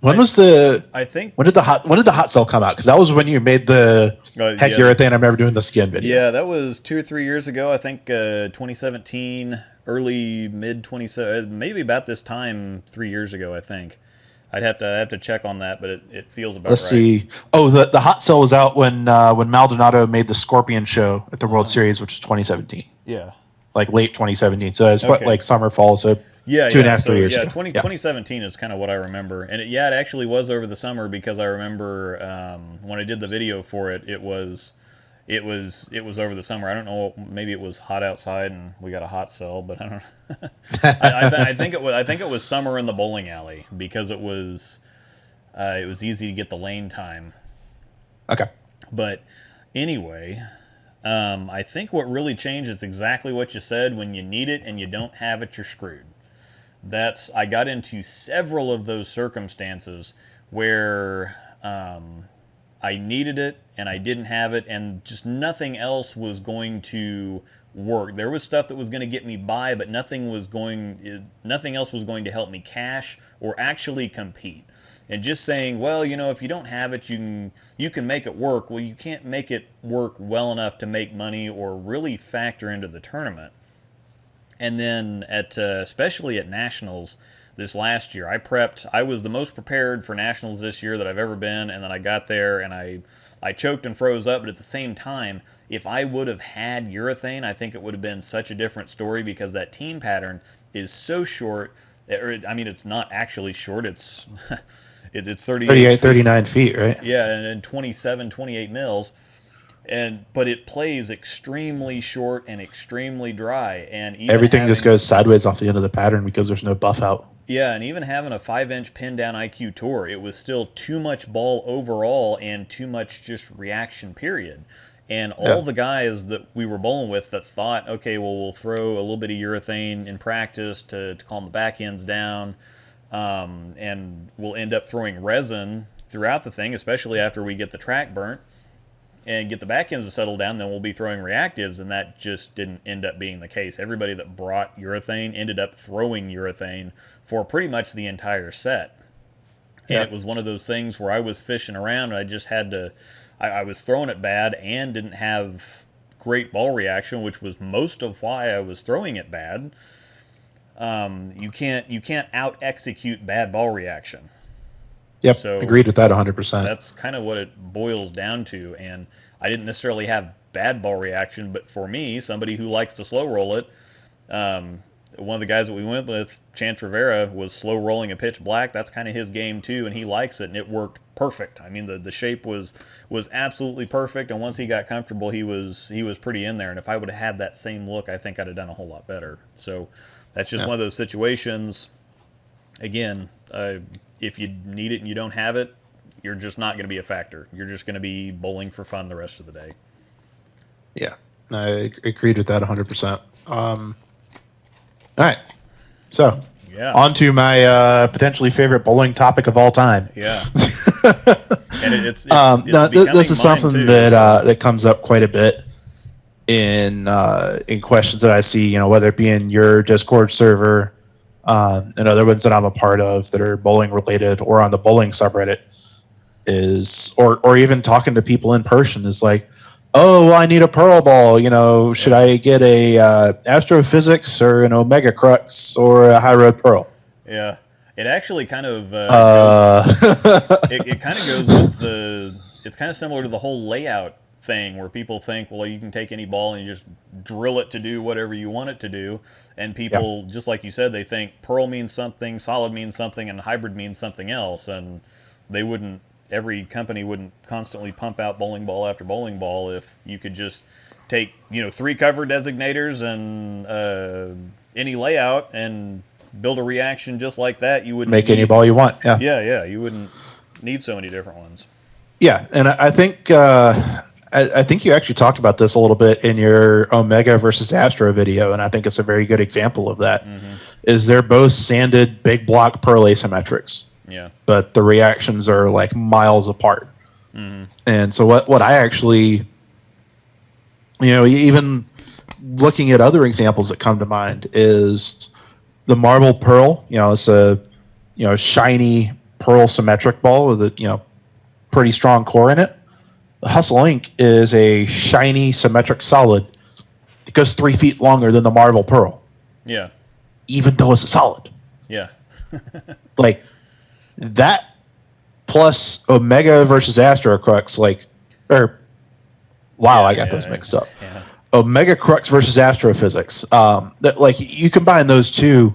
When did the hot cell come out? Because that was when you made the urethane. I'm never doing the skin video. Yeah, that was 2 or 3 years ago. I think 2017, early mid 2017, maybe about this time 3 years ago. I think I'd have to check on that, but it feels about right. Let's see. Oh, the hot cell was out when Maldonado made the Scorpion show at the World Series, which was 2017. Yeah, like late 2017. So it's like summer, fall. So. 2.5 years ago. 2017 is kind of what I remember, and it actually was over the summer because I remember when I did the video for it, it was over the summer. I don't know, maybe it was hot outside and we got a hot cell, but I don't know. I think it was summer in the bowling alley because it was easy to get the lane time. Okay, but anyway. I think what really changed is exactly what you said. When you need it and you don't have it, you're screwed. I got into several of those circumstances where I needed it and I didn't have it, and just nothing else was going to work. There was stuff that was going to get me by, but nothing else was going to help me cash or actually compete. And just saying, well, if you don't have it, you can make it work. Well, you can't make it work well enough to make money or really factor into the tournament. And then especially at Nationals this last year, I was the most prepared for Nationals this year that I've ever been, and then I got there and I choked and froze up. But at the same time, if I would have had urethane, I think it would have been such a different story because that team pattern is so short. It's not actually short. It's 38, 39 feet, right? Yeah, and 27, 28 mils. But it plays extremely short and extremely dry, and everything just goes sideways off the end of the pattern because there's no buff out. Yeah, and even having a 5-inch pin down IQ tour, it was still too much ball overall and too much just reaction period. And all the guys that we were bowling with that thought, okay, well, we'll throw a little bit of urethane in practice to calm the back ends down, and we'll end up throwing resin throughout the thing, especially after we get the track burnt and get the back ends to settle down, then we'll be throwing reactives, and that just didn't end up being the case. Everybody that brought urethane ended up throwing urethane for pretty much the entire set. And it was one of those things where I was fishing around, and I just had to, I was throwing it bad and didn't have great ball reaction, which was most of why I was throwing it bad. You can't out-execute bad ball reaction. Yep, so agreed with that 100%. That's kind of what it boils down to, and I didn't necessarily have bad ball reaction, but for me, somebody who likes to slow roll it, one of the guys that we went with, Chance Rivera, was slow rolling a pitch black. That's kind of his game too, and he likes it, and it worked perfect. I mean, the shape was absolutely perfect, and once he got comfortable, he was pretty in there, and if I would have had that same look, I think I'd have done a whole lot better. So that's just one of those situations. Again, if you need it and you don't have it, you're just not going to be a factor. You're just going to be bowling for fun the rest of the day. Yeah, I agreed with that 100%. All right, so on to my potentially favorite bowling topic of all time. Yeah, and it's this is something too, that comes up quite a bit in questions that I see. Whether it be in your Discord server. And other ones that I'm a part of that are bowling related or on the bowling subreddit. is, or even talking to people in person is like, oh, well, I need a Pearl ball. Should I get a Astrophysics or an Omega Crux or a High Road Pearl? Yeah, it actually kind of goes. Uh, It kind of goes with the. It's kind of similar to the whole layout thing where people think, well, you can take any ball and you just drill it to do whatever you want it to do, and yeah, people, just like you said, they think Pearl means something, solid means something, and hybrid means something else, and they wouldn't. Every company wouldn't constantly pump out bowling ball after bowling ball if you could just take 3 cover designators and any layout and build a reaction just like that. You wouldn't make any need. ball you want. Yeah, Yeah, you wouldn't need so many different ones. yeah, and I think I think you actually talked about this a little bit in your Omega versus Astro video, and I think it's a very good example of that. Mm-hmm. Is they're both sanded big block Pearl asymmetrics, Yeah. but the reactions are like miles apart. Mm-hmm. And so what I actually, even looking at other examples that come to mind is the Marble Pearl. It's a shiny pearl symmetric ball with a pretty strong core in it. The Hustle Inc. is a shiny symmetric solid. It goes 3 feet longer than the Marble Pearl, Yeah. even though it's a solid. Yeah. Like that plus Omega versus Astro Crux, I got those mixed up. Yeah. Omega Crux versus Astrophysics. You combine those two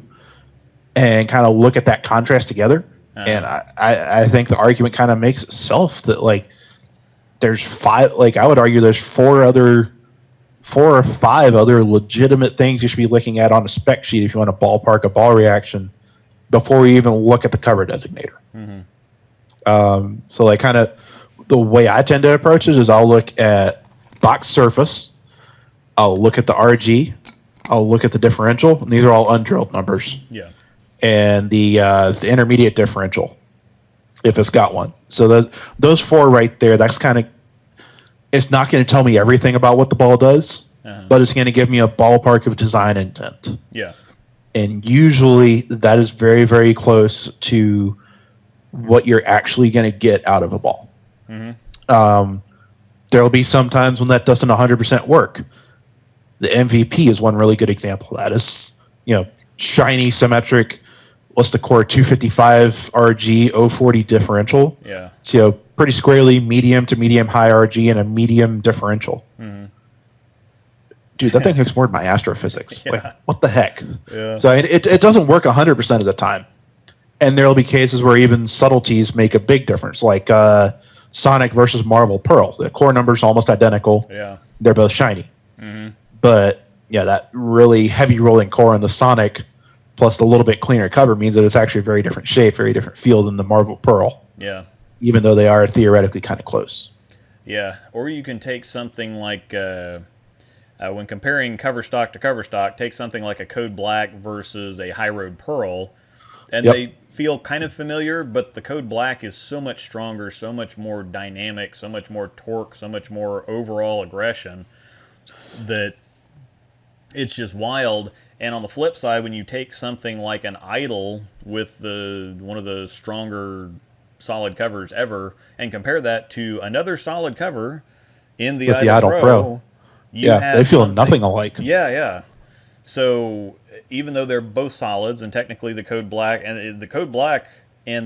and kind of look at that contrast together, and I think the argument kind of makes itself that there's 5. I would argue there's 4 or 5 other legitimate things you should be looking at on a spec sheet if you want to ballpark a ball reaction before you even look at the cover designator. Mm-hmm. So kind of the way I tend to approach it is I'll look at box surface, I'll look at the RG, I'll look at the differential, and these are all undrilled numbers. Yeah. And the intermediate differential, if it's got one. So those 4 right there, that's kind of, it's not going to tell me everything about what the ball does, but it's going to give me a ballpark of design intent. Yeah. And usually that is very, very close to what you're actually going to get out of a ball. Mm-hmm. There'll be some times when that doesn't 100% work. The MVP is one really good example of that. It's, shiny, symmetric, what's the core, 255 RG, 040 differential. Yeah. So, pretty squarely medium to medium high RG and a medium differential. Mm-hmm. Dude, that thing hooks more than my astrophysics. Yeah. What the heck? Yeah. So it doesn't work 100% of the time. And there will be cases where even subtleties make a big difference, like Sonic versus Marble Pearl. The core number's almost identical. Yeah. They're both shiny. Mm-hmm. But, that really heavy rolling core in the Sonic plus the little bit cleaner cover means that it's actually a very different shape, very different feel than the Marble Pearl. Yeah. Even though they are theoretically kind of close. Yeah. Or you can take something like... when comparing Coverstock to Coverstock, take something like a Code Black versus a High Road Pearl, and they feel kind of familiar, but the Code Black is so much stronger, so much more dynamic, so much more torque, so much more overall aggression that it's just wild. And on the flip side, when you take something like an Idol with one of the stronger solid covers ever and compare that to another solid cover in the Idol Pro, they feel nothing alike. Yeah. So even though they're both solids, and technically the Code Black and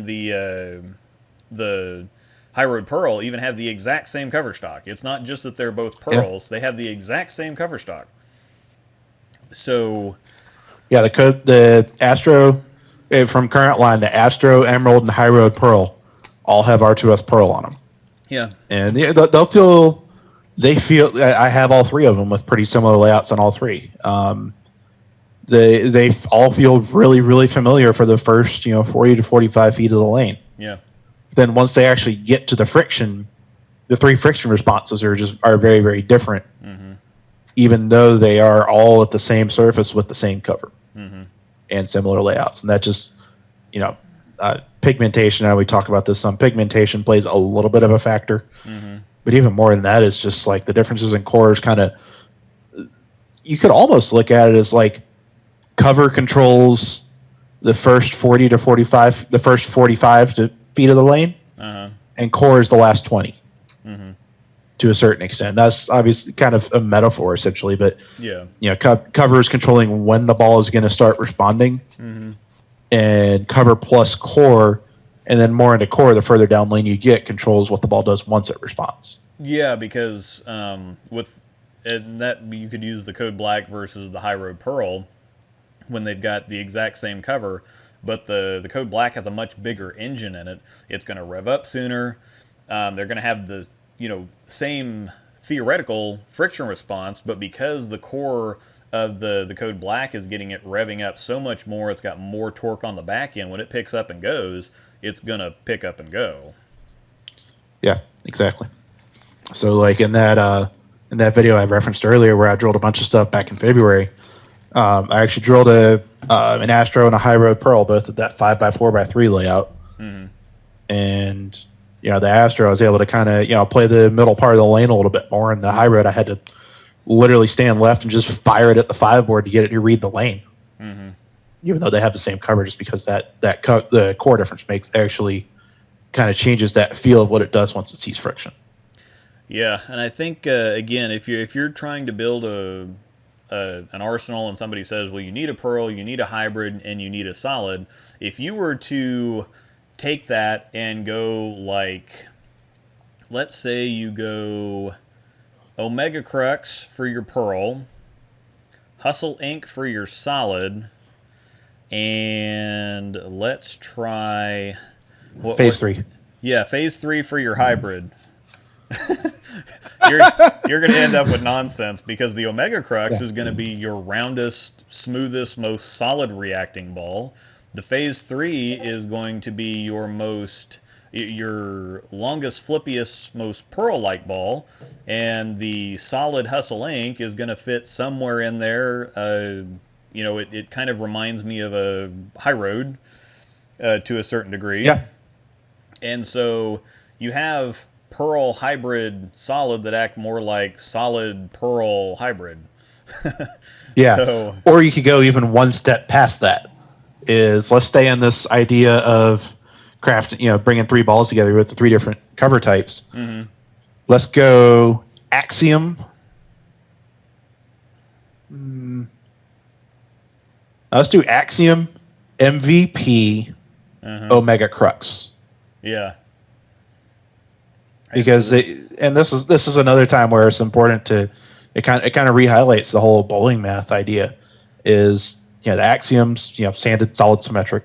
the High Road Pearl even have the exact same cover stock. It's not just that they're both pearls; they have the exact same cover stock. So, the Astro from current line, the Astro, Emerald, and High Road Pearl all have R2S Pearl on them. Yeah, and they feel. I have all 3 of them with pretty similar layouts on all 3. They all feel really, really familiar for the first 40 to 45 feet of the lane. Yeah. Then once they actually get to the friction, the 3 friction responses are very, very different. Mm-hmm. Even though they are all at the same surface with the same cover and similar layouts, and that just pigmentation. Now we talk about this some. Pigmentation plays a little bit of a factor. Mm-hmm. But even more than that is just like the differences in cores kind of, you could almost look at it as like cover controls the first 40 to 45, the first 45 feet of the lane. Uh-huh. and core is the last 20 to a certain extent. That's obviously kind of a metaphor essentially, but Yeah. Cover is controlling when the ball is going to start responding, and cover plus core, and then more into core, the further down lane you get, controls what the ball does once it responds. Yeah, because with and that you could use the code black versus the high road pearl when they've got the exact same cover, but the code black has a much bigger engine in it. It's going to rev up sooner. They're going to have the same theoretical friction response, but because the core of the code black is getting it revving up so much more, it's got more torque on the back end. When it picks up and goes, it's going to pick up and go. Yeah, exactly. So like in that video I referenced earlier where I drilled a bunch of stuff back in February, I actually drilled an Astro and a high road pearl, both at that 5x4x3 layout. And the Astro I was able to kind of play the middle part of the lane a little bit more, and the high road I had to literally stand left and just fire it at the 5 board to get it to read the lane. Even though they have the same cover, just because the core difference makes actually kind of changes that feel of what it does once it sees friction. Yeah, and I think again, if you're trying to build an arsenal and somebody says, well, you need a pearl, you need a hybrid, and you need a solid, if you were to take that and go like, let's say you go Omega Crux for your pearl, Hustle Ink for your solid, and let's try phase 3. Yeah, phase 3 for your hybrid. You're going to end up with nonsense, because the Omega Crux is going to be your roundest, smoothest, most solid reacting ball. The phase 3 is going to be your longest, flippiest, most pearl-like ball, and the solid Hustle Ink is going to fit somewhere in there. It kind of reminds me of a high road to a certain degree. Yeah. And so you have pearl hybrid solid that act more like solid pearl hybrid. Yeah. So, or you could go even one step past that. Let's stay in this idea of bringing 3 balls together with the 3 different cover types. Let's go Axiom. Let's do Axiom, MVP, Omega Crux. Yeah. Because this is another time where it's important to it kind of re-highlights the whole bowling math idea. Is the Axioms sanded solid symmetric.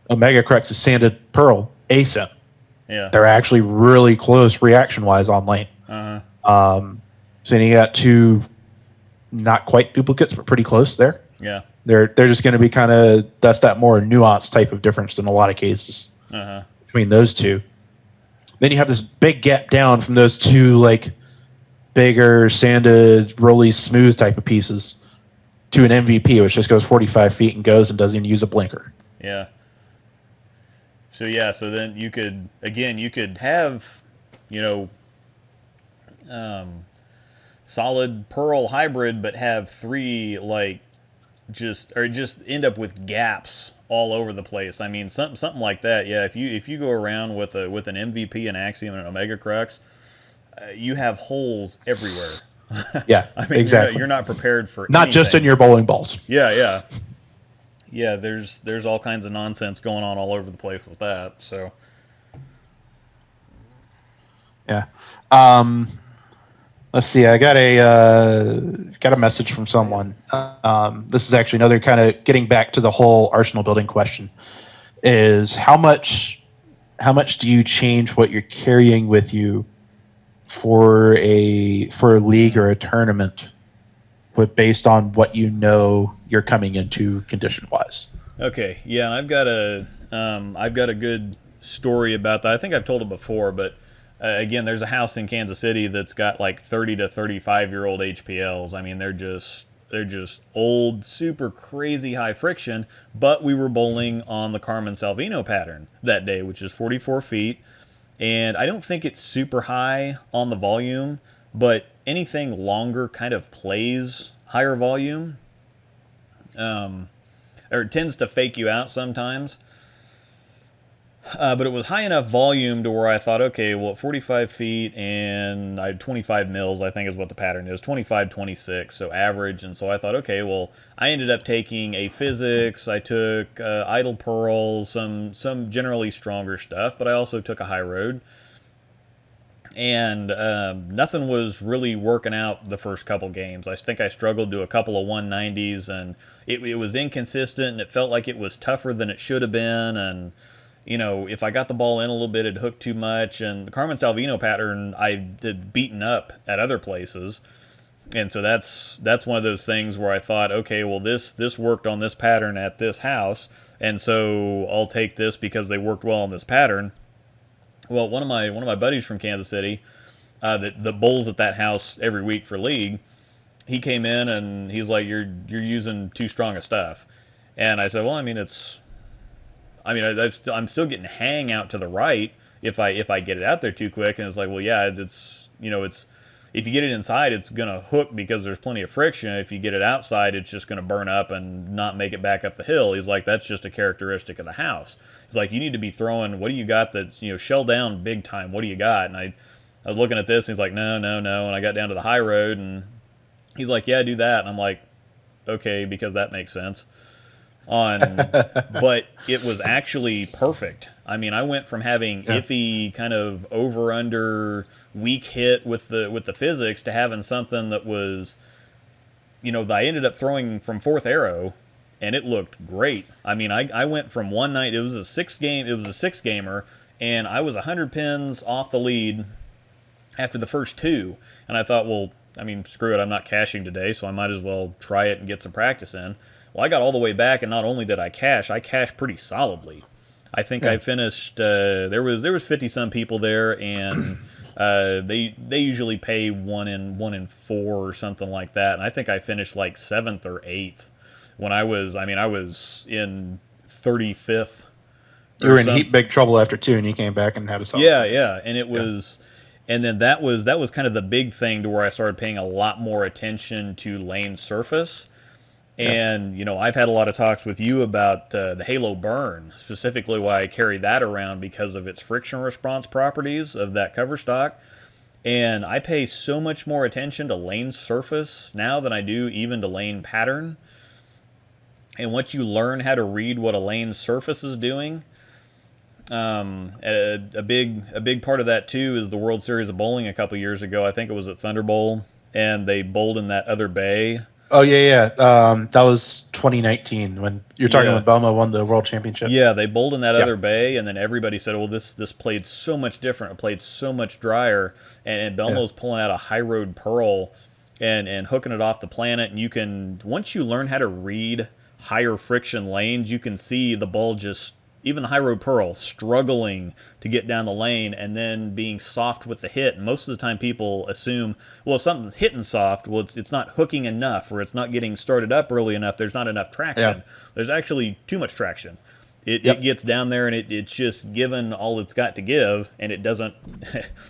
Omega Crux is sanded pearl asim. Yeah. They're actually really close reaction wise on lane. So then you got 2 not quite duplicates but pretty close there. Yeah. They're just going to be that's that more nuanced type of difference in a lot of cases between those 2. Then you have this big gap down from those 2 like bigger sanded rolly smooth type of pieces to an MVP, which just goes 45 feet and goes and doesn't even use a blinker. Yeah. So then you could have solid pearl hybrid, but have 3 like just end up with gaps all over the place. I mean, something like that. Yeah, if you go around with an MVP, an Axiom, and an Omega Crux, you have holes everywhere. Yeah, I mean, exactly. You're not prepared for not anything. just in your bowling balls. Yeah. There's all kinds of nonsense going on all over the place with that. So. Yeah. Let's see. I got a message from someone. This is actually another kind of getting back to the whole arsenal building question. Is how much do you change what you're carrying with you for a league or a tournament, but based on what you're coming into condition wise? Okay. Yeah, and I've got a good story about that. I think I've told it before, but. Again, there's a house in Kansas City that's got like 30 to 35-year-old HPLs. I mean, they're just old, super crazy high friction. But we were bowling on the Carmen Salvino pattern that day, which is 44 feet. And I don't think it's super high on the volume, but anything longer kind of plays higher volume. Or it tends to fake you out sometimes. But it was high enough volume to where I thought, okay, well, at 45 feet and I had 25 mils, I think is what the pattern is, 25, 26, so average. And so I thought, okay, well, I ended up taking a physics, I took idle pearls, some generally stronger stuff, but I also took a high road. And nothing was really working out the first couple games. I think I struggled to a couple of 190s, and it was inconsistent, and it felt like it was tougher than it should have been. And if I got the ball in a little bit, it hooked too much. And the Carmen Salvino pattern I did beaten up at other places, and so that's one of those things where I thought, okay, well this worked on this pattern at this house, and so I'll take this because they worked well on this pattern. Well, one of my buddies from Kansas City, that bowls at that house every week for league, he came in and he's like, "You're using too strong of stuff," and I said, "Well, I mean, I'm still getting hang out to the right if I get it out there too quick." And it's like, "Well, yeah, it's if you get it inside, it's gonna hook because there's plenty of friction. If you get it outside, it's just gonna burn up and not make it back up the hill." He's like, "That's just a characteristic of the house." He's like, "You need to be throwing. What do you got that's shell down big time? What do you got?" And I was looking at this, and he's like, "No, no, no." And I got down to the high road, and he's like, "Yeah, do that." And I'm like, "Okay," because that makes sense. But it was actually perfect. I mean, I went from having iffy kind of over under weak hit with the physics to having something that was, that I ended up throwing from fourth arrow, and it looked great. I mean, I went from one night. It was a six gamer, and I was 100 pins off the lead after the first two, and I thought, well, I mean, screw it, I'm not cashing today, so I might as well try it and get some practice in. Well, I got all the way back, and not only did I cashed pretty solidly. I think I finished. There was 50 some people there, and they usually pay one in four or something like that. And I think I finished like 7th or 8th when I was in 35th. You were in heap big trouble after 2, and you came back and had a solid. Yeah, and it was. And then that was kind of the big thing to where I started paying a lot more attention to lane surface. And, I've had a lot of talks with you about the Halo Burn, specifically why I carry that around because of its friction response properties of that cover stock. And I pay so much more attention to lane surface now than I do even to lane pattern. And once you learn how to read what a lane surface is doing, a big part of that too is the World Series of Bowling a couple years ago. I think it was at Thunderbowl, and they bowled in that other bay. Oh yeah. That was 2019 when you're talking when Belmo won the world championship. Yeah, they bowled in that other bay, and then everybody said, "Well, this played so much different. It played so much drier." And Belmo's pulling out a high road pearl and hooking it off the planet. And once you learn how to read higher friction lanes, you can see the ball just, even the high road pearl, struggling to get down the lane and then being soft with the hit. And most of the time people assume, well, if something's hitting soft, well, it's not hooking enough, or it's not getting started up early enough. There's not enough traction. There's actually too much traction. It gets down there, and it's just given all it's got to give, and it doesn't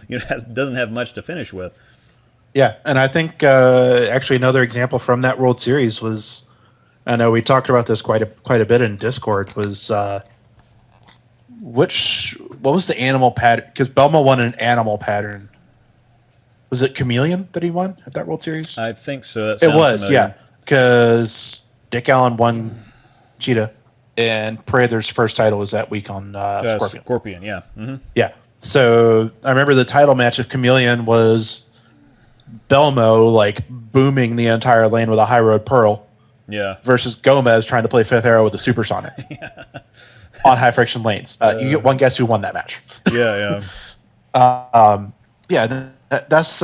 doesn't have much to finish with. Yeah, and I think actually another example from that World Series was, I know we talked about this quite a bit in Discord, was what was the animal pattern? Because Belmo won an animal pattern. Was it Chameleon that he won at that World Series? I think so. It was, familiar. Because Dick Allen won Cheetah, and Prather's first title was that week on Scorpion. Scorpion, yeah. Mm-hmm. Yeah. So I remember the title match of Chameleon was Belmo like booming the entire lane with a high road pearl. Yeah. Versus Gomez trying to play fifth arrow with a supersonic. On high friction lanes. You get one guess who won that match. Yeah. That's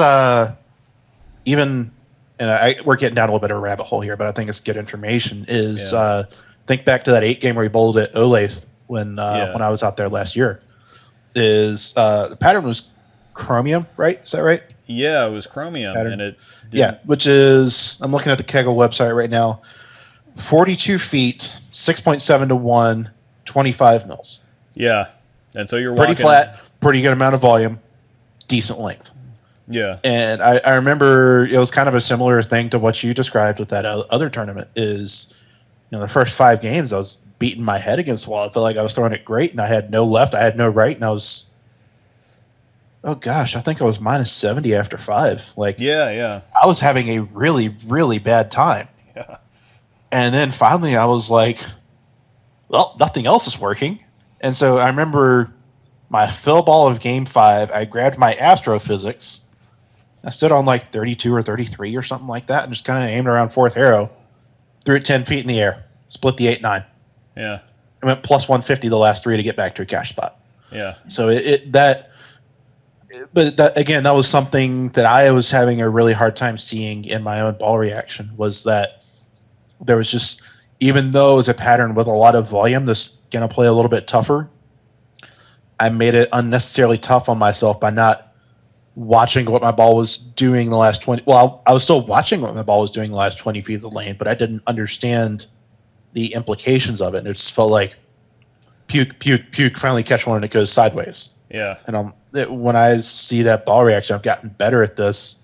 even, and we're getting down a little bit of a rabbit hole here, but I think it's good information. Think back to that 8 game where he bowled at Olathe when I was out there last year. The pattern was chromium, right? Is that right? Yeah, it was chromium, pattern. And it didn't... Yeah, which is, I'm looking at the Kegel website right now, 42 feet, 6.7 to 1, 25 mils. Yeah, and so you're pretty flat, pretty good amount of volume, decent length. Yeah, and I remember it was kind of a similar thing to what you described with that other tournament. Is the first 5 games I was beating my head against the wall. I felt like I was throwing it great, and I had no left, I had no right, and I was, oh gosh, I think I was minus 70 after 5. Like, Yeah. I was having a really, really bad time. Yeah. And then finally I was like, well, nothing else is working. And so I remember my fill ball of game 5, I grabbed my astrophysics. I stood on like 32 or 33 or something like that and just kind of aimed around 4th arrow, threw it 10 feet in the air, split the 8-9. Yeah. I went plus 150 the last 3 to get back to a cash spot. Yeah. So but that, again, that was something that I was having a really hard time seeing in my own ball reaction, was that there was just, even though it was a pattern with a lot of volume that's going to play a little bit tougher, I made it unnecessarily tough on myself by not watching what my ball was doing the last 20. Well, I was still watching what my ball was doing the last 20 feet of the lane, but I didn't understand the implications of it. And it just felt like puke, puke, puke, finally catch one and it goes sideways. Yeah. And when I see that ball reaction, I've gotten better at this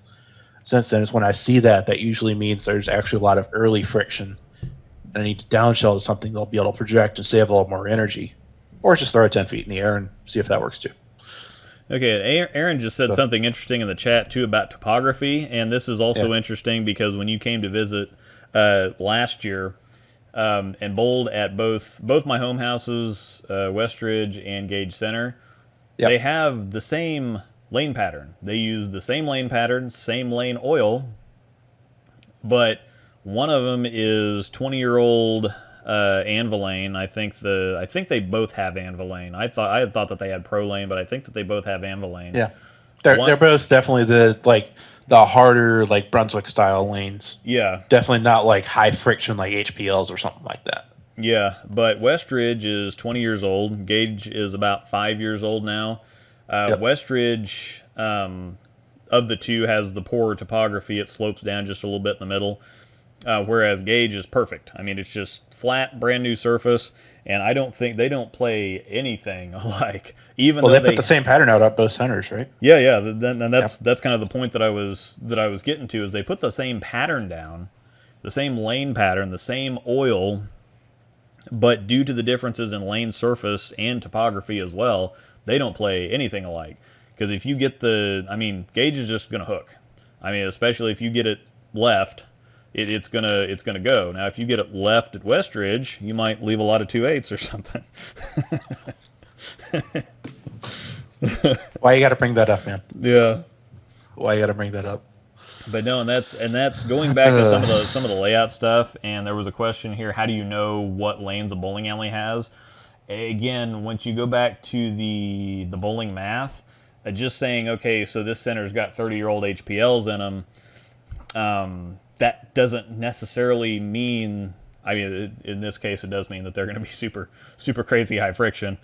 since then. Is when I see that usually means there's actually a lot of early friction, and I need to downshell to something they'll be able to project and save a little more energy, or just throw it 10 feet in the air and see if that works too. Okay, Aaron just said something interesting in the chat too about topography, and this is also interesting because when you came to visit last year and bowled at both my home houses, Westridge and Gage Center, they have the same lane pattern. They use the same lane pattern, same lane oil, but one of them is 20-year-old Anvilane. I think they both have Anvilane. I had thought that they had Pro Lane, but I think that they both have Anvilane. Yeah, they're both definitely the harder, like Brunswick style lanes. Yeah, definitely not like high friction like HPLs or something like that. Yeah, but Westridge is 20 years old. Gage is about 5 years old now. Westridge, of the two, has the poorer topography. It slopes down just a little bit in the middle, whereas Gage is perfect. I mean, it's just flat, brand new surface, and I don't think they don't play anything alike. Even though they put the same pattern out at both centers, right? Yeah. And that's kind of the point that I was getting to, is they put the same pattern down, the same lane pattern, the same oil. But due to the differences in lane surface and topography as well, they don't play anything alike. Because if you get Gage is just going to hook. I mean, especially if you get it left, it's gonna go. Now, if you get it left at Westridge, you might leave a lot of 2/8 or something. Why you got to bring that up, man? Yeah. Why you got to bring that up? But no, and that's going back to some of the layout stuff. And there was a question here: how do you know what lanes a bowling alley has? Again, once you go back to the bowling math, just saying, okay, so this center's got 30-year-old HPLs in them. That doesn't necessarily mean. I mean, in this case, it does mean that they're going to be super super crazy high friction.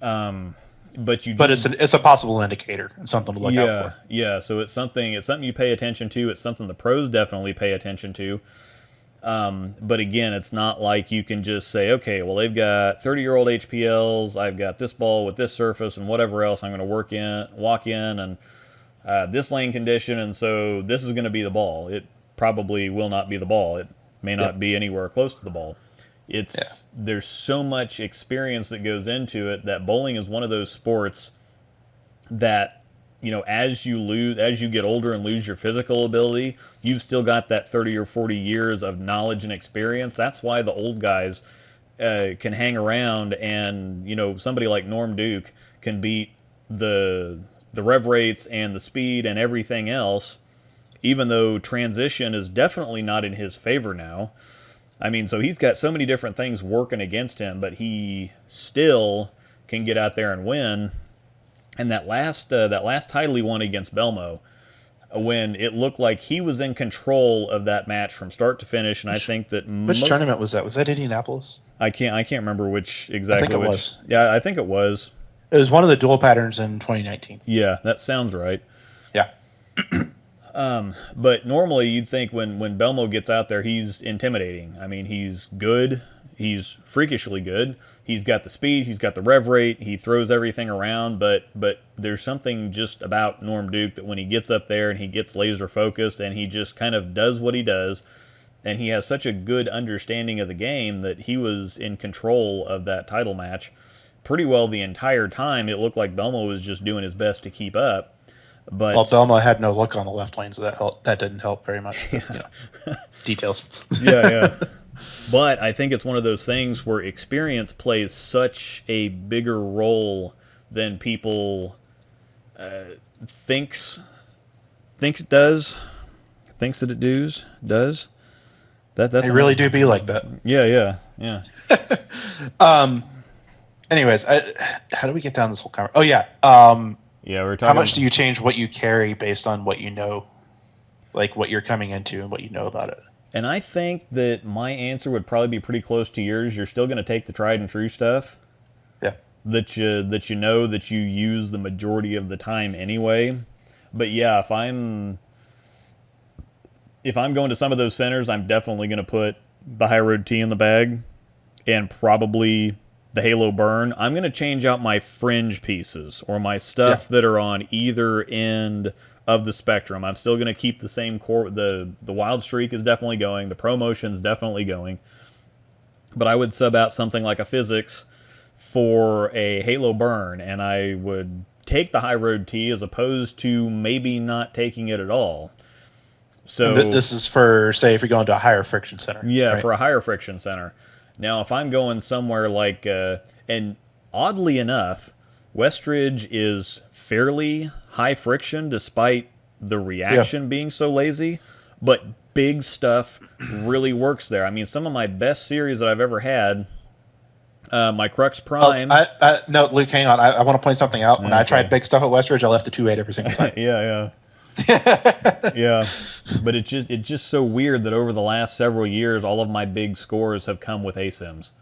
But it's a possible indicator and something to look out for. Yeah. So it's something you pay attention to. It's something the pros definitely pay attention to. But again, it's not like you can just say, okay, well, they've got 30-year-old HPLs. I've got this ball with this surface and whatever else. I'm going to walk in and this lane condition, and so this is going to be the ball. It probably will not be the ball. It may not be anywhere close to the ball. There's so much experience that goes into it, that bowling is one of those sports that, as you get older and lose your physical ability, you've still got that 30 or 40 years of knowledge and experience. That's why the old guys can hang around, and somebody like Norm Duke can beat the rev rates and the speed and everything else, even though transition is definitely not in his favor now. I mean, so he's got so many different things working against him, but he still can get out there and win. And that last title he won against Belmo, when it looked like he was in control of that match from start to finish, and I think that which tournament was that? Was that Indianapolis? I can't remember which exactly. I think it was. Yeah, I think it was. It was one of the dual patterns in 2019. Yeah, that sounds right. Yeah. But normally you'd think when Belmo gets out there, he's intimidating. I mean, he's good. He's freakishly good. He's got the speed. He's got the rev rate. He throws everything around. But there's something just about Norm Duke that when he gets up there and he gets laser focused and he just kind of does what he does, and he has such a good understanding of the game that he was in control of that title match pretty well the entire time. It looked like Belmo was just doing his best to keep up. But well, Belmo had no look on the left lane, so that didn't help very much. But, details. Yeah. But I think it's one of those things where experience plays such a bigger role than people thinks it does. Thinks that it does. That's They really do be like that. Yeah. Anyways, how do we get down this whole conversation? Oh yeah. Yeah, we're talking. How much do you change what you carry based on what you know, like what you're coming into and what you know about it? And I think that my answer would probably be pretty close to yours. You're still going to take the tried and true stuff. Yeah. That you know that you use the majority of the time anyway. But yeah, if I'm going to some of those centers, I'm definitely going to put the high road tee in the bag and probably the Halo burn. I'm going to change out my fringe pieces or my stuff that are on either end of the spectrum. I'm still going to keep the same core. The Wild Streak is definitely going. The Promotion's definitely going. But I would sub out something like a Physics for a Halo burn, and I would take the high road tee as opposed to maybe not taking it at all. So this is for, say, if you're going to a higher friction center. Yeah, right? For a higher friction center. Now, if I'm going somewhere like, and oddly enough, Westridge is fairly high friction despite the reaction being so lazy, but big stuff really works there. I mean, some of my best series that I've ever had, my Crux Prime. No, Luke, hang on. I want to point something out. When I tried big stuff at Westridge, I left the 2.8 every single time. Yeah. But it's just so weird that over the last several years, all of my big scores have come with ASIMs,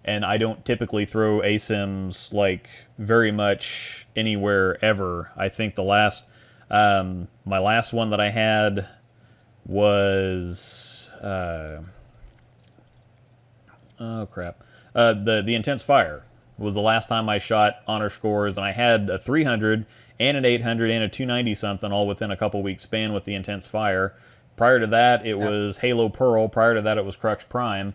and I don't typically throw ASIMs like very much anywhere ever. I think the last, my last one that I had was, oh crap, the Intense Fire was the last time I shot honor scores, and I had a 300 and an 800 and a 290 something all within a couple weeks span with the Intense Fire. Prior to that, it was Halo Pearl. Prior to that, it was Crux Prime.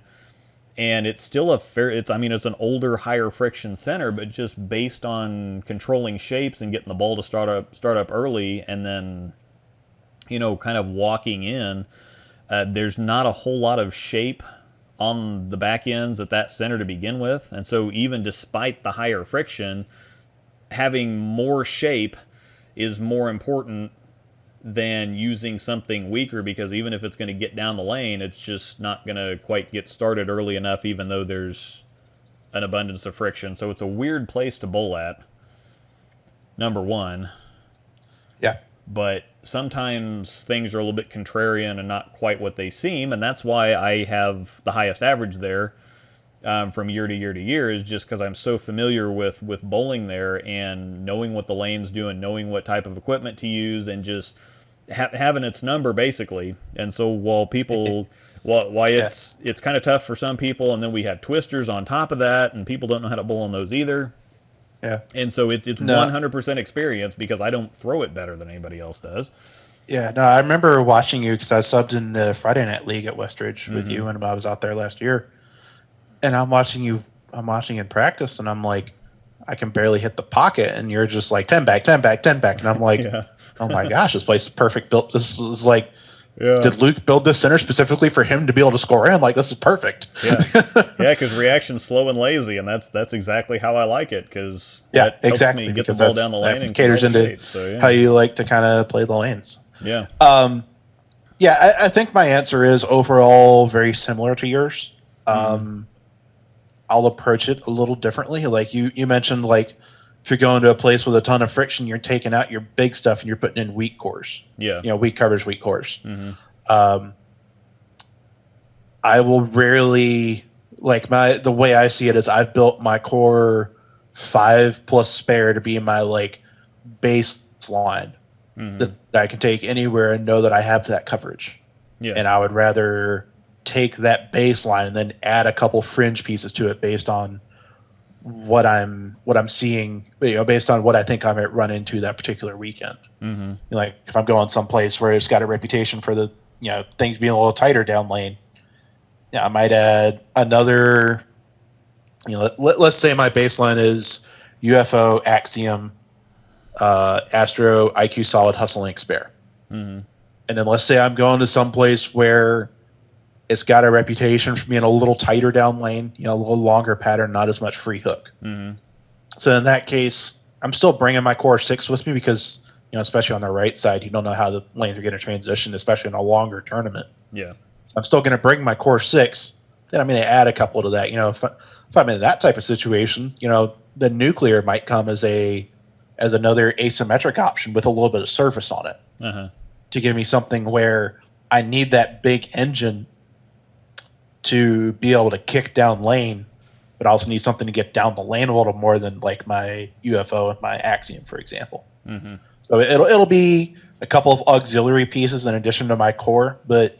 And it's still it's an older, higher friction center, but just based on controlling shapes and getting the ball to start up early, and then, kind of walking in, there's not a whole lot of shape on the back ends at that center to begin with. And so even despite the higher friction, having more shape is more important than using something weaker, because even if it's going to get down the lane, it's just not going to quite get started early enough, even though there's an abundance of friction. So it's a weird place to bowl at, number one. Yeah. But sometimes things are a little bit contrarian and not quite what they seem, and that's why I have the highest average there from year to year to year, is just because I'm so familiar with bowling there and knowing what the lane's doing, knowing what type of equipment to use, and just having its number, basically. And so while people, it's kind of tough for some people, and then we have twisters on top of that, and people don't know how to bowl on those either. Yeah. And so it's 100% experience, because I don't throw it better than anybody else does. Yeah, no, I remember watching you because I subbed in the Friday Night League at Westridge with you when I was out there last year. And I'm watching you in practice, and I'm like, I can barely hit the pocket, and you're just like 10 back, 10 back, 10 back. And I'm like, oh my gosh, this place is perfect built. This is like, did Luke build this center specifically for him to be able to score in? Like, this is perfect. Because reaction's slow and lazy, and that's exactly how I like it, because that helps me get the ball down the lane and caters into how you like to kind of play the lanes. Yeah. I think my answer is overall very similar to yours. I'll approach it a little differently. Like you mentioned, like if you're going to a place with a ton of friction, you're taking out your big stuff and you're putting in weak cores. Yeah. Weak coverage, weak cores. I will rarely, like the way I see it is I've built my core 5+ spare to be my like baseline that I can take anywhere and know that I have that coverage. Yeah. And I would rather take that baseline and then add a couple fringe pieces to it based on what I'm seeing, based on what I think I might run into that particular weekend. Like if I'm going someplace where it's got a reputation for the things being a little tighter down lane, I might add another. Let's say my baseline is UFO, Axiom, Astro, IQ Solid, Hustle, Link, Spare. Mm-hmm. And then let's say I'm going to some place where it's got a reputation for being a little tighter down lane, a little longer pattern, not as much free hook. Mm-hmm. So in that case, I'm still bringing my core 6 with me because, especially on the right side, you don't know how the lanes are going to transition, especially in a longer tournament. Yeah. So I'm still going to bring my core 6. Then I'm going to add a couple to that. If I'm in that type of situation, the nuclear might come as another asymmetric option with a little bit of surface on it to give me something where I need that big engine to be able to kick down lane, but I also need something to get down the lane a little more than like my UFO and my Axiom, for example. Mm-hmm. So it'll be a couple of auxiliary pieces in addition to my core, but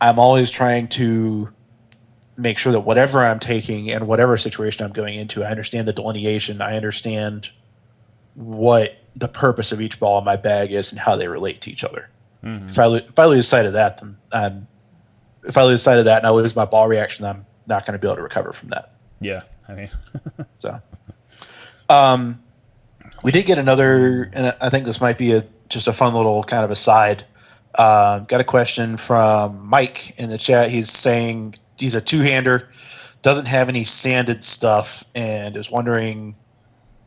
I'm always trying to make sure that whatever I'm taking and whatever situation I'm going into, I understand the delineation. I understand what the purpose of each ball in my bag is and how they relate to each other. Mm-hmm. If I lose sight of that, then if I lose sight of that and I lose my ball reaction, I'm not going to be able to recover from that. Yeah, I mean, so, we did get another, and I think this might be just a fun little kind of aside. Got a question from Mike in the chat. He's saying he's a two-hander, doesn't have any sanded stuff, and is wondering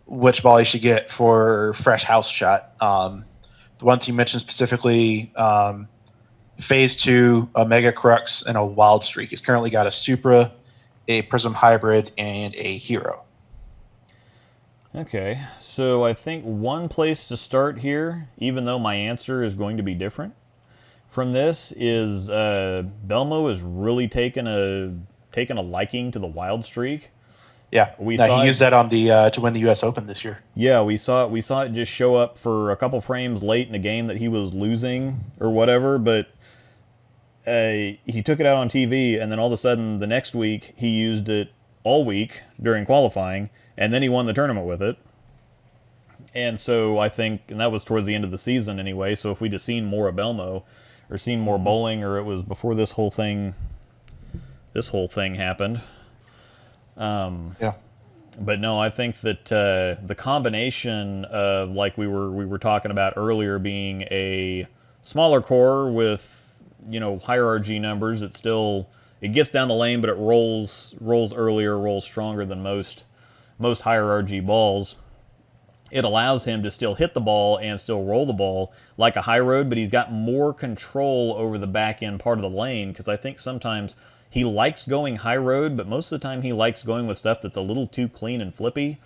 which ball he should get for fresh house shot. The ones he mentioned specifically, Phase 2, a Mega Crux, and a Wild Streak. He's currently got a Supra, a Prism Hybrid, and a Hero. Okay, so I think one place to start here, even though my answer is going to be different from this, is Belmo is really taken a liking to the Wild Streak. Yeah, he used that on the to win the U.S. Open this year. Yeah, we saw it just show up for a couple frames late in a game that he was losing or whatever, but he took it out on TV, and then all of a sudden the next week he used it all week during qualifying, and then he won the tournament with it. And so I think, and that was towards the end of the season anyway, so if we'd have seen more of Belmo, or seen more bowling, or it was before this whole thing happened. Yeah. But no, I think that the combination of, like we were talking about earlier, being a smaller core with, higher RG numbers, it gets down the lane, but it rolls earlier, rolls stronger than most higher RG balls. It allows him to still hit the ball and still roll the ball like a high road, but he's got more control over the back end part of the lane, because I think sometimes he likes going high road, but most of the time he likes going with stuff that's a little too clean and flippy,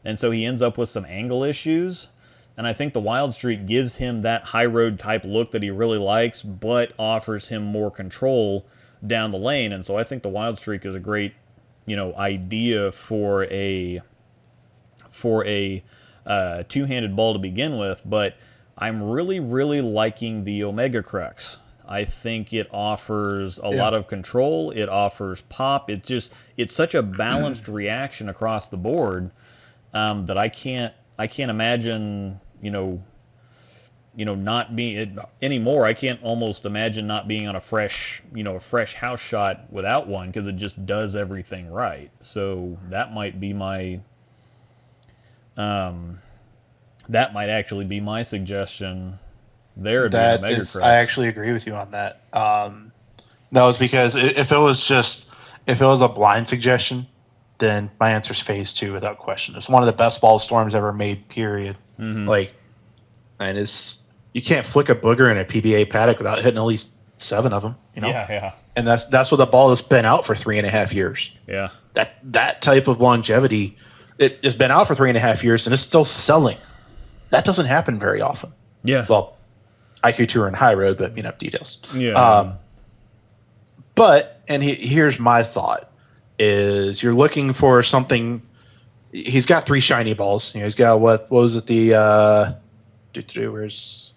and so he ends up with some angle issues. And I think the Wild Streak gives him that high road type look that he really likes, but offers him more control down the lane. And so I think the Wild Streak is a great, idea for a two-handed ball to begin with. But I'm really, really liking the Omega Crux. I think it offers a lot of control. It offers pop. It's such a balanced reaction across the board that I can't imagine, not being anymore. I can't almost imagine not being on a fresh house shot without one, because it just does everything right. So that might be my, that might actually be my suggestion there. I actually agree with you on that. No, it's because if it was a blind suggestion, then my answer is Phase 2 without question. It's one of the best ball storms ever made, period. Mm-hmm. And you can't flick a booger in a PBA paddock without hitting at least 7 of them. Yeah. And that's what the ball has been out for 3.5 years. Yeah. That type of longevity, it has been out for 3.5 years and it's still selling. That doesn't happen very often. Yeah. Well, IQ Tour and High Road, but details. Yeah. Here's my thought: is you're looking for something. He's got 3 shiny balls. He's got what was it? Where's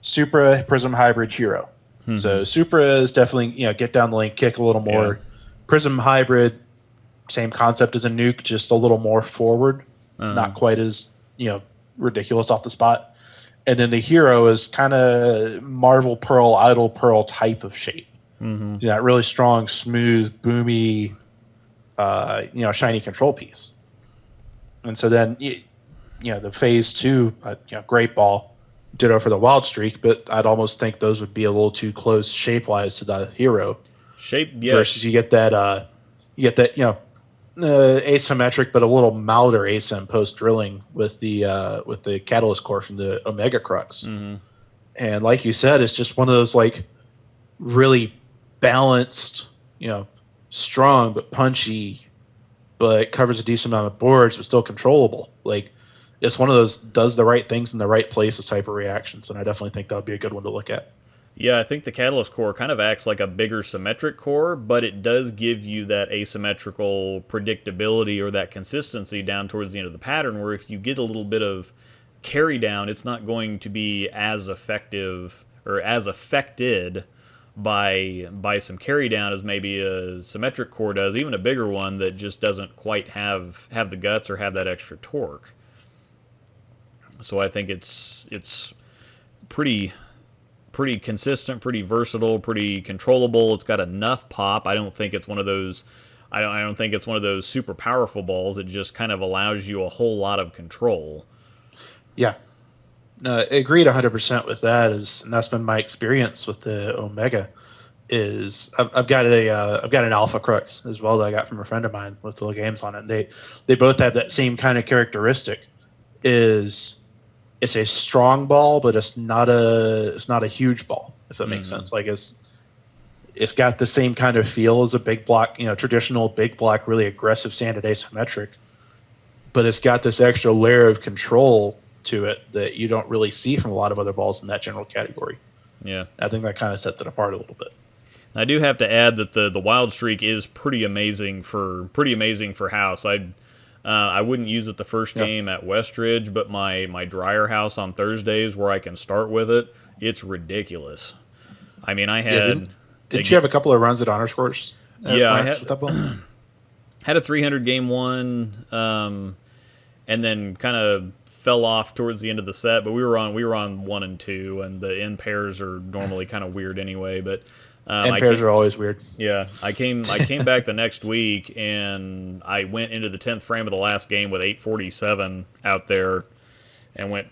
Supra, Prism, Hybrid, Hero. Mm-hmm. So Supra is definitely get down the lane, kick a little more. Yeah. Prism Hybrid, same concept as a nuke, just a little more forward, not quite as ridiculous off the spot. and then the hero is kind of Marvel Pearl, Idle Pearl type of shape. Mm-hmm. You know, that really strong, smooth, boomy, shiny control piece. And so then, the phase 2, Great Ball, ditto for the Wild Streak, but I'd almost think those would be a little too close shape-wise to the hero. Shape, yes. Versus you get that, asymmetric but a little milder asym post drilling with the catalyst core from the Omega Crux. Mm-hmm. And like you said, it's just one of those like really balanced, strong but punchy, but covers a decent amount of boards but still controllable. Like it's one of those does the right things in the right places type of reactions, and I definitely think that would be a good one to look at. Yeah, I think the Catalyst core kind of acts like a bigger symmetric core, but it does give you that asymmetrical predictability or that consistency down towards the end of the pattern, where if you get a little bit of carry down, it's not going to be as effective or as affected by some carry down as maybe a symmetric core does, even a bigger one that just doesn't quite have the guts or have that extra torque. So I think it's pretty consistent, pretty versatile, pretty controllable. It's got enough pop. I don't think it's one of those. I don't think it's one of those super powerful balls. It just kind of allows you a whole lot of control. Yeah, no, I agreed 100% with that. And that's been my experience with the Omega. Is I've got an Alpha Crux as well that I got from a friend of mine with little games on it. And they both have that same kind of characteristic. Is it's a strong ball, but it's not a huge ball, if that makes sense. Like it's got the same kind of feel as a big block, traditional big block, really aggressive sanded asymmetric, but it's got this extra layer of control to it that you don't really see from a lot of other balls in that general category. Yeah, I think that kind of sets it apart a little bit. I do have to add that the Wild Streak is pretty amazing for house. I wouldn't use it the first game at Westridge, but my dryer house on Thursdays where I can start with it, it's ridiculous. I mean, I had... didn't you have a couple of runs at Honor Scores? Yeah, I had, with that ball? had a 300 game one, and then kind of fell off towards the end of the set, but we were on 1 and 2, and the end pairs are normally kind of weird anyway, but... end pairs are always weird. Yeah, I came back the next week, and I went into the 10th frame of the last game with 847 out there, and went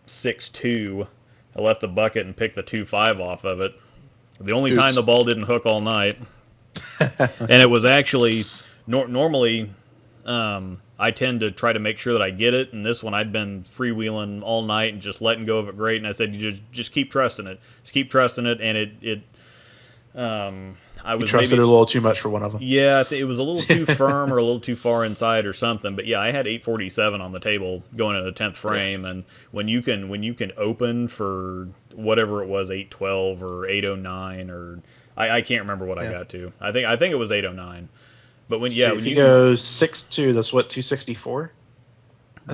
6-2. I left the bucket and picked the 2-5 off of it. The only time the ball didn't hook all night, and it was actually normally. I tend to try to make sure that I get it, and this one I'd been freewheeling all night and just letting go of it great, and I said, "You just keep trusting it, and it. I was trusted it a little too much for one of them. Yeah, it was a little too firm or a little too far inside or something. But yeah, I had 847 on the table going into the 10th frame, and when you can open for whatever it was, 812 or 809 or I can't remember what I got to. I think it was 809. But when if you go 6-2, that's what 264.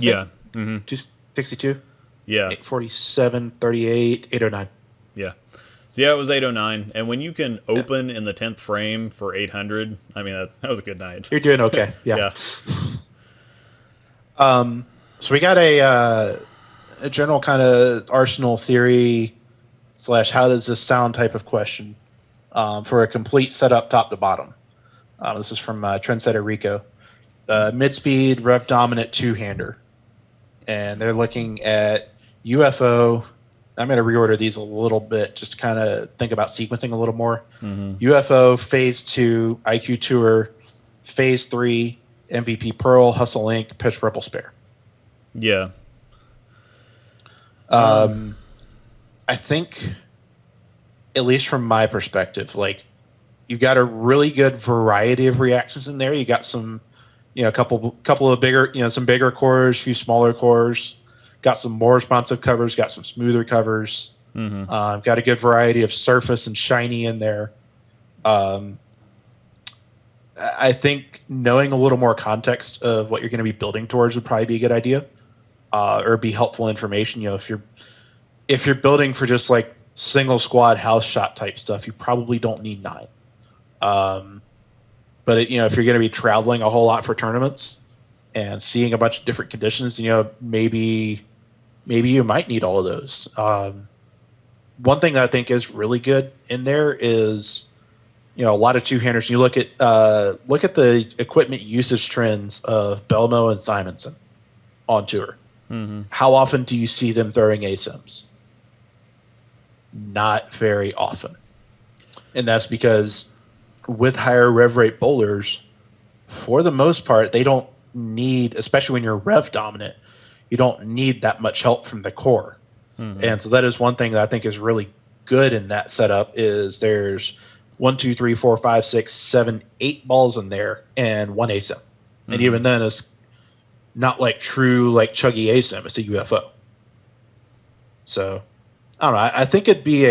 Yeah. 262. Yeah. 847, 38, 809. Yeah. So yeah, it was 809, and when you can open in the 10th frame for 800, I mean that was a good night. You're doing okay. Yeah. Yeah. So we got a general kind of Arsenal theory / how does this sound type of question for a complete setup top to bottom. This is from Trendsetter Rico. Mid-speed, rev dominant two-hander, and they're looking at UFO. I'm going to reorder these a little bit, just kind of think about sequencing a little more. UFO, Phase 2, IQ Tour, Phase 3, MVP Pearl, Hustle Inc., Pitch Purple Spare. Yeah. I think, at least from my perspective, like, you've got a really good variety of reactions in there. You got some, a couple of bigger, some bigger cores, few smaller cores. Got some more responsive covers, got some smoother covers. Got a good variety of surface and shiny in there. I think knowing a little more context of what you're going to be building towards would probably be a good idea, or be helpful information. If you're building for just like single squad house shot type stuff, you probably don't need 9. But if you're going to be traveling a whole lot for tournaments and seeing a bunch of different conditions, maybe maybe you might need all of those. One thing that I think is really good in there is, a lot of two-handers. You look at the equipment usage trends of Belmo and Simonson on tour. Mm-hmm. How often do you see them throwing ASIMs? Not very often, and that's because with higher rev rate bowlers, for the most part, they don't need, especially when you're rev dominant, you don't need that much help from the core. Mm-hmm. And so that is one thing that I think is really good in that setup is there's 1, 2, 3, 4, 5, 6, 7, 8 balls in there and one ASIM. Mm-hmm. And even then it's not like true like chuggy ASIM, it's a UFO. So I don't know. I think it'd be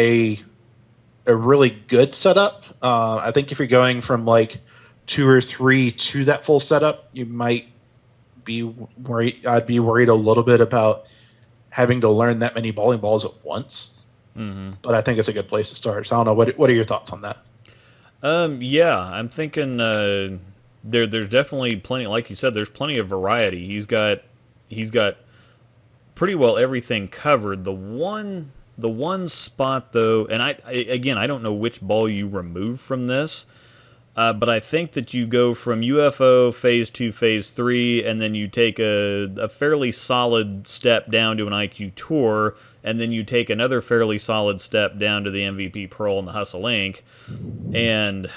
a really good setup. I think if you're going from like 2 or 3 to that full setup, you might be worried. I'd be worried a little bit about having to learn that many bowling balls at once. Mm-hmm. But I think it's a good place to start. So I don't know. What are your thoughts on that? Yeah, I'm thinking there's definitely plenty, like you said, there's plenty of variety. He's got pretty well everything covered. The one spot though, and I don't know which ball you remove from this, but I think that you go from UFO phase 2, phase 3, and then you take a fairly solid step down to an IQ Tour, and then you take another fairly solid step down to the MVP Pearl and the Hustle Inc. And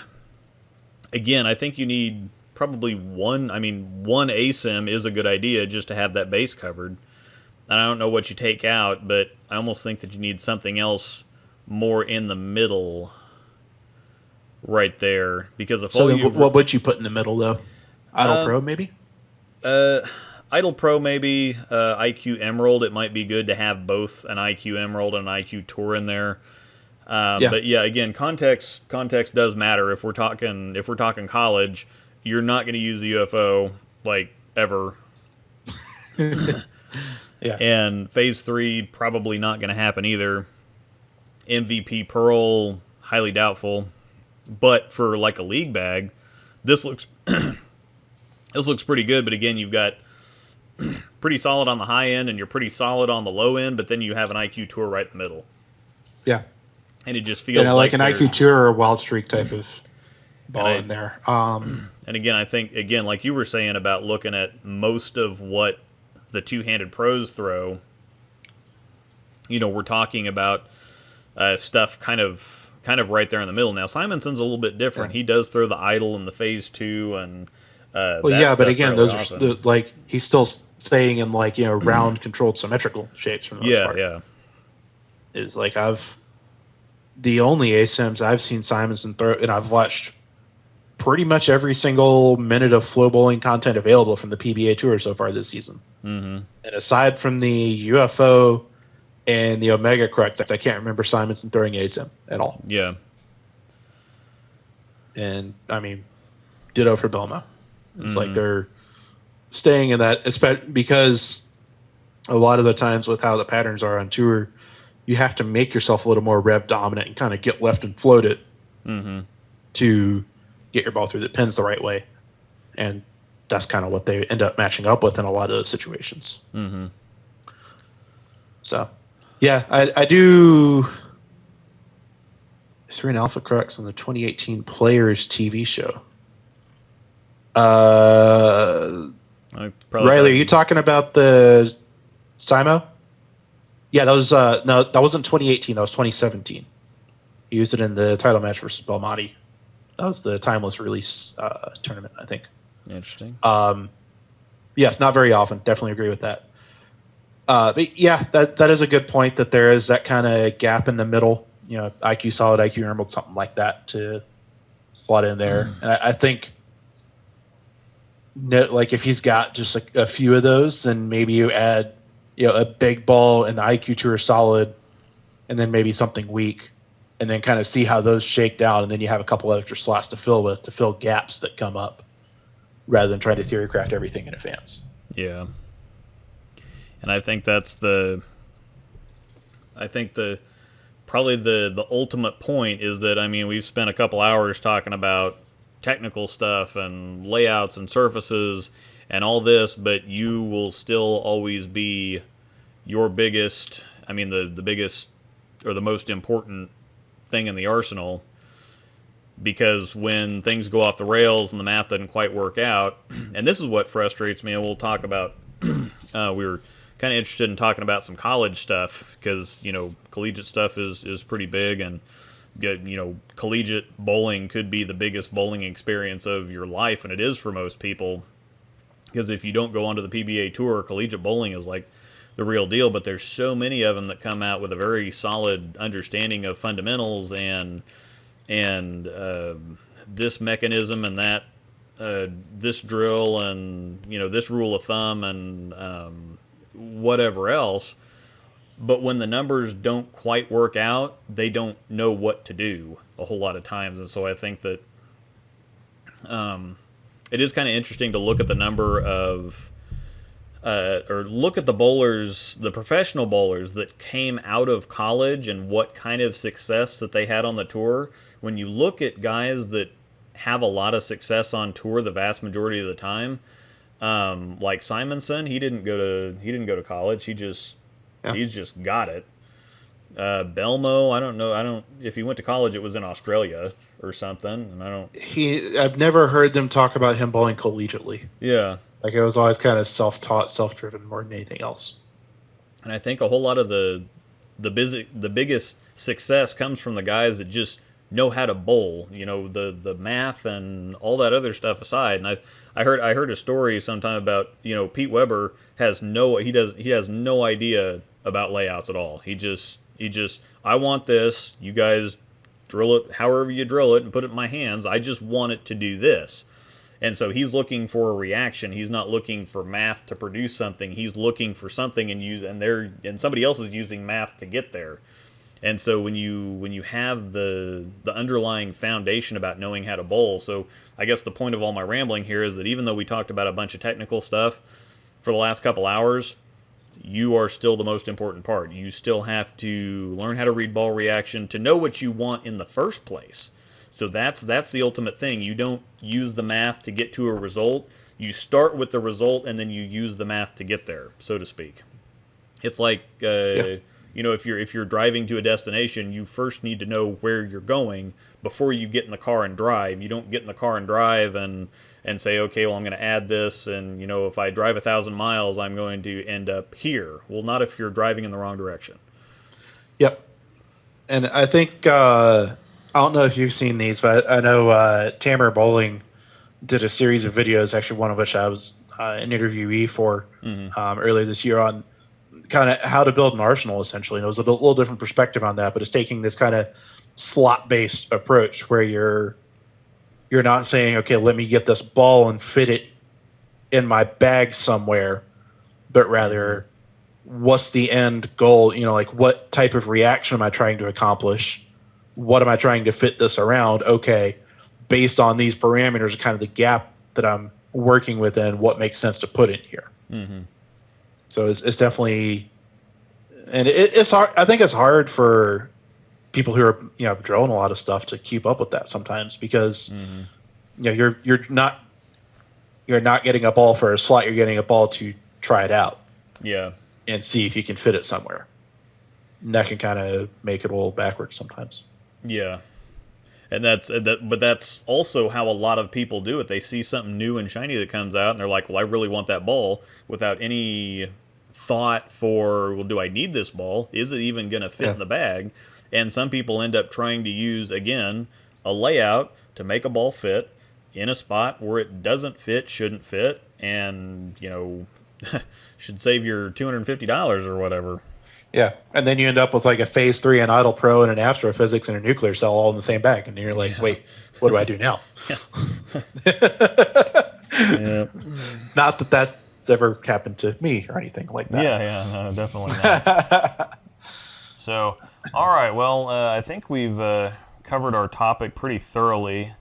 again, I think you need probably one ASIM is a good idea just to have that base covered. And I don't know what you take out, but I almost think that you need something else more in the middle right there. Because if So what would you put in the middle, though? Idle Pro, maybe? Idle Pro, maybe. IQ Emerald, it might be good to have both an IQ Emerald and an IQ Tour in there. Yeah. But yeah, again, context does matter. If we're talking college, you're not going to use the UFO like ever. Yeah. And phase 3 probably not going to happen either. MVP Pearl, highly doubtful. But for like a league bag, this looks pretty good. But again, you've got pretty solid on the high end, and you're pretty solid on the low end. But then you have an IQ Tour right in the middle. Yeah. And it just feels like an IQ Tour or a Wild Streak type of ball in there. And again, I think, like you were saying about looking at most of what the two-handed pros throw, we're talking about stuff kind of right there in the middle. Now, Simonson's a little bit different. Yeah. He does throw the idle in the phase 2 and but again, those are he's still staying in round controlled symmetrical shapes for the most part. Yeah. Is like the only ASIMs I've seen Simonson throw, and I've watched pretty much every single minute of flow bowling content available from the PBA Tour so far this season. Mm-hmm. And aside from the UFO and the Omega Crux, I can't remember Simonson throwing ASIM at all. Yeah. And, ditto for Belmo. It's like they're staying in that, because a lot of the times with how the patterns are on tour, you have to make yourself a little more rev dominant and kind of get left and float it to get your ball through the pins the right way. And that's kind of what they end up matching up with in a lot of those situations. Mm-hmm. So, yeah, I do 3 and Alpha Crux on the 2018 Players TV show. Riley, are you talking about the Simo? Yeah, that was no, that wasn't 2018. That was 2017. He used it in the title match versus Belmonte. That was the timeless release tournament, I think. Interesting. Yes, not very often. Definitely agree with that. But yeah, that is a good point, that there is that kind of gap in the middle. IQ Solid, IQ Emerald, something like that to slot in there. And I think, like, if he's got just a few of those, then maybe you add a big ball and the IQ Tour Solid, and then maybe something weak, and then kind of see how those shake down, and then you have a couple extra slots to fill gaps that come up, rather than trying to theory craft everything in advance. Yeah. And I think that's probably the ultimate point is that, we've spent a couple hours talking about technical stuff and layouts and surfaces and all this, but you will still always be your biggest, I mean, the biggest or the most important thing in the arsenal, because when things go off the rails and the math doesn't quite work out, and this is what frustrates me, and we'll talk about, we were kind of interested in talking about some college stuff, because, you know, collegiate stuff is pretty big, and, you know, collegiate bowling could be the biggest bowling experience of your life, and it is for most people, because if you don't go onto the PBA tour, collegiate bowling is like the real deal, but there's so many of them that come out with a very solid understanding of fundamentals and this mechanism and that, this drill and, you know, this rule of thumb and whatever else. But when the numbers don't quite work out, they don't know what to do a whole lot of times. And so I think that it is kind of interesting to look at the number of or look at the bowlers, the professional bowlers that came out of college and what kind of success that they had on the tour. When you look at guys that have a lot of success on tour the vast majority of the time, like Simonson, he didn't go to college. He's just got it. Belmo, I don't know. If he went to college, it was in Australia or something, and I don't. I've never heard them talk about him bowling collegiately. Yeah. Like, it was always kind of self-taught, self-driven more than anything else. And I think a whole lot of the biggest success comes from the guys that just know how to bowl. You know, the math and all that other stuff aside. And I heard a story sometime about, you know, Pete Weber has no idea about layouts at all. He just I want this. You guys drill it however you drill it and put it in my hands. I just want it to do this. And so he's looking for a reaction. He's not looking for math to produce something. He's looking for something and somebody else is using math to get there. And so when you have the underlying foundation about knowing how to bowl, so I guess the point of all my rambling here is that even though we talked about a bunch of technical stuff for the last couple hours, you are still the most important part. You still have to learn how to read ball reaction to know what you want in the first place. So that's the ultimate thing. You don't use the math to get to a result. You start with the result and then you use the math to get there, so to speak. It's like you know, if you're driving to a destination, you first need to know where you're going before you get in the car and drive. You don't get in the car and drive and say, okay, well, I'm going to add this, and, you know, if I drive 1,000 miles, I'm going to end up here. Well, not if you're driving in the wrong direction. Yep. And I think I don't know if you've seen these, but I know Tamer Bowling did a series of videos, actually one of which I was an interviewee for earlier this year, on kind of how to build an arsenal, essentially. And it was a little different perspective on that, but it's taking this kind of slot-based approach where you're not saying, okay, let me get this ball and fit it in my bag somewhere, but rather, what's the end goal? You know, like, what type of reaction am I trying to accomplish? What am I trying to fit this around? Okay, based on these parameters, kind of the gap that I'm working within, what makes sense to put in here. Mm-hmm. So it's definitely, and it's hard. I think it's hard for people who are, you know, drilling a lot of stuff to keep up with that sometimes, because you know, you're not getting a ball for a slot. You're getting a ball to try it out. Yeah. And see if you can fit it somewhere. And that can kind of make it a little backwards sometimes. Yeah. And but that's also how a lot of people do it. They see something new and shiny that comes out, and they're like, well, I really want that ball, without any thought for, well, do I need this ball? Is it even going to fit in the bag? And some people end up trying to use, again, a layout to make a ball fit in a spot where it doesn't fit, shouldn't fit, and, you know, should save your $250 or whatever. Yeah, and then you end up with like a Phase 3, an Idle Pro, and an Astrophysics, and a Nuclear Cell all in the same bag, and you're like, wait, what do I do now? Yeah. Not that that's ever happened to me or anything like that. No, definitely not. So, all right, well, I think we've covered our topic pretty thoroughly,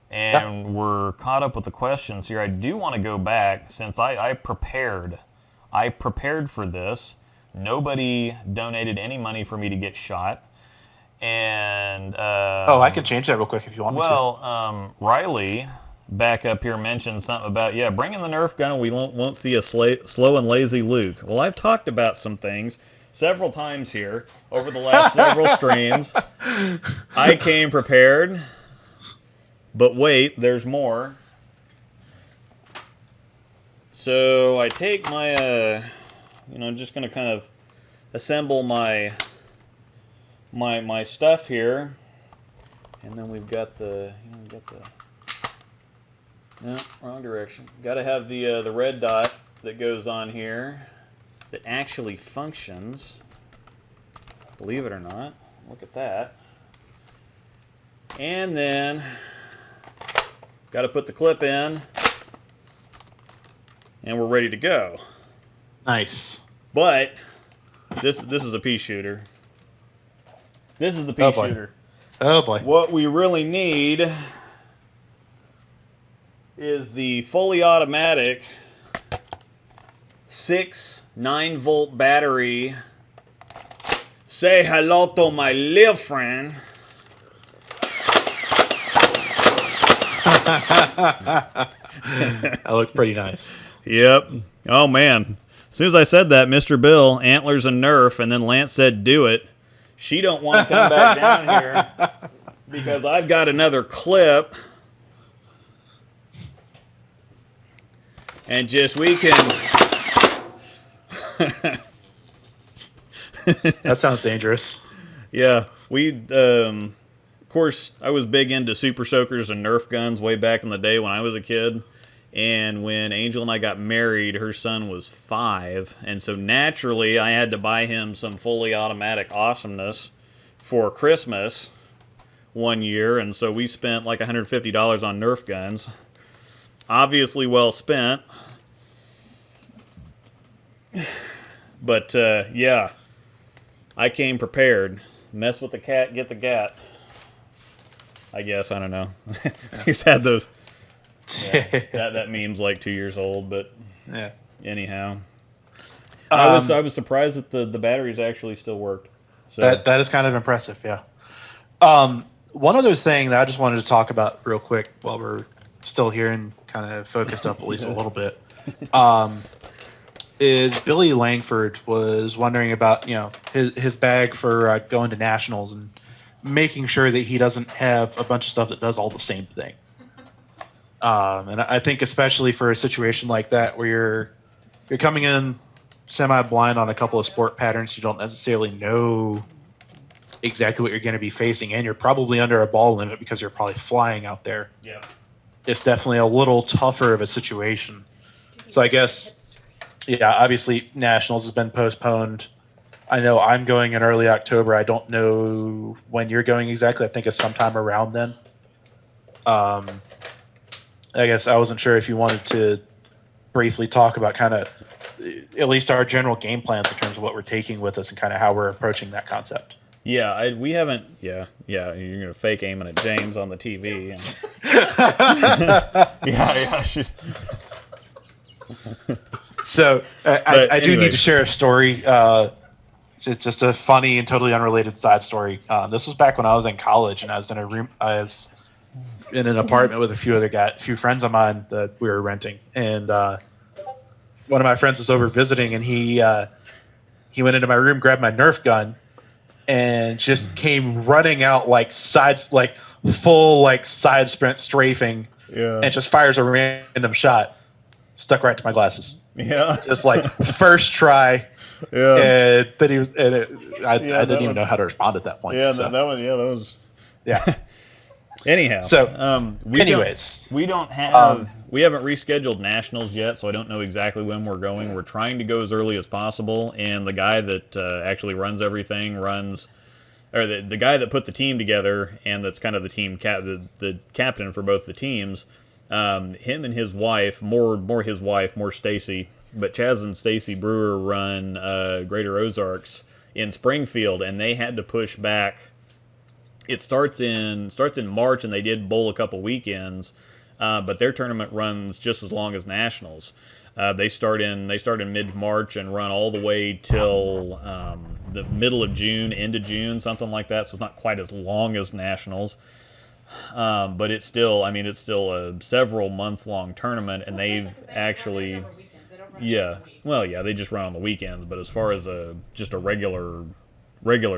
and we're caught up with the questions here. I do want to go back, since I prepared for this. Nobody donated any money for me to get shot. And I can change that real quick if you want me to. Well, Riley back up here mentioned something about, yeah, bringing the Nerf gun and we won't see a slow and lazy Luke. Well, I've talked about some things several times here over the last several streams. I came prepared, but wait, there's more. So I take my, I'm just going to kind of assemble my stuff here, and then we've got the, no, wrong direction. Got to have the red dot that goes on here that actually functions. Believe it or not, look at that. And then got to put the clip in, and we're ready to go. Nice. But this is a pea shooter. This is the pea shooter. Oh boy. What we really need is the fully automatic 6 9-volt battery. Say hello to my little friend. That looked pretty nice. Yep. Oh man. As soon as I said that, Mr. Bill, antlers and Nerf, and then Lance said, "Do it." She don't want to come back down here because I've got another clip. And just we can... That sounds dangerous. Yeah, of course, I was big into Super Soakers and Nerf guns way back in the day when I was a kid. And when Angel and I got married, her son was 5. And so naturally, I had to buy him some fully automatic awesomeness for Christmas one year. And so we spent like $150 on Nerf guns. Obviously well spent. But, yeah, I came prepared. Mess with the cat, get the gat. I guess, I don't know. He's had those. Yeah, that meme's like 2 years old, but yeah. Anyhow, I was surprised that the batteries actually still worked. So that is kind of impressive, yeah. One other thing that I just wanted to talk about real quick while we're still here and kind of focused up at least a little bit, is Billy Langford was wondering about his bag for going to nationals and making sure that he doesn't have a bunch of stuff that does all the same thing. And I think especially for a situation like that where you're coming in semi-blind on a couple of sport patterns, you don't necessarily know exactly what you're going to be facing, and you're probably under a ball limit because you're probably flying out there. Yeah, it's definitely a little tougher of a situation. So I guess, yeah, obviously Nationals has been postponed. I know I'm going in early October. I don't know when you're going exactly. I think it's sometime around then. I guess I wasn't sure if you wanted to briefly talk about kind of at least our general game plans in terms of what we're taking with us and kind of how we're approaching that concept. Yeah, we haven't. Yeah, you're gonna fake aiming at James on the TV. And... yeah. She's... So I do need to share a story. Just a funny and totally unrelated side story. This was back when I was in college and I was in a room. I was in an apartment with a few friends of mine that we were renting, and one of my friends was over visiting, and he went into my room, grabbed my Nerf gun, and just came running out like full side sprint strafing, and just fires a random shot, stuck right to my glasses. Yeah, just like first try. Yeah, and then he was, I didn't even know how to respond at that point. Yeah, so. that was. Yeah. Anyhow, so we haven't rescheduled nationals yet, so I don't know exactly when we're going. We're trying to go as early as possible, and the guy that actually runs everything the guy that put the team together and that's kind of the team the captain for both the teams. Him and his wife, more his wife, more Stacy, but Chaz and Stacy Brewer run Greater Ozarks in Springfield, and they had to push back. It starts in March, and they did bowl a couple weekends, but their tournament runs just as long as nationals. They start in mid-March and run all the way till the middle of June, end of June, something like that. So it's not quite as long as nationals. But it's still, I mean, it's still a several month-long tournament, and they've actually, yeah, well, yeah, they just run on the weekends. But as far as just a regular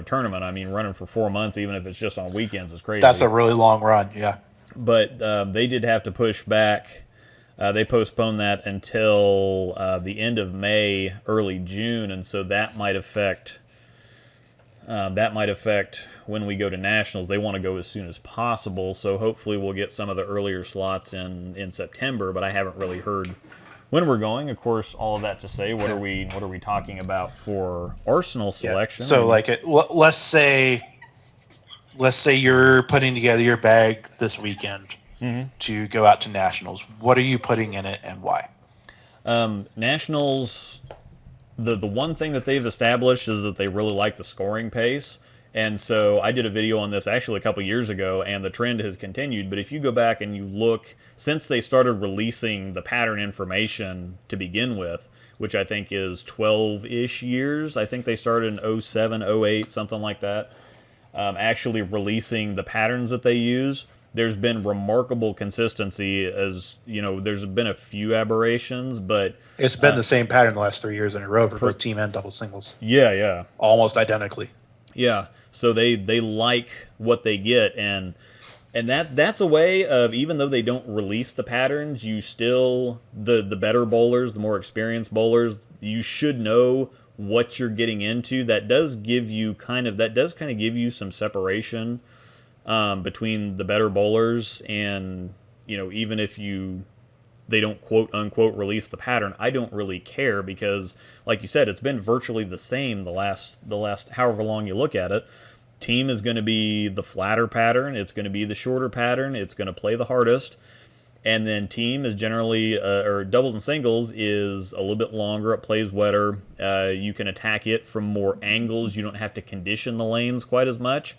tournament, I mean, running for 4 months, even if it's just on weekends, is That's crazy. a really long run. Yeah. But they did have to push back. They postponed that until the end of May, early June, and so that might affect when we go to nationals. They want to go as soon as possible, so hopefully we'll get some of the earlier slots in September. But I haven't really heard when we're going. Of course, all of that to say, what are we talking about for Arsenal Yeah. selection? So like let's say you're putting together your bag this weekend to go out to nationals. What are you putting in it and why? Nationals, the one thing that they've established is that they really like the scoring pace. And so I did a video on this actually a couple years ago, and the trend has continued. But if you go back and you look, since they started releasing the pattern information to begin with, which I think is 12-ish years, I think they started in '07, '08, something like that, actually releasing the patterns that they use, there's been remarkable consistency. As you know, there's been a few aberrations, but It's been the same pattern the last 3 years in a row for both team and double singles, yeah, yeah, almost identically. yeah. So they like what they get, and that's a way of, even though they don't release the patterns, you still, the better bowlers, the more experienced bowlers, you should know what you're getting into. That does kind of give you some separation between the better bowlers. And even if they don't quote unquote release the pattern, I don't really care, because like you said, it's been virtually the same the last however long you look at it. Team is going to be the flatter pattern, it's going to be the shorter pattern, it's going to play the hardest. And then team is generally, or doubles and singles is a little bit longer, it plays wetter. You can attack it from more angles, you don't have to condition the lanes quite as much,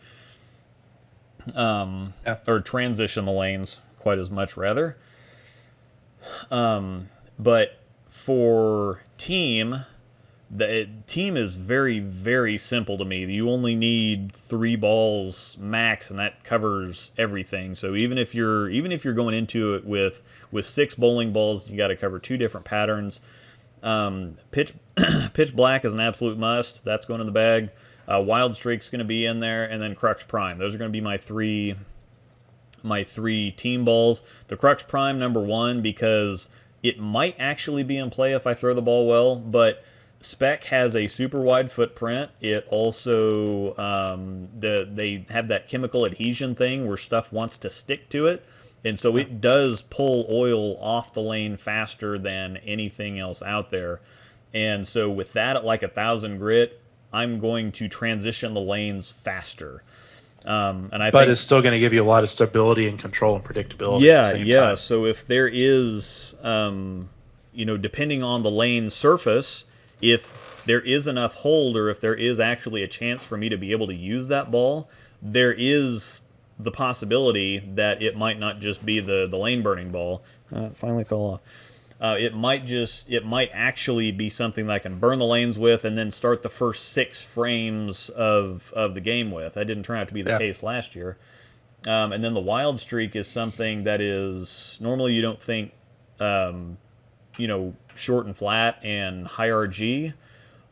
Yeah. or transition the lanes quite as much rather. But for team, the team is very, very simple to me. You only need 3 balls max, and that covers everything. So even if you're going into it with 6 bowling balls, you got to cover 2 different patterns. Pitch pitch black is an absolute must. That's going in the bag. Wild streak's going to be in there, and then Crux Prime. Those are going to be my three team balls. The Crux Prime #1, because it might actually be in play if I throw the ball well, but Spec has a super wide footprint. It also they have that chemical adhesion thing where stuff wants to stick to it, and so it does pull oil off the lane faster than anything else out there. And so with that at like 1,000 grit, I'm going to transition the lanes faster. But it's still going to give you a lot of stability and control and predictability at Yeah, the same yeah. time. So if there is, depending on the lane surface, if there is enough hold, or if there is actually a chance for me to be able to use that ball, there is the possibility that it might not just be the lane burning ball. It finally fell off. It might actually be something that I can burn the lanes with, and then start the first 6 frames of the game with. That didn't turn out to be the case last year. And then the wild streak is something that is, normally you don't think, short and flat and high RG,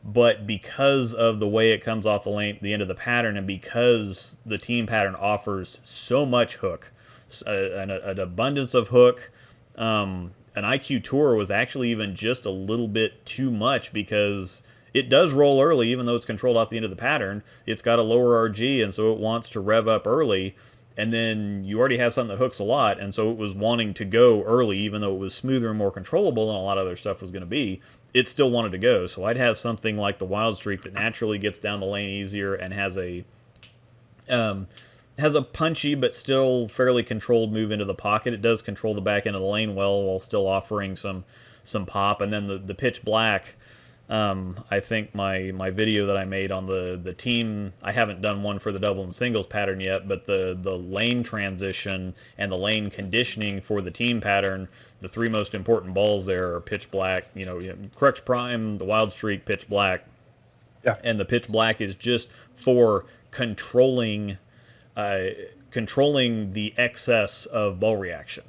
but because of the way it comes off the end of the pattern, and because the team pattern offers so much hook, an abundance of hook, an IQ Tour was actually even just a little bit too much, because it does roll early, even though it's controlled off the end of the pattern. It's got a lower RG, and so it wants to rev up early. And then you already have something that hooks a lot, and so it was wanting to go early, even though it was smoother and more controllable than a lot of other stuff was going to be. It still wanted to go. So I'd have something like the Wild Streak that naturally gets down the lane easier and has a punchy but still fairly controlled move into the pocket. It does control the back end of the lane well, while still offering some pop. And then the pitch black, I think my video that I made on the team, I haven't done one for the double and singles pattern yet, but the lane transition and the lane conditioning for the team pattern, the 3 most important balls there are pitch black, Crux Prime, the Wild Streak, pitch black. Yeah. And the pitch black is just for controlling controlling the excess of ball reaction.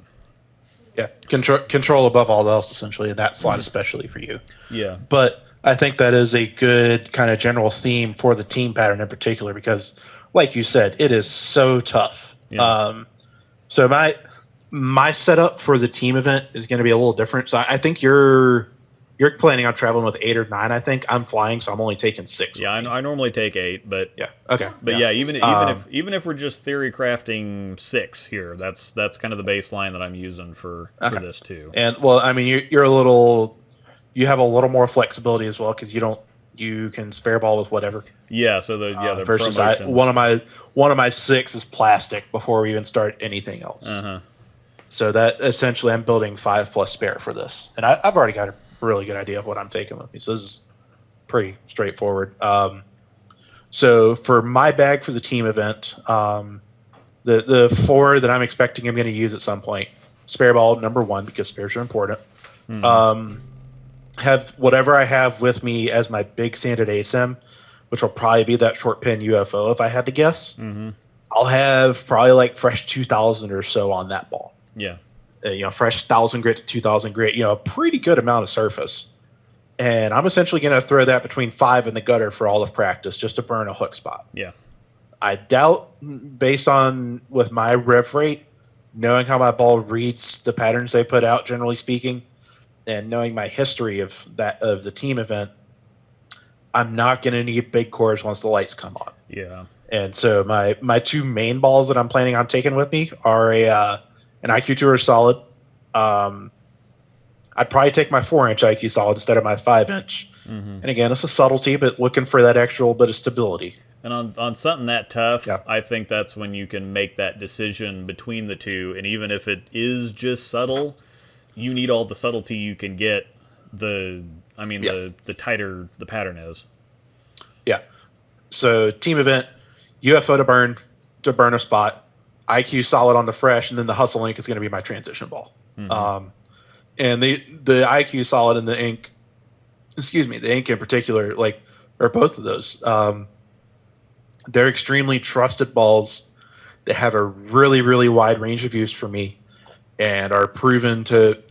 Yeah, control above all else, essentially, in that slot, especially for you. Yeah. But I think that is a good kind of general theme for the team pattern in particular, because, like you said, it is so tough. Yeah. So my setup for the team event is going to be a little different. So I think you're planning on traveling with 8 or 9. I think I'm flying, so I'm only taking 6. Yeah, I normally take 8, but yeah, okay, but yeah, even if we're just theory crafting 6 here, that's kind of the baseline that I'm using for this too. And well, I mean, you're a little, you have a little more flexibility as well, because you can spare ball with whatever. Yeah, so the versus promotions. one of my 6 is plastic before we even start anything else. So that essentially I'm building 5+ spare for this, and I've already got a really good idea of what I'm taking with me. So this is pretty straightforward. So for my bag for the team event, the 4 that I'm expecting I'm going to use at some point: spare ball number 1, because spares are important. Have whatever I have with me as my big sanded ASIM, which will probably be that short pin UFO if I had to guess. I'll have probably like fresh 2,000 or so on that ball. Yeah. Fresh 1,000 grit to 2,000 grit, a pretty good amount of surface. And I'm essentially going to throw that between 5 in the gutter for all of practice, just to burn a hook spot. Yeah. I doubt, based on with my rev rate, knowing how my ball reads the patterns they put out, generally speaking, and knowing my history of the team event, I'm not going to need big cores once the lights come on. Yeah. And so my 2 main balls that I'm planning on taking with me are an IQ Tour Solid. I'd probably take my 4-inch IQ Solid instead of my 5-inch. And again, it's a subtlety, but looking for that extra little bit of stability. And on something that tough, Yeah. I think that's when you can make that decision between the two. And even if it is just subtle, you need all the subtlety you can get. The tighter the pattern is. Yeah. So team event, UFO to burn a spot, IQ Solid on the fresh, and then the Hustle Ink is going to be my transition ball. And the IQ Solid and the ink, the ink in particular, or both of those, they're extremely trusted balls that have a really, really wide range of use for me, and are proven to,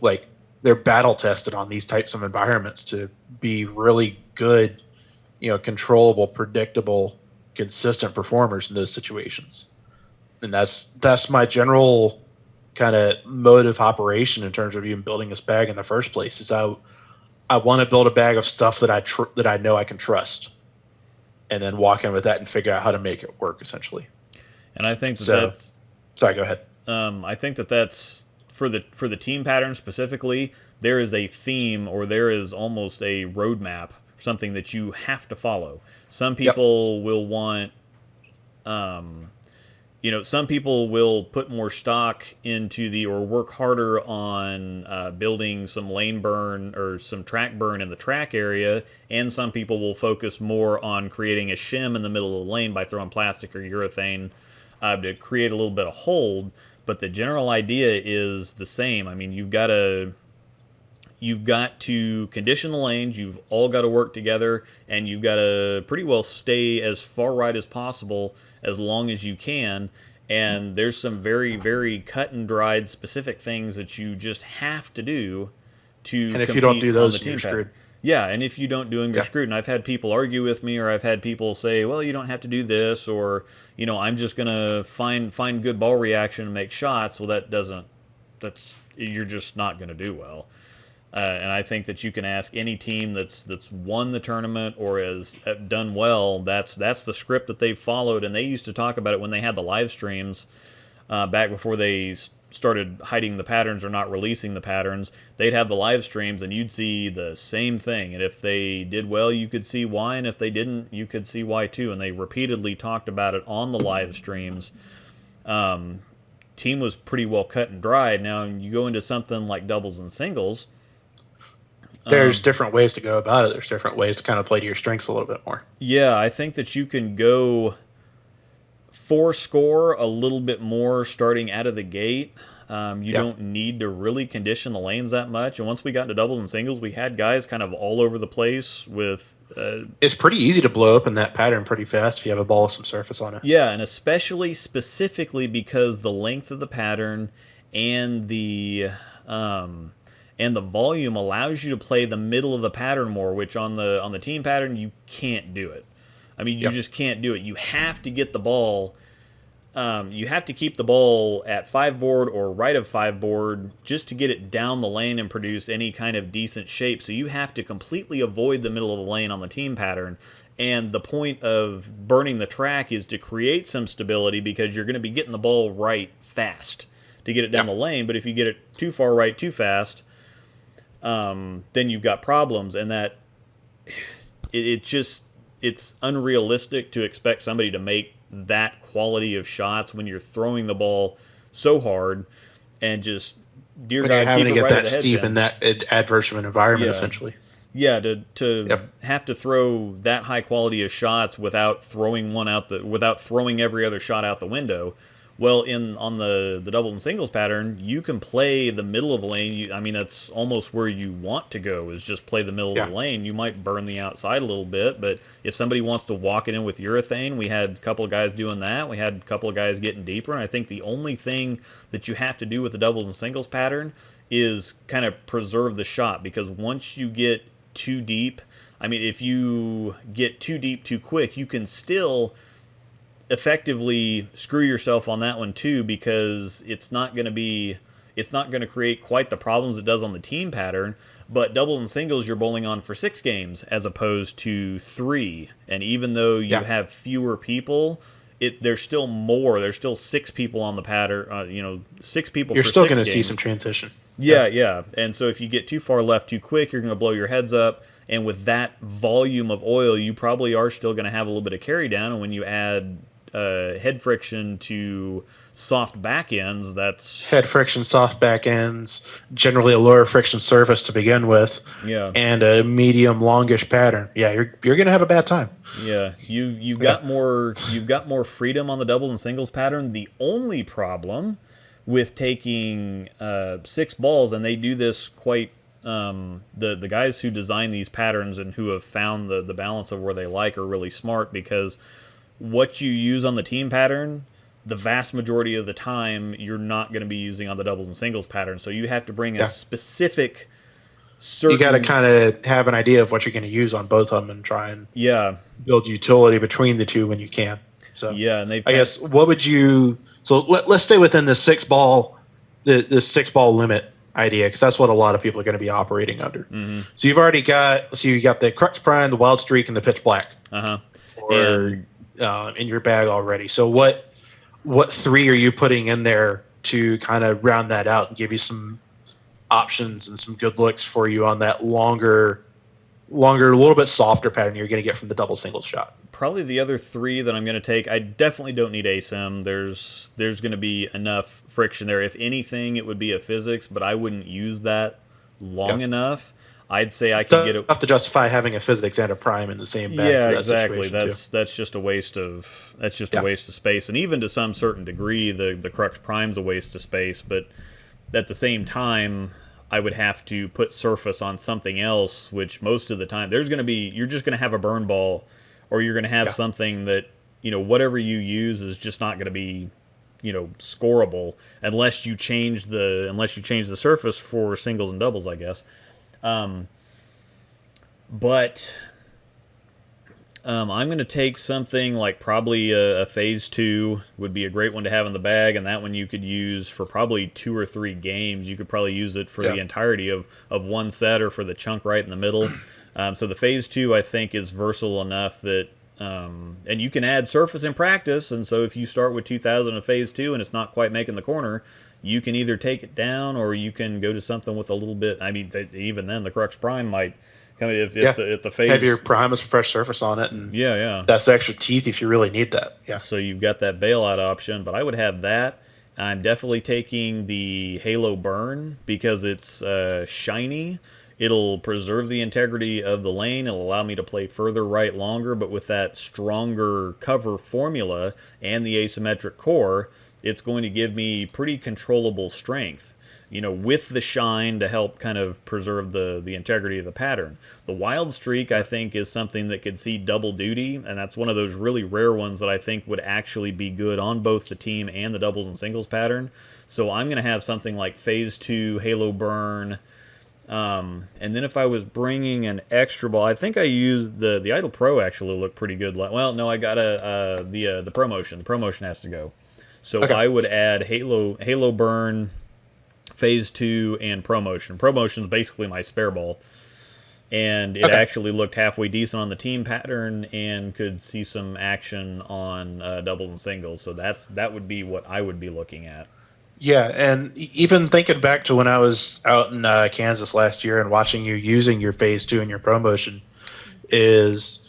they're battle tested on these types of environments to be really good, controllable, predictable, consistent performers in those situations. And that's my general kind of mode of operation in terms of even building this bag in the first place. Is I want to build a bag of stuff that I know I can trust, and then walk in with that and figure out how to make it work, essentially. And I think that's sorry, go ahead. I think that's for the team pattern specifically. There is a theme, or there is almost a roadmap, something that you have to follow. Some people will want, some people will put more stock into or work harder on building some lane burn or some track burn in the track area, and some people will focus more on creating a shim in the middle of the lane by throwing plastic or urethane to create a little bit of hold. But the general idea is the same. I mean, you've got to condition the lanes. You've all got to work together, and you've got to pretty well stay as far right as possible as long as you can. And there's some very, very cut and dried specific things that you just have to do to. And if you don't do those, you're screwed. Yeah, and if you don't do them, you're screwed. And I've had people argue with me, or I've had people say, well, you don't have to do this, or, I'm just going to find good ball reaction and make shots. Well, you're just not going to do well. And I think that you can ask any team that's won the tournament or has done well. That's the script that they've followed, and they used to talk about it when they had the live streams back before they started hiding the patterns or not releasing the patterns. They'd have the live streams, and you'd see the same thing. And if they did well, you could see why, and if they didn't, you could see why too. And they repeatedly talked about it on the live streams. Team was pretty well cut and dried. Now you go into something like doubles and singles. There's different ways to go about it. There's different ways to kind of play to your strengths a little bit more. Yeah, I think that you can go 4 score a little bit more starting out of the gate. You Yeah. don't need to really condition the lanes that much. And once we got into doubles and singles, we had guys kind of all over the place with. It's pretty easy to blow up in that pattern pretty fast if you have a ball with some surface on it. Yeah, and especially specifically because the length of the pattern and um, the volume allows you to play the middle of the pattern more, which on the team pattern you can't do it. I mean, you Yep. just can't do it. You have to get the ball. You have to keep the ball at 5 board or right of 5 board just to get it down the lane and produce any kind of decent shape. So you have to completely avoid the middle of the lane on the team pattern. And the point of burning the track is to create some stability because you're going to be getting the ball right fast to get it down Yeah. the lane. But if you get it too far right too fast, then you've got problems. And that it just it's unrealistic to expect somebody to make that quality of shots when you're throwing the ball so hard and just dear When you're God having keep to it get right at that the head steep in pin. that adverse of an environment, Yeah, essentially. yeah. To Yep. have to throw that high quality of shots without throwing without throwing every other shot out the window. Well, in on the doubles and singles pattern, you can play the middle of the lane. I mean, that's almost where you want to go is just play the middle of Yeah. the lane. You might burn the outside a little bit, but if somebody wants to walk it in with urethane, we had a couple of guys doing that. We had a couple of guys getting deeper, and I think the only thing that you have to do with the doubles and singles pattern is kind of preserve the shot because once you get too deep, I mean, if you get too deep too quick, you can still effectively screw yourself on that one too because it's not going to create quite the problems it does on the team pattern, but doubles and singles you're bowling on for 6 games as opposed to 3, and even though you Yeah. have fewer people, there's still more, there's still 6 people on the pattern, 6 people You're for still 6 going to see games. some transition. Yeah, yeah. And so if you get too far left too quick, you're going to blow your heads up. And with that volume of oil, you probably are still going to have a little bit of carry down. And when you add head friction to soft back ends, that's Head friction, soft back ends, generally a lower friction surface to begin with, yeah, and a medium longish pattern. Yeah, you're going to have a bad time. yeah. You've Yeah. got more freedom on the doubles and singles pattern. The only problem with taking 6 balls, and they do this quite. The guys who design these patterns and who have found the balance of where they like are really smart because what you use on the team pattern, the vast majority of the time, you're not going to be using on the doubles and singles pattern. So you have to bring a Yeah. specific You got to certain. kind of have an idea of what you're going to use on both of them and try and Yeah, build utility between the two when you can. So yeah, and they've I guess what would you? So let's stay within the 6 ball, the 6 ball limit idea because that's what a lot of people are going to be operating under. hmm So you've already got you got the Crux Prime, the Wild Streak, and the Pitch Black, uh-huh. or in your bag already. So what 3 are you putting in there to kind of round that out and give you some options and some good looks for you on that longer, a little bit softer pattern you're going to get from the double singles shot? Probably the other 3 that I'm going to take, I definitely don't need ASIM. There's going to be enough friction there. If anything, it would be a physics, but I wouldn't use that long Yeah. enough. I'd say I It's could get it. tough to justify having a physics and a prime in the same bag. Yeah, for that exactly. situation, That's just a waste of Yeah. a waste of space, and even to some certain degree, the Crux Prime's a waste of space. But at the same time, I would have to put surface on something else, which most of the time you're just going to have a burn ball, or you're going to have Yeah. something that whatever you use is just not going to be scoreable unless you change the surface for singles and doubles, I guess. But I'm going to take something like probably a phase 2 would be a great one to have in the bag, and that one you could use for probably 2 or 3 games. You could probably use it for the Yeah. entirety of one set or for the chunk right in the middle. So the phase 2 I think is versatile enough that and you can add surface in practice, and so if you start with 2000 in phase 2 and it's not quite making the corner, you can either take it down or you can go to something with a little bit. I mean, even then the Crux Prime might come if the phase Have your prime with some fresh surface on it, and yeah, yeah. that's extra teeth if you really need that. Yeah. So you've got that bailout option, but I would have that. I'm definitely taking the Halo Burn because it's shiny. It'll preserve the integrity of the lane. It'll allow me to play further right longer, but with that stronger cover formula and the asymmetric core, it's going to give me pretty controllable strength, with the shine to help kind of preserve the integrity of the pattern. The wild streak, I think, is something that could see double duty, and that's one of those really rare ones that I think would actually be good on both the team and the doubles and singles pattern. So I'm going to have something like Phase 2, Halo Burn, and then if I was bringing an extra ball, I think I used the Idle Pro actually looked pretty good. Well, no, I got the ProMotion. The ProMotion has to go. So Okay. I would add Halo Burn, Phase 2, and ProMotion. ProMotion is basically my spare ball. And it Okay. actually looked halfway decent on the team pattern and could see some action on doubles and singles. So that would be what I would be looking at. Yeah, and even thinking back to when I was out in Kansas last year and watching you using your Phase 2 and your ProMotion, is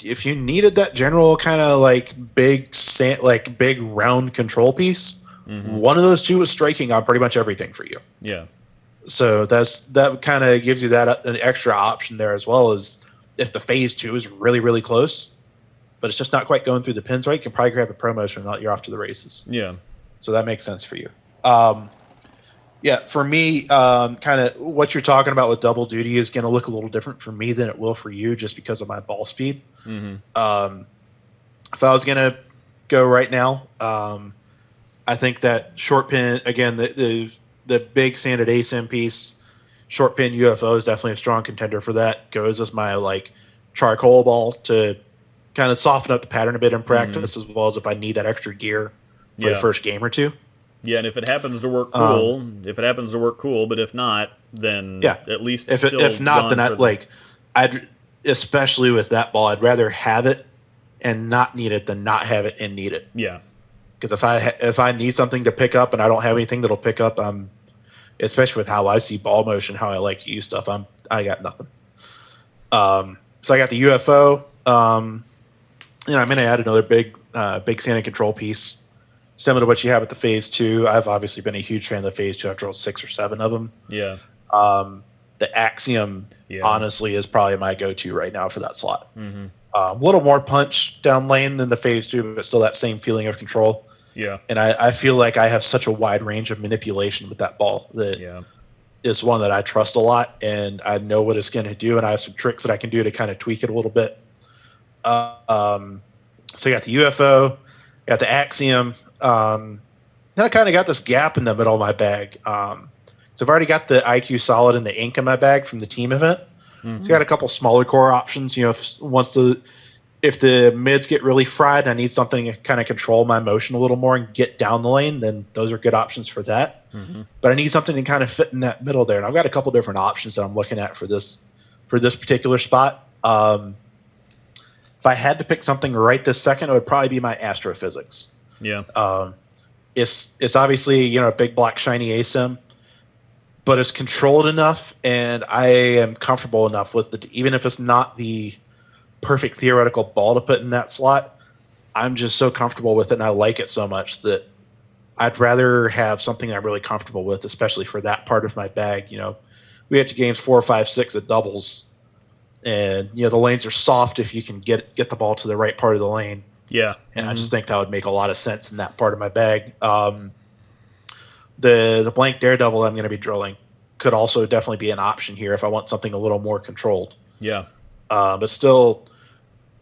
if you needed that general kind of like big round control piece, one of those two was striking on pretty much everything for you. Yeah. So that kind of gives you that an extra option there, as well as if the Phase 2 is really, really close, but it's just not quite going through the pins right, you can probably grab the ProMotion and you're off to the races. Yeah. So that makes sense for you. Yeah, for me, kind of what you're talking about with double duty is going to look a little different for me than it will for you, just because of my ball speed. If I was going to go right now, I think that short pin, again, the big sanded ASIM piece, short pin UFO is definitely a strong contender for that. Goes as my like charcoal ball to kind of soften up the pattern a bit in practice, as well as if I need that extra gear for the first game or two. Yeah, and if it happens to work cool, but if not, then at least it's if not, then I'd especially with that ball, I'd rather have it and not need it than not have it and need it. Yeah. Because if I need something to pick up and I don't have anything that'll pick up, especially with how I see ball motion, how I like to use stuff, I got nothing. So I got the UFO. I'm going to add another big sanded control piece, similar to what you have at the Phase 2. I've obviously been a huge fan of the Phase 2. I've drilled 6 or 7 of them. Yeah. The Axiom, honestly, is probably my go-to right now for that slot. A little more punch down lane than the Phase 2, but still that same feeling of control. Yeah. And I feel like I have such a wide range of manipulation with that ball that is one that I trust a lot, and I know what it's going to do, and I have some tricks that I can do to kind of tweak it a little bit. So you got the UFO, got the Axiom. Then I kind of got this gap in the middle of my bag. So I've already got the IQ Solid and the ink in my bag from the team event. So I got a couple smaller core options. If the mids get really fried and I need something to kind of control my motion a little more and get down the lane, then those are good options for that. But I need something to kind of fit in that middle there, and I've got a couple different options that I'm looking at for this particular spot. If I had to pick something right this second, it would probably be my astrophysics. Yeah. It's obviously a big black shiny ASIM, but it's controlled enough, and I am comfortable enough with it. Even if it's not the perfect theoretical ball to put in that slot, I'm just so comfortable with it, and I like it so much that I'd rather have something I'm really comfortable with, especially for that part of my bag. We get to games 4, 5, 6 at doubles, and the lanes are soft if you can get the ball to the right part of the lane. Yeah. And I just think that would make a lot of sense in that part of my bag. The blank Daredevil I'm going to be drilling could also definitely be an option here if I want something a little more controlled. Yeah. But still,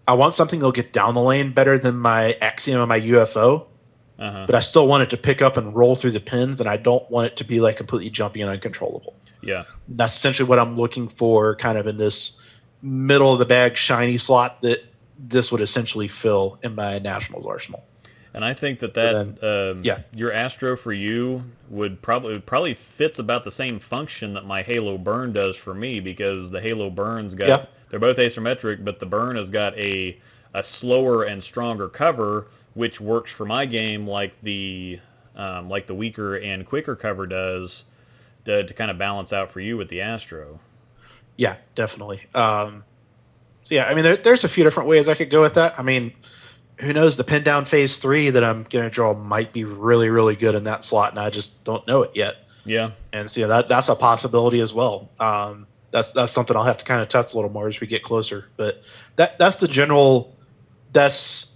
I want something that'll get down the lane better than my Axiom and my UFO. But I still want it to pick up and roll through the pins, and I don't want it to be like completely jumpy and uncontrollable. Yeah. That's essentially what I'm looking for, kind of in this middle of the bag shiny slot that this would essentially fill in my Nationals arsenal. And I think your Astro for you would probably fits about the same function that my Halo Burn does for me, because the Halo Burn's got they're both asymmetric, but the Burn has got a slower and stronger cover, which works for my game like the weaker and quicker cover does to kind of balance out for you with the Astro. Yeah, definitely. So yeah, I mean, there's a few different ways I could go with that. I mean, who knows? The pin down Phase 3 that I'm going to draw might be really, really good in that slot, and I just don't know it yet. Yeah. And so that's a possibility as well. That's something I'll have to kind of test a little more as we get closer. But that's the general. That's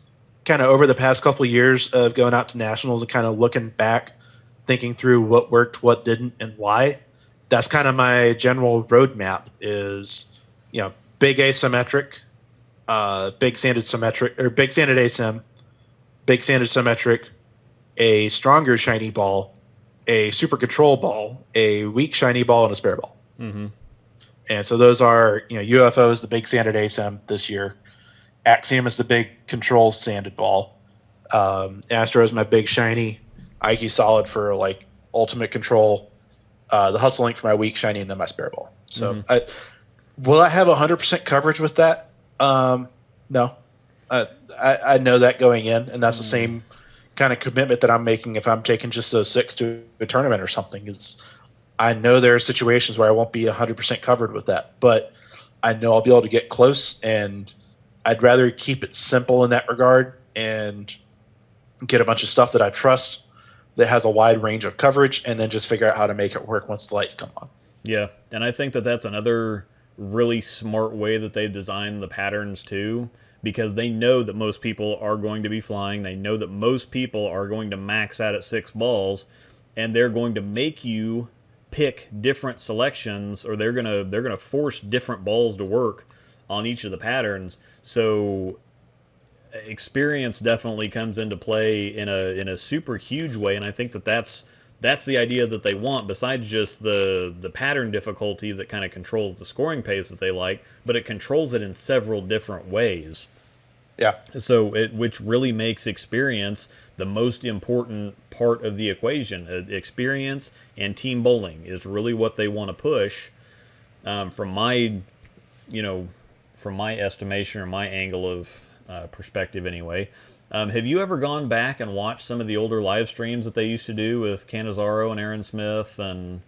kind of over the past couple of years of going out to nationals and kind of looking back, thinking through what worked, what didn't, and why. That's kind of my general roadmap is, big asymmetric, big sanded symmetric, or big sanded asym, big sanded symmetric, a stronger shiny ball, a super control ball, a weak shiny ball, and a spare ball. Mm-hmm. And so those are, UFO is the big sanded asym this year. Axiom is the big control sanded ball. Astro is my big shiny. IQ solid for like ultimate control. The hustle link for my weak shiny, and then my spare ball. So will I have 100% coverage with that? No. I know that going in, and that's the same kind of commitment that I'm making if I'm taking just those 6 to a tournament or something. Is I know there are situations where I won't be 100% covered with that, but I know I'll be able to get close, and I'd rather keep it simple in that regard and get a bunch of stuff that I trust that has a wide range of coverage, and then just figure out how to make it work once the lights come on. Yeah, and I think that that's another really smart way that they've designed the patterns too, because they know that most people are going to be flying. They know that most people are going to max out at 6 balls, and they're going to make you pick different selections, or they're gonna force different balls to work on each of the patterns. So experience definitely comes into play in a super huge way, and I think that that's the idea that they want, besides just the pattern difficulty that kind of controls the scoring pace that they like, but it controls it in several different ways. Yeah. So which really makes experience the most important part of the equation. Experience and team bowling is really what they want to push. From my estimation or my angle of perspective anyway. Have you ever gone back and watched some of the older live streams that they used to do with Cannizzaro and Aaron Smith and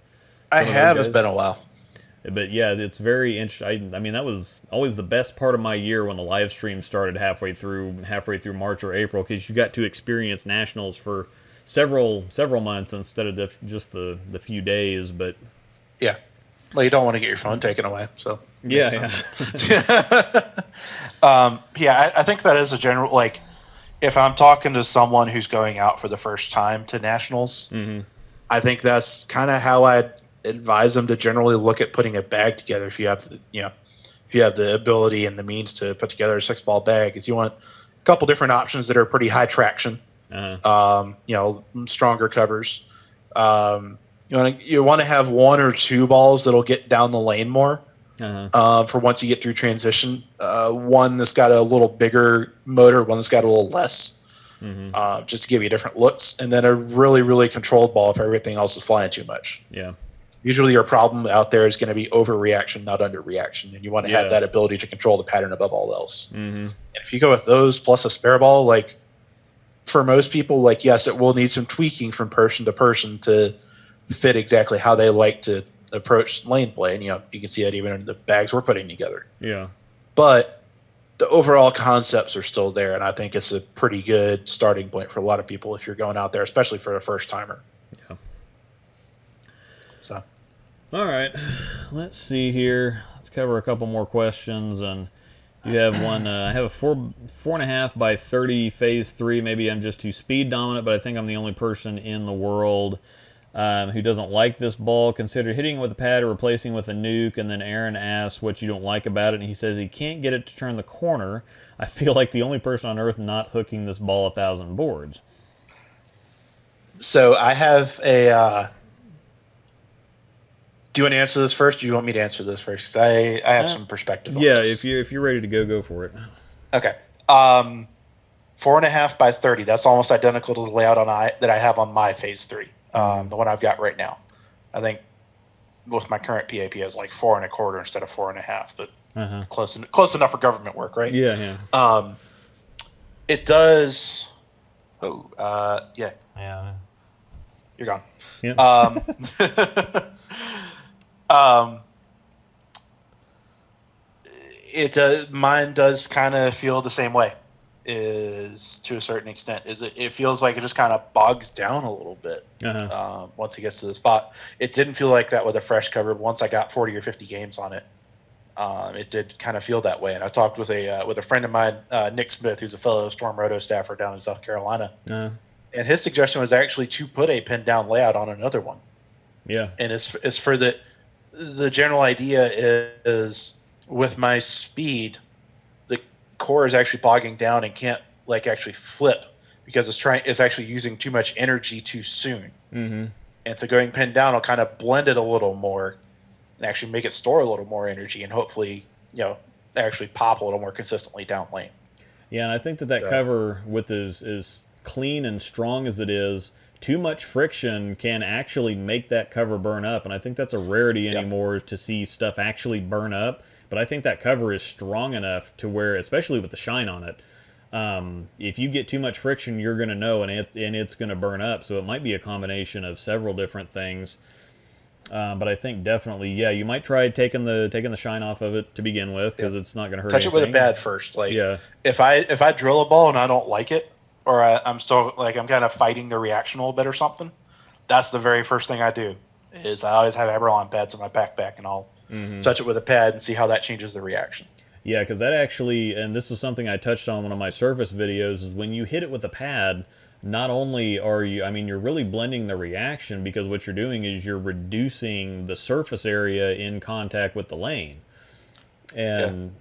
I have. It's been a while. But yeah, it's very interesting. I mean, that was always the best part of my year when the live stream started halfway through March or April, because you got to experience nationals for several months instead of just the few days. But yeah, well, you don't want to get your phone taken away, so yeah. I think that is a general, like, if I'm talking to someone who's going out for the first time to nationals, I think that's kind of how I'd advise them to generally look at putting a bag together. If you have the ability and the means to put together a 6-ball bag, is you want a couple different options that are pretty high traction, stronger covers. You want to have 1 or 2 balls that'll get down the lane more. For once you get through transition, one that's got a little bigger motor, one that's got a little less, just to give you different looks, and then a really, really controlled ball if everything else is flying too much. Yeah. Usually your problem out there is going to be overreaction, not underreaction, and you want to have that ability to control the pattern above all else. And if you go with those plus a spare ball, like, for most people, like, yes, it will need some tweaking from person to person to fit exactly how they like to approach lane play, and you can see that even in the bags we're putting together. Yeah. But the overall concepts are still there, and I think it's a pretty good starting point for a lot of people if you're going out there, especially for a first timer. Yeah. So, all right, let's see here. Let's cover a couple more questions, and you have one. I have a 4.5 by 30 phase 3. Maybe I'm just too speed dominant, but I think I'm the only person in the world who doesn't like this ball. Consider hitting with a pad or replacing with a nuke. And then Aaron asks what you don't like about it, and he says he can't get it to turn the corner. I feel like the only person on earth not hooking this ball 1,000 boards. So I have a. Do you want to answer this first? Or do you want me to answer this first? 'Cause I have some perspective on this. if you're ready to go for it. Okay. 4.5 by 30. That's almost identical to the layout that I have on my phase 3. The one I've got right now. I think with my current PAP is like 4.25 instead of 4.5, but close enough for government work, right? Yeah. It does. Yeah. You're gone. Yeah. Mine does kind of feel the same way, is to a certain extent. It feels like it just kind of bogs down a little bit once it gets to the spot. It didn't feel like that with a fresh cover. Once I got 40 or 50 games on it, it did kind of feel that way. And I talked with a friend of mine, Nick Smith, who's a fellow Storm Roto staffer down in South Carolina, and his suggestion was actually to put a pin down layout on another one. Yeah. And it's for the general idea is with my speed, the core is actually bogging down and can't like actually flip because it's actually using too much energy too soon. Mm-hmm. And so going pin down will kind of blend it a little more and actually make it store a little more energy and hopefully, actually pop a little more consistently down lane. Yeah, and I think that cover with as clean and strong as it is, too much friction can actually make that cover burn up, and I think that's a rarity anymore to see stuff actually burn up. But I think that cover is strong enough to where, especially with the shine on it, if you get too much friction, you're going to know, and it's going to burn up. So it might be a combination of several different things. But I think definitely, you might try taking the shine off of it to begin with because it's not going to hurt. Touch anything. It with a pad first. Like if I drill a ball and I don't like it, or I'm still I'm kind of fighting the reaction a little bit or something, that's the very first thing I do. Is I always have Eberron pads in my backpack and I'll touch it with a pad and see how that changes the reaction. Yeah, because that actually, and this is something I touched on in one of my surface videos, is when you hit it with a pad, not only are you, you're really blending the reaction because what you're doing is you're reducing the surface area in contact with the lane. And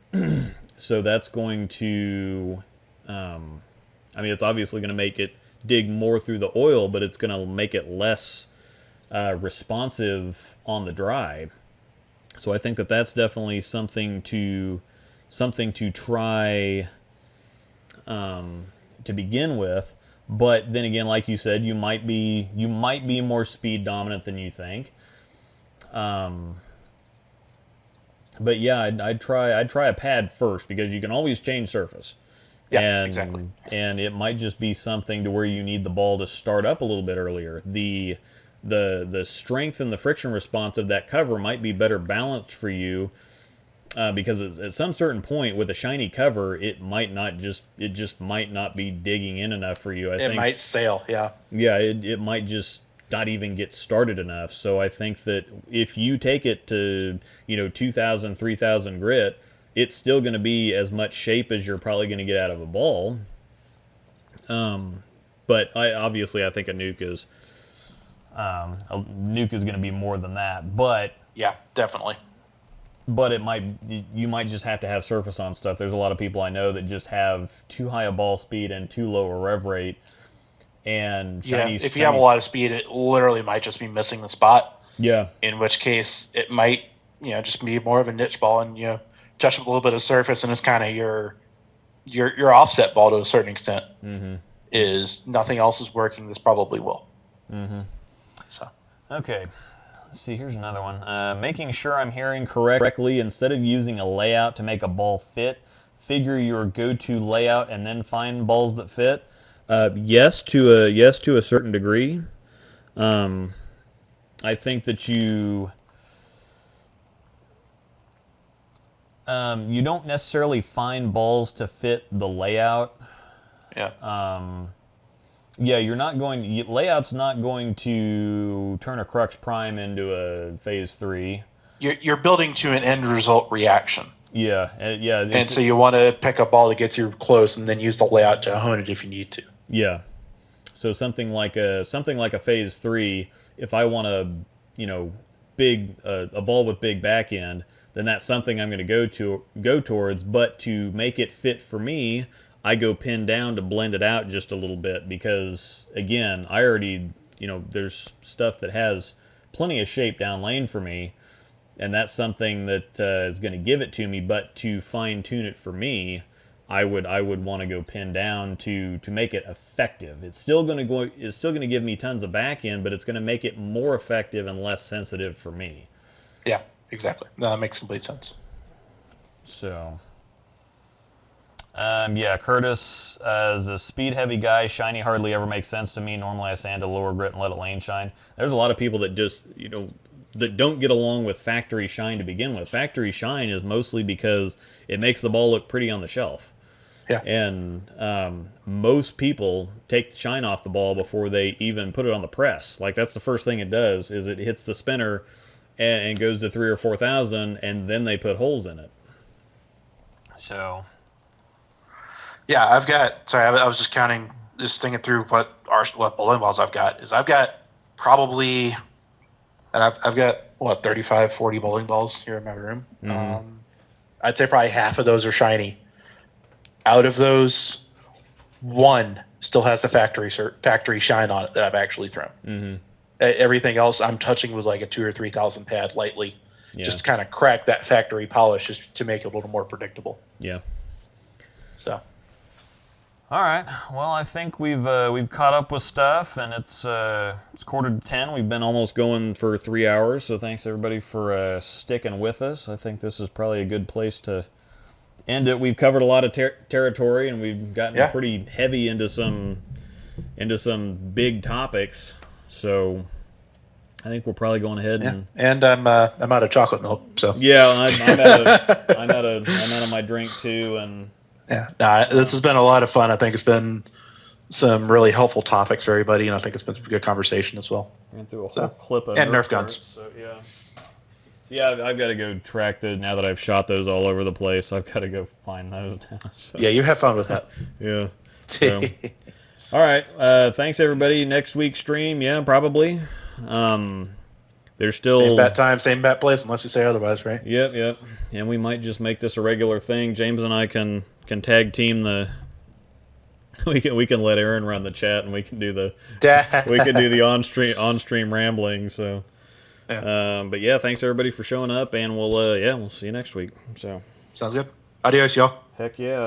so that's going to, it's obviously going to make it dig more through the oil, but it's going to make it less responsive on the dry. So I think that that's definitely something to try to begin with. But then again, like you said, you might be more speed dominant than you think. But yeah, I'd try a pad first because you can always change surface. Yeah, exactly. And it might just be something to where you need the ball to start up a little bit earlier. The strength and the friction response of that cover might be better balanced for you. Because at some certain point with a shiny cover, it just might not be digging in enough for you. I think it might sail, Yeah, it might just not even get started enough. So I think that if you take it to 2,000, 3,000 grit, it's still going to be as much shape as you're probably going to get out of a ball. But I think a nuke is going to be more than that. But yeah, definitely. But you might just have to have surface on stuff. There's a lot of people I know that just have too high a ball speed and too low a rev rate. And if you have a lot of speed, it literally might just be missing the spot. Yeah. In which case, it might just be more of a niche ball, and touch up a little bit of surface, and it's kind of your offset ball to a certain extent. Mm-hmm. Is nothing else is working, this probably will. Mm-hmm. So okay. Let's see, here's another one. Making sure I'm hearing correctly, instead of using a layout to make a ball fit, figure your go-to layout and then find balls that fit. Yes, to a certain degree. I think that you don't necessarily find balls to fit the layout. Yeah. You're not going. Layout's not going to turn a Crux Prime into a Phase 3. You're building to an end result reaction. Yeah, and so you want to pick a ball that gets you close, and then use the layout to hone it if you need to. Yeah. So something like a Phase 3. If I want a ball with big back end, then that's something I'm going to go towards. But to make it fit for me, I go pin down to blend it out just a little bit because, again, I already, there's stuff that has plenty of shape down lane for me, and that's something that is going to give it to me. But to fine tune it for me, I would want to go pin down to make it effective. It's still going to give me tons of back end, but it's going to make it more effective and less sensitive for me. Yeah, exactly. No, that makes complete sense. So. Curtis, as a speed-heavy guy, shiny hardly ever makes sense to me. Normally I sand to lower grit and let it lane shine. There's a lot of people that just, that don't get along with factory shine to begin with. Factory shine is mostly because it makes the ball look pretty on the shelf. Yeah. And most people take the shine off the ball before they even put it on the press. Like, that's the first thing it does, is it hits the spinner, and goes to 3,000 or 4,000, and then they put holes in it. So, yeah, I've got. Sorry, I was just counting, just thinking through what bowling balls I've got. I've got probably, and I've got what 35, 40 bowling balls here in my room. Mm-hmm. I'd say probably half of those are shiny. Out of those, one still has the factory shine on it that I've actually thrown. Mm-hmm. Everything else I'm touching was like a 2,000 or 3,000 pad lightly, just to kind of crack that factory polish, just to make it a little more predictable. Yeah. So. All right. Well, I think we've caught up with stuff, and it's 9:45. We've been almost going for 3 hours, so thanks everybody for sticking with us. I think this is probably a good place to end it. We've covered a lot of territory, and we've gotten pretty heavy into some big topics. So I think we're probably going ahead and I'm out of chocolate milk. So I'm out of my drink too, and. Yeah, this has been a lot of fun. I think it's been some really helpful topics for everybody, and I think it's been a good conversation as well. Went through a whole clip of Nerf guns. So yeah, I've got to go track now that I've shot those all over the place. I've got to go find those now. So. Yeah, you have fun with that. Yeah. So, all right. Thanks everybody. Next week's stream, probably. There's still same bat time, same bat place, unless we say otherwise, right? Yep. And we might just make this a regular thing. James and I can tag team the. We can let Aaron run the chat, and we can do the on stream rambling. So, but yeah, thanks everybody for showing up, and we'll see you next week. So sounds good. Adios, y'all. Heck yeah.